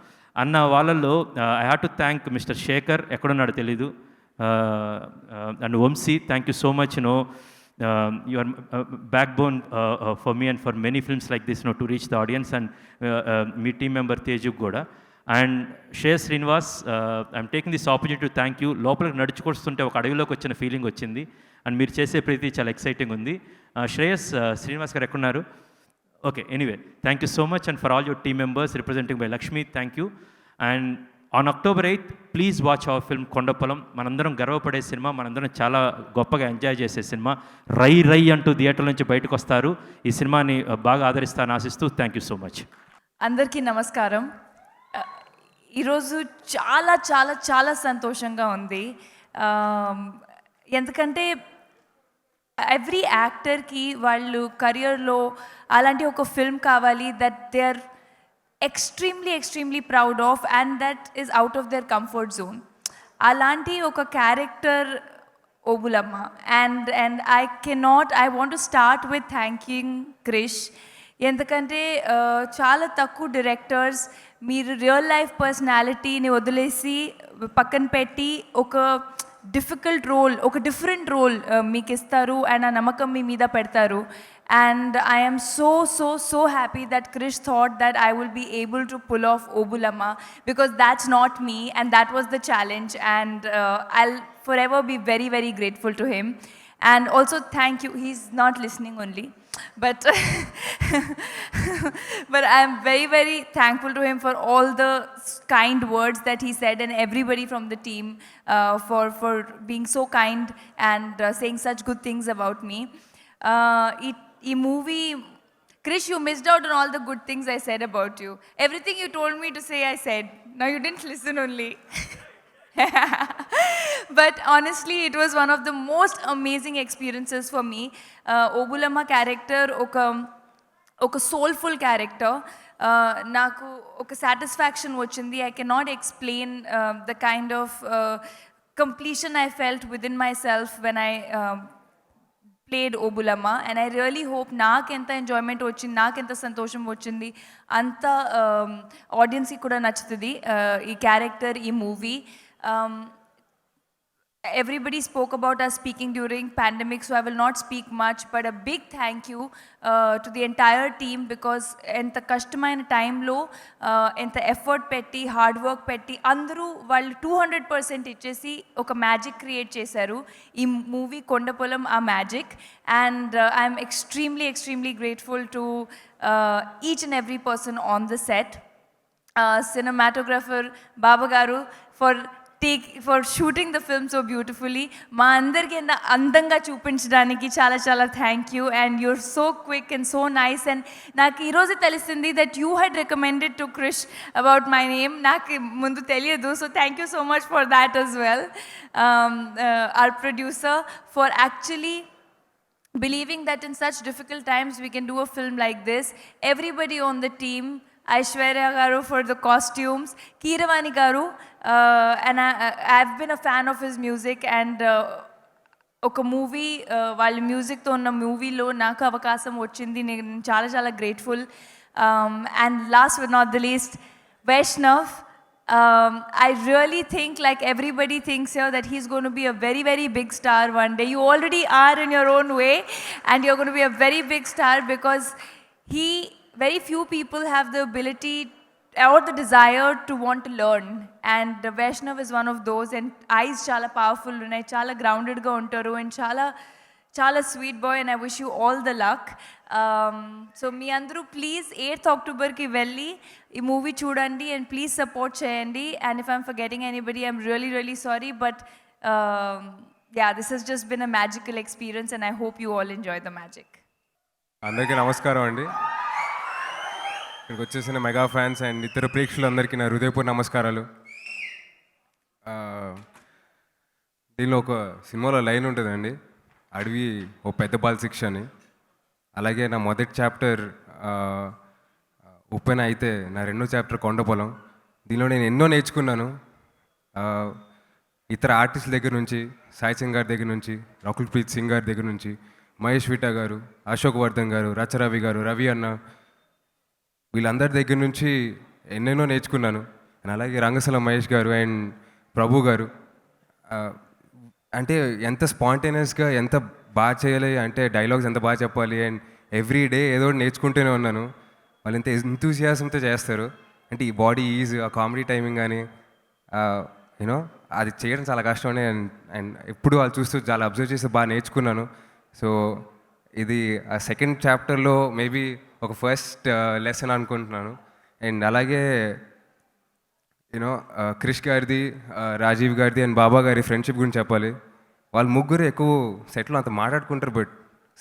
అన్న వాళ్ళల్లో I have to thank mister Shekhar, ఎక్కడున్నాడో తెలీదు, and Vamshi. Thank you so much. You are backbone for me and for many films like this, to reach the audience, and me team member Teju Goda and Shreyas Srinivas. I'm taking this opportunity to thank you. లోపలికి నడుచుకొస్తుంటే ఒక అడవిలోకి వచ్చిన ఫీలింగ్ వచ్చింది, అండ్ మీరు చేసే ప్రతి చాలా ఎక్సైటింగ్ ఉంది. శ్రేయస్ శ్రీనివాస్ గారు ఎక్కడున్నారు? Okay, anyway thank you so much, and for all your team members representing by Lakshmi, thank you. And on October 8th please watch hour film Kondapolam. మనందరం గర్వపడే సినిమా, మనందరం చాలా గొప్పగా ఎంజాయ్ చేసే సినిమా. రై అంటూ థియేటర్ నుంచి బయటకు వస్తారు. ఈ సినిమాని బాగా ఆదరిస్తాను ఆశిస్తూ థ్యాంక్ యూ సో మచ్. అందరికీ నమస్కారం. ఈరోజు చాలా చాలా చాలా సంతోషంగా ఉంది. ఎందుకంటే ఎవ్రీ యాక్టర్కి వాళ్ళు కెరియర్లో అలాంటి ఒక ఫిల్మ్ కావాలి that they are extremely proud of, and that is out of their comfort zone. Alanti oka character Obulamma, and I want to start with thanking Krish. ఎందుకంటే చాలా తక్కువ డైరెక్టర్స్ మీరు రియల్ లైఫ్ పర్సనాలిటీని వదిలేసి పక్కన పెట్టి ఒక డిఫికల్ట్ రోల్, ఒక డిఫరెంట్ రోల్ మీకు ఇస్తారు, అండ్ ఆ నమ్మకం మీ మీద పెడతారు. And I am so happy that Krish thought that I will be able to pull off Obulamma, because that's not me, and that was the challenge, and I'll forever be very grateful to him. And also thank you, he's not listening only, but but I'm very thankful to him for all the kind words that he said, and everybody from the team for being so kind and saying such good things about me. ఈ movie, Krish, you missed out on all the good things I said about you. Everything you told me to say, I said. Now you didn't listen only. But honestly, it was one of the most amazing experiences for me. Obulamma character, oka soulful character. Naku oka satisfaction vachindi. I cannot explain the kind of completion I felt within myself when I played Obulamma, and I really hope naakenta enjoyment vachindi, naakenta santosham vachindi anta audience ki kuda nachutadi ee character, ee movie. Everybody spoke about us speaking during pandemic, so I will not speak much, but a big thank you to the entire team, because enta kashtamayina time lo enta effort petti, hard work petti andaru vallu 200% ichesi oka magic create chesaru. Ee movie Kondapolam a magic, and I am extremely grateful to each and every person on the set. Cinematographer Baba Garu for shooting the film so beautifully. మా అందరికీ అందంగా చూపించడానికి చాలా చాలా thank you, and your so quick and so nice. And నాకు ఈరోజు తెలిసింది that you had recommended to Krish about my name. నాకు ముందు తెలియదు, so thank you so much for that as well. Our producer for actually believing that in such difficult times we can do a film like this. Everybody on the team Aishwarya Garu for the costumes, Keeravani Garu, and I've been a fan of his music, and ఒక మూవీ వాళ్ళ మ్యూజిక్తో ఉన్న మూవీలో నాకు అవకాశం వచ్చింది. నేను చాలా చాలా grateful. And last but not the least, Vaishnav. I really think, like everybody thinks here, that he's going to be a very, very big star one day. You already are in your own way, and you're going to be a very big star because very few people have the ability or the desire to want to learn, and Vaishnav is one of those. And eyes chala powerful unnai, chala grounded ga untaru, and chala sweet boy, and I wish you all the luck. So మీ అందరూ ప్లీజ్ 8th October కి వెళ్ళి ఈ మూవీ చూడండి, and ప్లీజ్ సపోర్ట్ చేయండి. And if I'm forgetting anybody, I'm really, really sorry, but yeah, this has just been a magical experience, and I hope you all enjoy the magic. అందరికీ నమస్కారం అండి. ఇక్కడికి వచ్చేసిన మెగా ఫ్యాన్స్ అండ్ ఇతర ప్రేక్షకులందరికీ నా హృదయపూర్వక నమస్కారాలు. దీనిలో ఒక సినిమాలో లైన్ ఉంటుందండి, అడవి ఓ పెద్ద బాల్ శిక్ష అని. అలాగే నా మొదటి చాప్టర్ ఉప్పెన అయితే నా రెండో చాప్టర్ కొండపొలం. దీనిలో నేను ఎన్నో నేర్చుకున్నాను. ఇతర ఆర్టిస్టుల దగ్గర నుంచి, సాయి సింగ్ గారి దగ్గర నుంచి, రకుల్ ప్రీత్ సింగ్ గారి దగ్గర నుంచి, మహేష్ విటా గారు, అశోక్ వర్ధన్ గారు, రచరవి గారు, రవి అన్న, వీళ్ళందరి దగ్గర నుంచి ఎన్నెన్నో నేర్చుకున్నాను. అండ్ అలాగే రంగస్థలం మహేష్ గారు అండ్ ప్రభు గారు, అంటే ఎంత స్పాంటేనియస్గా ఎంత బాగా చేయాలి, అంటే డైలాగ్స్ ఎంత బాగా చెప్పాలి, అండ్ ఎవ్రీ డే ఏదో నేర్చుకుంటూనే ఉన్నాను. వాళ్ళు ఎంత ఎంతూసియాసంతో చేస్తారు, అంటే ఈ బాడీ ఈజ్, ఆ కామెడీ టైమింగ్ కానీ యూనో అది చేయడం చాలా కష్టం. అండ్ ఎప్పుడు వాళ్ళు చూస్తూ చాలా అబ్జర్వ్ చేసి బాగా నేర్చుకున్నాను. సో ఇది ఆ సెకండ్ చాప్టర్లో మేబీ ఒక ఫస్ట్ లెసన్ అనుకుంటున్నాను. అండ్ అలాగే యూనో క్రిష్ గారిది, రాజీవ్ గారిది అండ్ బాబా గారి ఫ్రెండ్షిప్ గురించి చెప్పాలి. వాళ్ళు ముగ్గురు ఎక్కువ సెట్లో అంత మాట్లాడుకుంటారు, బట్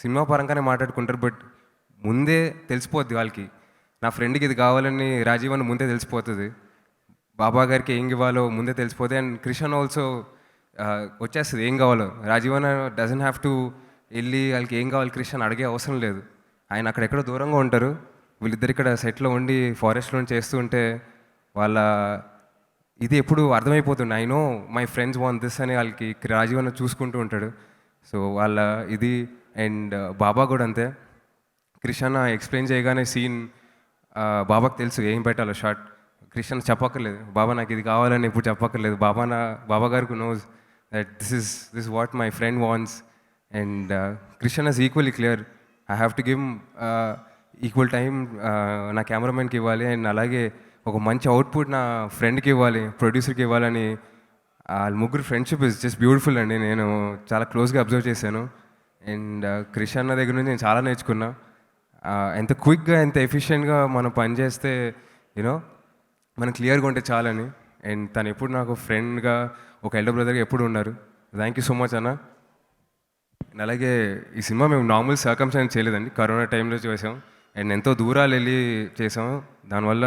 సినిమా పరంగానే మాట్లాడుకుంటారు, బట్ ముందే తెలిసిపోద్ది వాళ్ళకి. నా ఫ్రెండ్కి ఇది కావాలని రాజీవ్ అని ముందే తెలిసిపోతుంది, బాబా గారికి ఏం ఇవ్వాలో ముందే తెలిసిపోతుంది. అండ్ క్రిషన్ ఆల్సో వచ్చేస్తుంది ఏం కావాలో. రాజీవ్ అన్న డజన్ హ్యావ్ టు వెళ్ళి వాళ్ళకి ఏం కావాలి క్రిషన్ అడిగే అవసరం లేదు. ఆయన అక్కడెక్కడో దూరంగా ఉంటారు, వీళ్ళిద్దరు ఇక్కడ సెట్లో ఉండి ఫారెస్ట్లో చేస్తూ ఉంటే వాళ్ళ ఇది ఎప్పుడు అర్థమైపోతుంది. I know my friends want this అని వాళ్ళకి రాజీవ్ అన్న చూసుకుంటూ ఉంటాడు. సో వాళ్ళ ఇది. అండ్ బాబా కూడా అంతే. క్రిషన్ ఎక్స్ప్లెయిన్ చేయగానే సీన్ బాబాకి తెలుసు ఏం పెట్టాలో షార్ట్. క్రిషన్ చెప్పక్కర్లేదు, బాబా నాకు ఇది కావాలని ఎప్పుడు చెప్పక్కర్లేదు. బాబా గారికి knows that this what my friend wants. And Krishan is equally clear, I have to give equal time నా కెమెరామెన్కి ఇవ్వాలి, అండ్ అలాగే ఒక మంచి అవుట్పుట్ నా ఫ్రెండ్కి ఇవ్వాలి, ప్రొడ్యూసర్కి ఇవ్వాలని. వాళ్ళ ముగ్గురు ఫ్రెండ్షిప్ ఇస్ జస్ట్ బ్యూటిఫుల్ అండి. నేను చాలా క్లోజ్గా అబ్జర్వ్ చేశాను. అండ్ క్రిష్ అన్న దగ్గర నుంచి నేను చాలా నేర్చుకున్నా. ఎంత క్విక్గా ఎంత ఎఫిషియెంట్గా మనం పనిచేస్తే యూనో మనం క్లియర్గా ఉంటే చాలని. అండ్ తను ఎప్పుడు నాకు ఫ్రెండ్గా, ఒక ఎల్డర్ బ్రదర్గా ఎప్పుడు ఉన్నారు. థ్యాంక్ యూ సో మచ్ అన్న. అండ్ అలాగే ఈ సినిమా మేము నార్మల్ సర్కమ్స్టాన్స్ చేయలేదండి, కరోనా టైంలో చేసాం. అండ్ ఎంతో దూరాలు వెళ్ళి చేసాం. దానివల్ల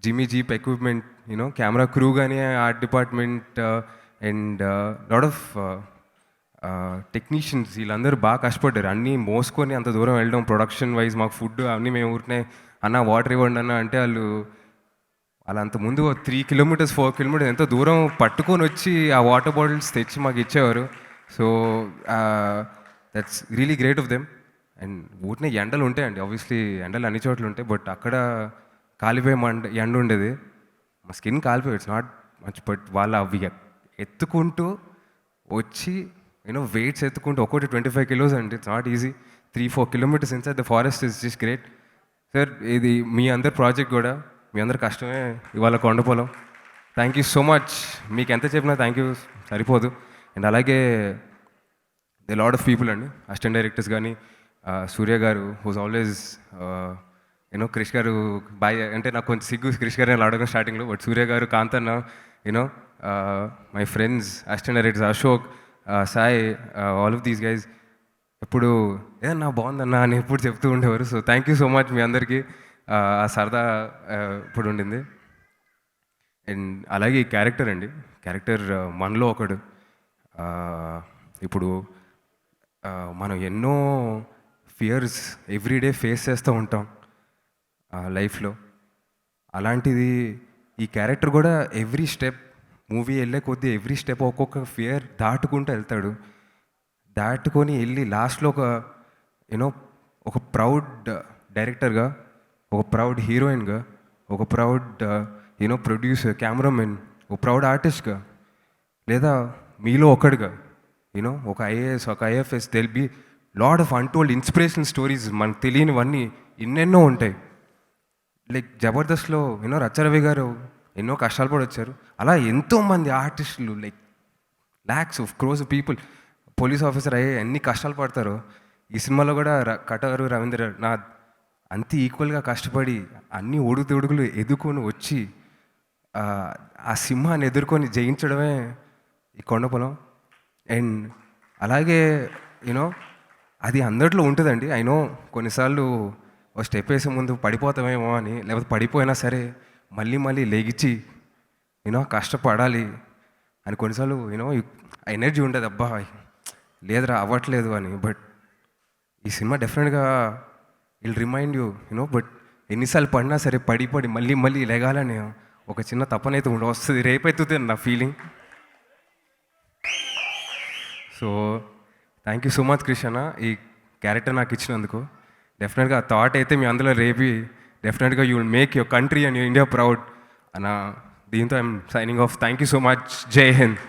jimmy jib equipment, you know camera crew కానీ, art department and lot of technicians వీళ్ళందరూ బాగా కష్టపడ్డారు. అన్నీ మోసుకొని అంత దూరం వెళ్ళడం, ప్రొడక్షన్ వైజ్ మాకు ఫుడ్ అన్నీ మేము ఊరినే అన్న వాటర్ ఇవ్వండి అన్న అంటే వాళ్ళు అంత ముందు 3 kilometers 4 kilometers ఎంతో దూరం పట్టుకొని వచ్చి ఆ వాటర్ బాటిల్స్ తెచ్చి మాకు ఇచ్చేవారు. So that's really great of them. And ఊరినే ఎండలు ఉంటాయండి, ఆబ్వియస్లీ ఎండలు అన్ని చోట్ల ఉంటాయి, బట్ అక్కడ కాలిపోయే ఎండ ఉండేది, మా స్కిన్ కాలిపోయి, ఇట్స్ నాట్ మచ్. బట్ వాళ్ళు అవి ఎత్తుకుంటూ వచ్చి యూనో వెయిట్స్ ఎత్తుకుంటూ ఒక్కోటి 25 kilos అండి. It's not easy. 3-4 kilometers inside the forest is just great. Sir ఇది మీ అందరి ప్రాజెక్ట్ కూడా, మీ అందరి కష్టమే ఇవాళ Kondapolam. Thank you so much. మీకు ఎంత చెప్పినా థ్యాంక్ యూ సరిపోదు. అండ్ అలాగే ద లాట్ ఆఫ్ పీపుల్ అండి, అసిస్టెంట్ డైరెక్టర్స్ కానీ, సూర్య గారు హూస్ ఆల్వేస్ యూనో, క్రిష్ గారు బాయ్ అంటే నాకు కొంచెం సిగ్గు క్రిష్ గారు నేను అడగడం స్టార్టింగ్లో, but Surya garu, Kantanna, you know my friends assistant directors Ashok, Sai, all of these guys ఎప్పుడు ఏదన్నా బాగుందన్నా అని ఎప్పుడు చెప్తూ ఉండేవారు. So thank you so much మీ అందరికీ. ఆ సరదా ఇప్పుడు ఉండింది. అండ్ అలాగే ఈ క్యారెక్టర్ అండి, క్యారెక్టర్ మనలో ఒకడు. ఇప్పుడు మనం ఎన్నో ఫియర్స్ ఎవ్రీడే ఫేస్ చేస్తూ ఉంటాం లైఫ్లో. అలాంటిది ఈ క్యారెక్టర్ కూడా ఎవ్రీ స్టెప్ మూవీ వెళ్ళే కొద్దీ ఎవ్రీ స్టెప్ ఒక్కొక్క ఫియర్ దాటుకుంటూ వెళ్తాడు. దాటుకొని వెళ్ళి లాస్ట్లో ఒక యూనో ఒక ప్రౌడ్ డైరెక్టర్గా, ఒక ప్రౌడ్ హీరోయిన్గా, ఒక ప్రౌడ్ యూనో ప్రొడ్యూసర్, కెమెరామెన్, ఒక ప్రౌడ్ ఆర్టిస్ట్గా, లేదా మీలో ఒకడుగా యూనో ఒక ఐఏఎస్, ఒక IFS, there'll be lot of untold inspirational stories, మనకు తెలియనివన్నీ ఎన్నెన్నో ఉంటాయి. లైక్ జబర్దస్త్లో యూనో రచ్చరవి గారు ఎన్నో కష్టాలు పడి వచ్చారు. అలా ఎంతోమంది ఆర్టిస్టులు like lakhs of crores people police officer అయ్యే ఎన్ని కష్టాలు పడతారో ఈ సినిమాలో కూడా కటారు రవీంద్ర నా అంత ఈక్వల్గా కష్టపడి అన్ని ఒడుగులు ఎదుర్కొని వచ్చి ఆ సింహాన్ని ఎదుర్కొని జయించడమే ఈ కొండపొలం. అండ్ అలాగే యూనో అది అందరిలో ఉంటుందండి. ఐ నో కొన్నిసార్లు ఒక స్టెప్ వేసే ముందు పడిపోతామేమో అని, లేకపోతే పడిపోయినా సరే మళ్ళీ లెగిచి యూనో కష్టపడాలి అని కొన్నిసార్లు యూనో ఎనర్జీ ఉంటుంది, అబ్బా లేదురా అవ్వట్లేదు అని. బట్ ఈ సినిమా డెఫినెట్గా will remind you you know but ఎన్నిసార్లు పడినా సరే పడి మళ్ళీ లెగాలని ఒక చిన్న తపనైతే వస్తుంది, రేపైతుంది నా feeling. So thank you so much Krish అన్న ఈ క్యారెక్టర్ నాకు ఇచ్చినందుకు. డెఫినెట్గా ఆ థాట్ అయితే మీ అందులో రేపి డెఫినెట్గా you will make your country and your India proud అన్న. దీంతో I'm signing off. Thank you so much. జై హింద్.